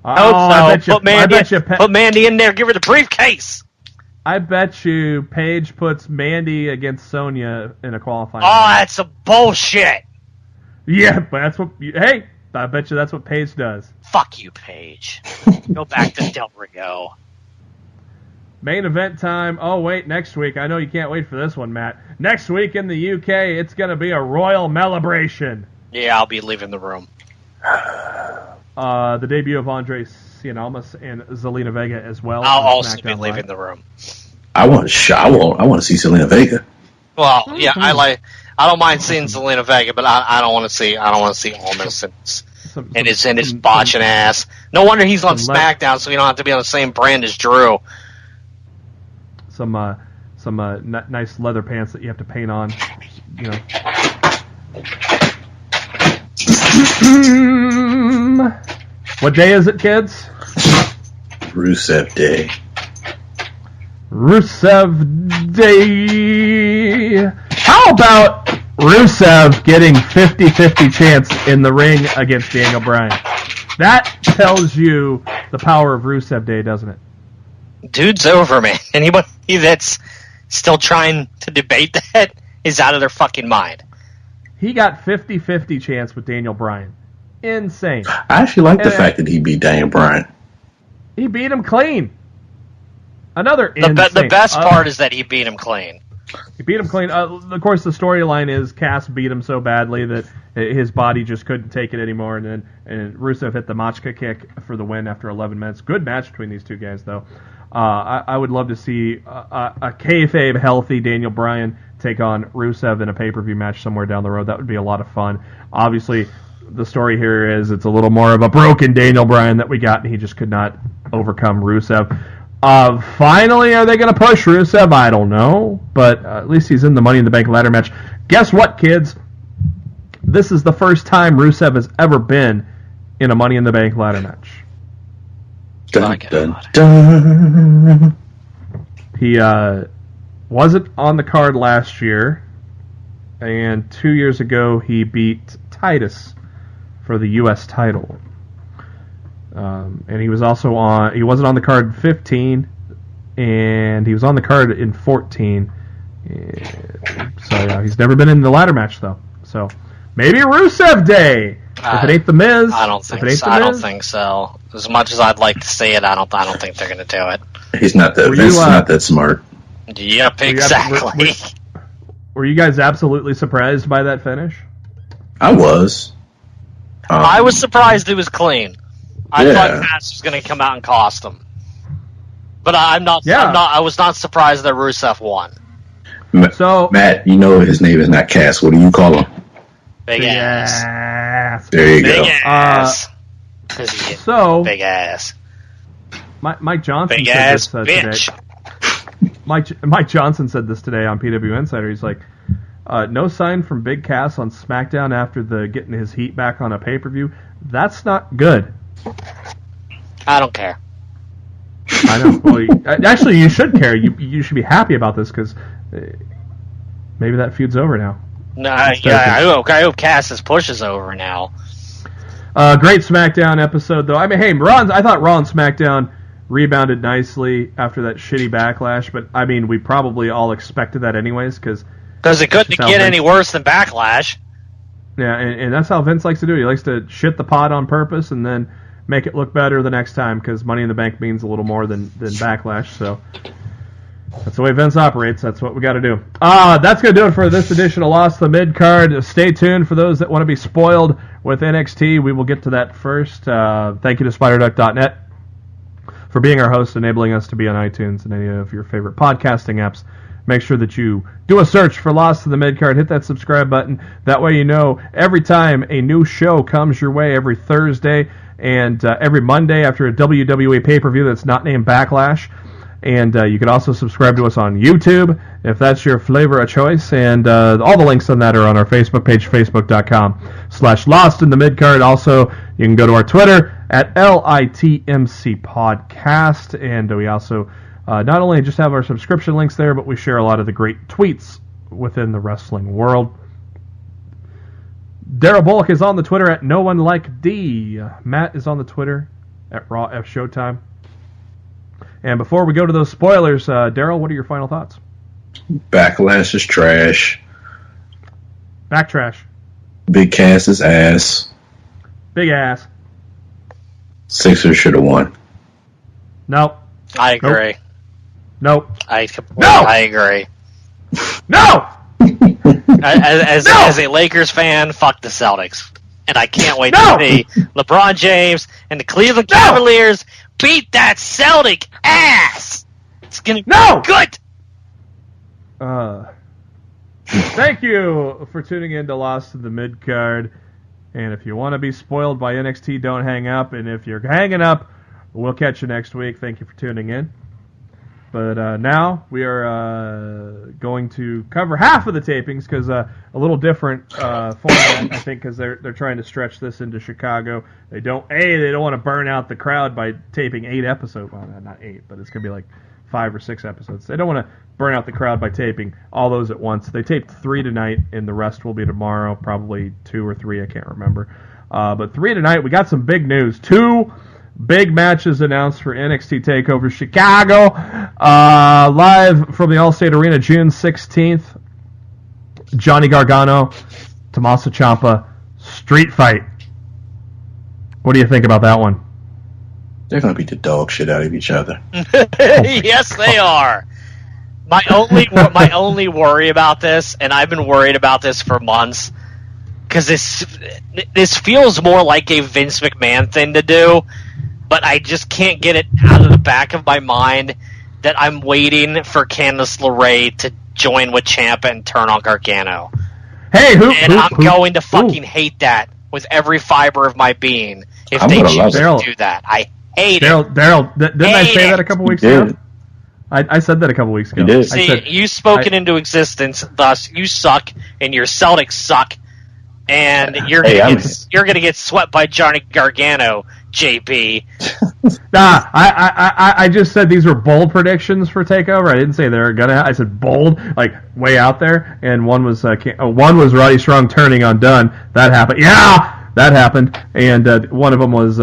I bet you, put Mandy in there. Give her the briefcase. I bet you Paige puts Mandy against Sonya in a qualifying match. That's a bullshit. Yeah, but that's what... Hey, I bet you that's what Paige does. Fuck you, Paige. Go back to Del Rio. Main event time. Oh, wait, next week. I know you can't wait for this one, Matt. Next week in the UK, it's going to be a royal celebration. Yeah, I'll be leaving the room. The debut of Andre Cien and Zelina Vega as well. I'll also be leaving the room. I want to see Zelina Vega. Well, yeah, I don't mind seeing Zelina Vega, but I don't want to see Almas and his botching ass. No wonder he's on SmackDown, so you don't have to be on the same brand as Drew. Some nice leather pants that you have to paint on, you know. What day is it, kids? Rusev Day. Rusev Day. How about Rusev getting 50-50 chance in the ring against Daniel Bryan? That tells you the power of Rusev Day, doesn't it? Dude's over, man. Anybody that's still trying to debate that is out of their fucking mind. He got 50-50 chance with Daniel Bryan. Insane. I actually like the fact that he beat Daniel Bryan. He beat him clean. The best part is that he beat him clean. He beat him clean. Of course, the storyline is Cass beat him so badly that his body just couldn't take it anymore, and Rusev hit the Machka kick for the win after 11 minutes. Good match between these two guys, though. I would love to see a kayfabe healthy Daniel Bryan take on Rusev in a pay-per-view match somewhere down the road. That would be a lot of fun. Obviously, the story here is it's a little more of a broken Daniel Bryan that we got, and he just could not overcome Rusev. Finally, are they going to push Rusev? I don't know, but at least he's in the Money in the Bank ladder match. Guess what, kids? This is the first time Rusev has ever been in a Money in the Bank ladder match. Dun, dun, dun. He wasn't on the card last year, and 2 years ago he beat Titus for the U.S. title. And he was also on. He wasn't on the card in 15, and he was on the card in 14. So yeah, he's never been in the ladder match though. So maybe Rusev Day. If it ain't the Miz, I don't think so. As much as I'd like to see it, I don't think they're going to do it. He's not that. Vince is not that smart. Yep, exactly. Were you guys absolutely surprised by that finish? I was. I was surprised it was clean. I thought Cass was going to come out and cost him, but I'm not. Yeah. I was not surprised that Rusev won. So Matt, you know his name is not Cass. What do you call him? Big ass. There you go. Big ass. So big ass. Mike Johnson big said ass this bitch. today. Mike Johnson said this today on PW Insider. He's like, no sign from Big Cass on SmackDown after the getting his heat back on a pay-per-view. That's not good. I don't care. I know. Well, actually, you should care. You should be happy about this because maybe that feud's over now. No, I hope Cass's push is over now. Great SmackDown episode, though. I mean, hey, I thought Raw and SmackDown rebounded nicely after that shitty Backlash, but I mean, we probably all expected that anyways because it couldn't get any worse than Backlash. Yeah, and that's how Vince likes to do it. He likes to shit the pot on purpose and then make it look better the next time because Money in the Bank means a little more than Backlash. So that's the way Vince operates. That's what we got to do. That's going to do it for this edition of Lost the Midcard. Stay tuned for those that want to be spoiled with NXT. We will get to that first. Thank you to SpiderDuck.net for being our host, enabling us to be on iTunes and any of your favorite podcasting apps. Make sure that you do a search for Lost to the Midcard. Hit that subscribe button. That way you know every time a new show comes your way, every Thursday and every Monday after a WWE pay-per-view that's not named Backlash. And you can also subscribe to us on YouTube if that's your flavor of choice. And all the links on that are on our Facebook page, facebook.com/Lost in the Midcard. Also, you can go to our Twitter at LITMC Podcast. And we also not only just have our subscription links there, but we share a lot of the great tweets within the wrestling world. Darryl Bullock is on the Twitter at No One Like D. Matt is on the Twitter at Raw F Showtime. And before we go to those spoilers, Darryl, what are your final thoughts? Backlash is trash. BackTrash. Big Cass is ass. Big ass. Sixers should have won. Nope. I agree. Nope. I agree. No! As a Lakers fan, fuck the Celtics. And I can't wait to see LeBron James and the Cleveland Cavaliers beat that Celtic ass. It's going to be good. Thank you for tuning in to Lost in the Midcard. And if you want to be spoiled by NXT, don't hang up. And if you're hanging up, we'll catch you next week. Thank you for tuning in. But now we are going to cover half of the tapings because a little different format, I think, because they're trying to stretch this into Chicago. They don't want to burn out the crowd by taping 8 episodes. Well, not 8, but it's going to be like 5 or 6 episodes. They don't want to burn out the crowd by taping all those at once. They taped 3 tonight, and the rest will be tomorrow, probably 2 or 3, I can't remember. But 3 tonight, we got some big news. 2 big matches announced for NXT TakeOver Chicago. Live from the Allstate Arena, June 16th. Johnny Gargano, Tommaso Ciampa, street fight. What do you think about that one? They're going to beat the dog shit out of each other. Yes, they are. My only worry about this, and I've been worried about this for months, because this feels more like a Vince McMahon thing to do, but I just can't get it out of the back of my mind that I'm waiting for Candice LeRae to join with Ciampa and turn on Gargano. Hey, I'm going to fucking hate that with every fiber of my being if they choose to do that. I hate it. Daryl, didn't I say that a couple weeks ago? I said that a couple weeks ago. You did. See, you spoke it into existence, thus you suck, and your Celtics suck, and you're gonna get swept by Johnny Gargano, JP. Nah, I just said these were bold predictions for TakeOver. I didn't say they were gonna. I said bold, like way out there. And one was Roddy Strong turning on Dunn. That happened. Yeah, that happened. And one of them was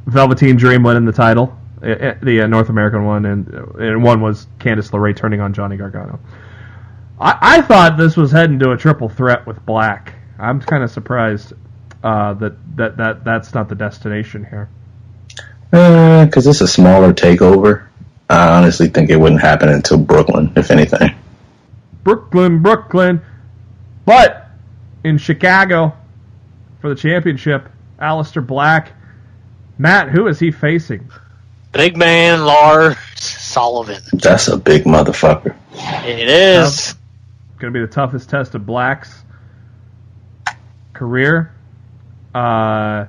Velveteen Dream winning the title, the North American one, and one was Candice LeRae turning on Johnny Gargano. I thought this was heading to a triple threat with Black. I'm kind of surprised that's not the destination here. Because it's a smaller takeover. I honestly think it wouldn't happen until Brooklyn, if anything. Brooklyn. But in Chicago for the championship, Aleister Black. Matt, who is he facing? Big man Lars Sullivan. That's a big motherfucker. It is. Going to be the toughest test of Black's career. We're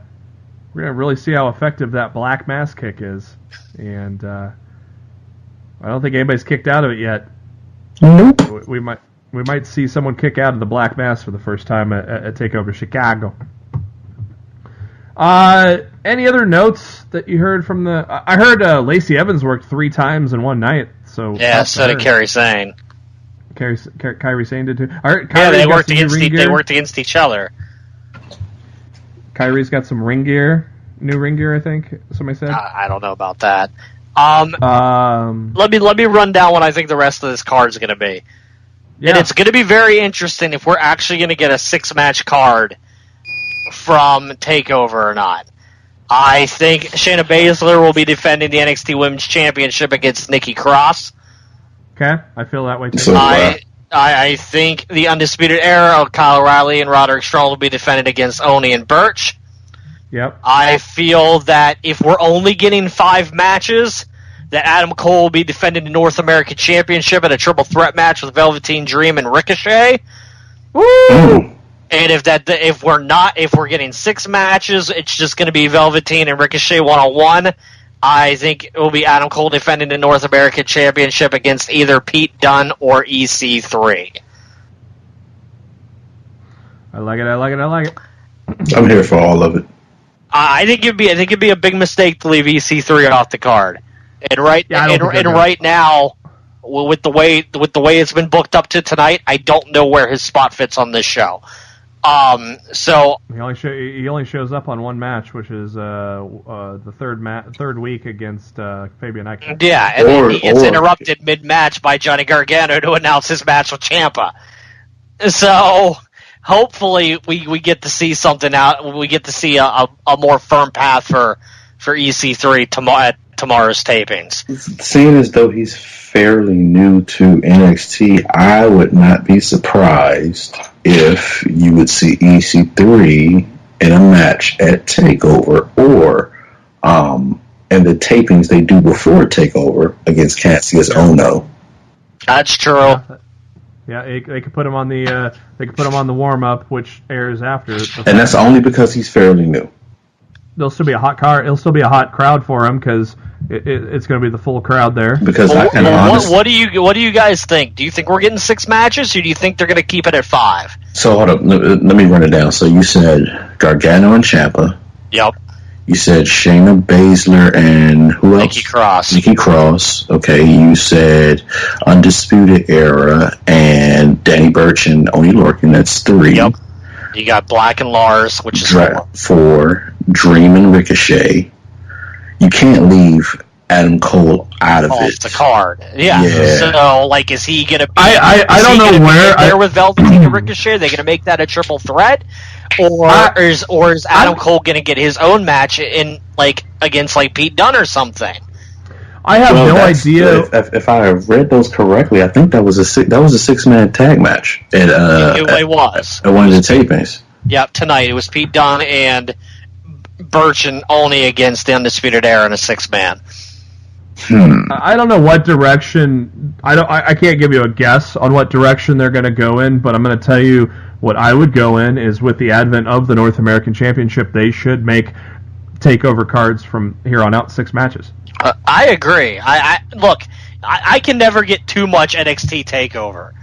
going to really see how effective that Black Mass kick is. And I don't think anybody's kicked out of it yet. Nope. We might see someone kick out of the Black Mass for the first time at TakeOver Chicago. Any other notes that you heard from the... I heard Lacey Evans worked 3 times in one night. So yeah, so did Kairi Sane. Kairi Sane did too. They worked against each other. Kairi's got some ring gear, new ring gear, I think somebody said. I don't know about that. Let me run down what I think the rest of this card is going to be. Yeah. And it's going to be very interesting if we're actually going to get a 6-match card from TakeOver or not. I think Shayna Baszler will be defending the NXT Women's Championship against Nikki Cross. Okay, I feel that way too. I think the Undisputed Era of Kyle O'Reilly and Roderick Strong will be defended against Oni and Burch. Yep. I feel that if we're only getting 5 matches, that Adam Cole will be defending the North American Championship in a triple threat match with Velveteen Dream and Ricochet. Woo! And if we're getting 6 matches, it's just going to be Velveteen and Ricochet 1-on-1. I think it will be Adam Cole defending the North American Championship against either Pete Dunne or EC3. I like it. I'm here for all of it. I think it'd be a big mistake to leave EC3 off the card. And right now, with the way it's been booked up to tonight, I don't know where his spot fits on this show. So he only shows up on one match, which is the third week against Fabian Eichner. Yeah, and then he gets interrupted mid-match by Johnny Gargano to announce his match with Ciampa. So hopefully we get to see something out. We get to see a more firm path for EC3 at tomorrow's tapings. Seeing as though he's fairly new to NXT, I would not be surprised if you would see EC3 in a match at TakeOver or in the tapings they do before TakeOver against Cassius Ohno. That's true. Yeah, they could put him on the warm up, which airs after. And that's only because he's fairly new. There'll still be a hot car. It'll still be a hot crowd for him because it's going to be the full crowd there. Because what do you guys think? Do you think we're getting 6 matches, or do you think they're going to keep it at 5? So hold up, let me run it down. So you said Gargano and Ciampa. Yep. You said Shayna Baszler and who else? Nikki Cross. Okay. You said Undisputed Era and Danny Burch and Oney Lorcan. That's 3. Yep. You got Black and Lars, which is 4. Dream and Ricochet. You can't leave Adam Cole out of off it. the card. Yeah. So, like, is he going to be... I don't know where... there with Velveteen and Ricochet? Are they going to make that a triple threat? Or is Adam Cole going to get his own match in, like, against, like, Pete Dunne or something? I have no idea. If I have read those correctly, I think that was a 6-man tag match. It was. At one of the tapings. Yep, tonight. It was Pete Dunne and Burch and Oney against the Undisputed Era in a 6-man. I don't know what direction. I can't give you a guess on what direction they're going to go in, but I'm going to tell you what I would go in is with the advent of the North American Championship, they should make takeover cards from here on out 6 matches. I agree. I can never get too much NXT takeover.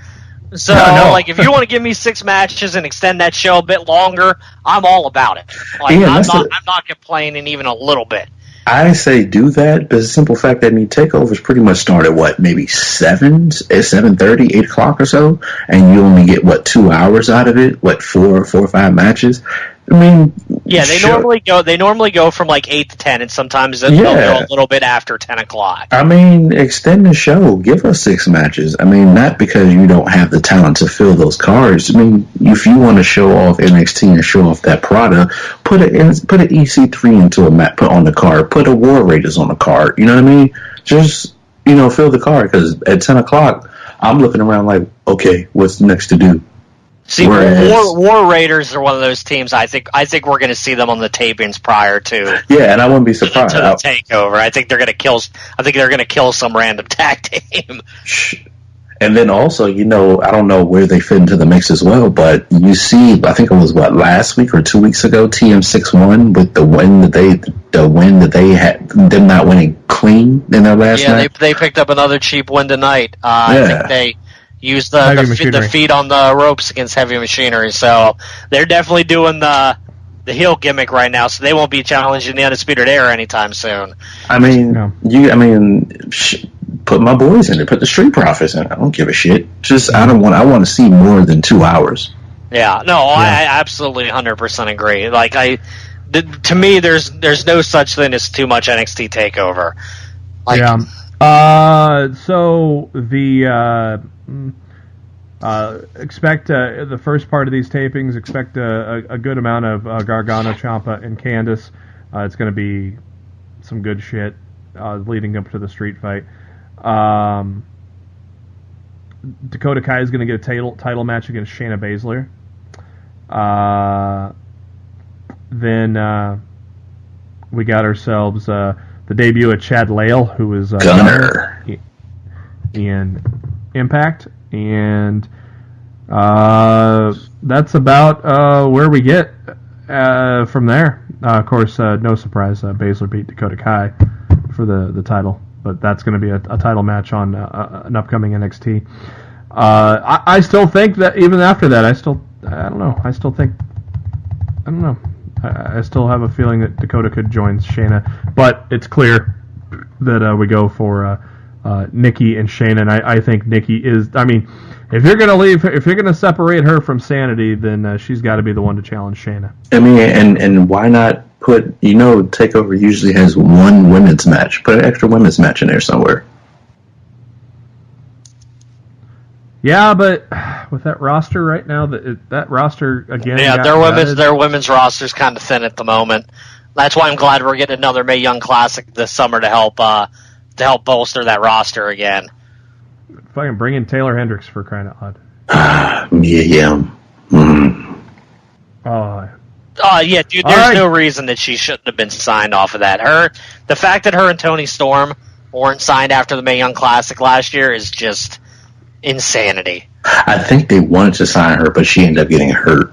So, like, if you want to give me 6 matches and extend that show a bit longer, I'm all about it. Like, I'm not complaining even a little bit. I say do that, but the simple fact that takeovers pretty much start at maybe 7:30, 8 o'clock or so, and you only get 2 hours out of it. 4 or 5 matches. I mean, yeah, they normally go from like 8 to 10, and sometimes they'll go a little bit after 10 o'clock. I mean, extend the show. Give us 6 matches. I mean, not because you don't have the talent to fill those cards. I mean, if you want to show off NXT and show off that product, put an EC3 into a match, put on the card. Put a War Raiders on the card. You know what I mean? Just fill the card, because at 10 o'clock, I'm looking around like, okay, what's next to do? See, War Raiders are one of those teams. I think we're going to see them on the tapings prior to. Yeah, and I wouldn't be surprised. To the takeover. I think they're going to kill some random tag team. And then also, I don't know where they fit into the mix as well, but you see, I think it was last week or 2 weeks ago, TM6 won with the win that they had, them not winning clean in their last night. Yeah, they picked up another cheap win tonight. I think they used the feet on the ropes against Heavy Machinery, so they're definitely doing the heel gimmick right now, so they won't be challenging the Undisputed Era anytime soon. I mean, put my boys in it. Put the Street Profits in it. I don't give a shit. I want to see more than 2 hours. Yeah, no, yeah. I absolutely 100% agree. Like, to me, there's no such thing as too much NXT takeover. Like, so the expect the first part of these tapings. Expect a good amount of Gargano, Ciampa, and Candice. It's going to be some good shit leading up to the street fight. Dakota Kai is going to get a title match against Shayna Baszler. Then we got ourselves the debut of Chad Lale, who is Gunner in Impact, and that's about where we get from there. Of course, no surprise, Baszler beat Dakota Kai for the title, but that's going to be a title match on an upcoming NXT. I still think that even after that, I don't know. I still have a feeling that Dakota could join Shayna, but it's clear that we go for Nikki and Shayna, and I think Nikki is. I mean, if you're going to separate her from Sanity, then she's got to be the one to challenge Shayna. I mean, and why not put, TakeOver usually has one women's match. Put an extra women's match in there somewhere. Yeah, but with that roster right now, that roster again. Yeah, their women's roster's kind of thin at the moment. That's why I'm glad we're getting another Mae Young Classic this summer to help bolster that roster again. Fucking bring in Taylor Hendricks for crying out loud. Yeah. Mm. Yeah, dude. There's no reason that she shouldn't have been signed off of that. The fact that her and Toni Storm weren't signed after the Mae Young Classic last year is just insanity. I think they wanted to sign her, but she ended up getting hurt.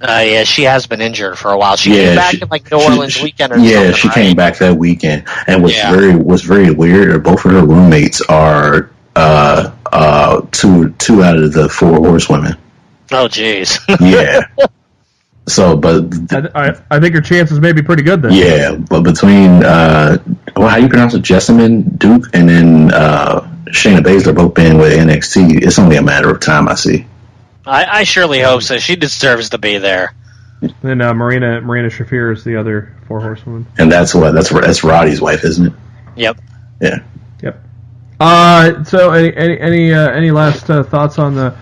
Yeah, she has been injured for a while. She came back in New Orleans weekend or something. Yeah, she came back that weekend, and was very weird. Both of her roommates are two out of the 4 horsewomen. Oh, jeez. Yeah. So, but I think her chances may be pretty good then. Yeah, but between how you pronounce it, Jessamine Duke, and then Shayna Baszler both being with NXT, it's only a matter of time. I see. I surely hope so. She deserves to be there. Then Marina Shafir is the other 4 horsewoman, and that's Roddy's wife, isn't it? Yep. Yeah. Yep. So any last thoughts on the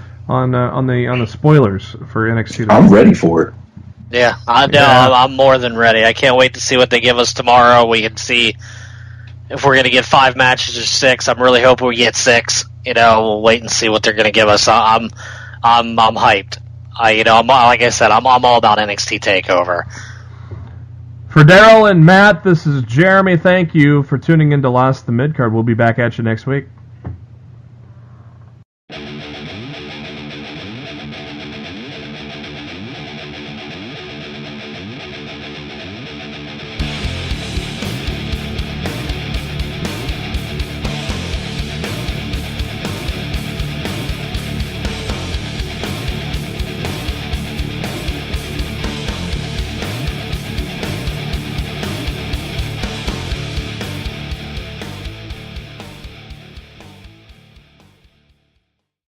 spoilers for NXT? I'm ready for it. Yeah, I'm more than ready. I can't wait to see what they give us tomorrow. We can see if we're going to get 5 matches or 6. I'm really hoping we get 6. We'll wait and see what they're going to give us. I'm hyped. Like I said, I'm all about NXT TakeOver. For Darryl and Matt, this is Jeremy. Thank you for tuning in to Lost the Midcard. We'll be back at you next week.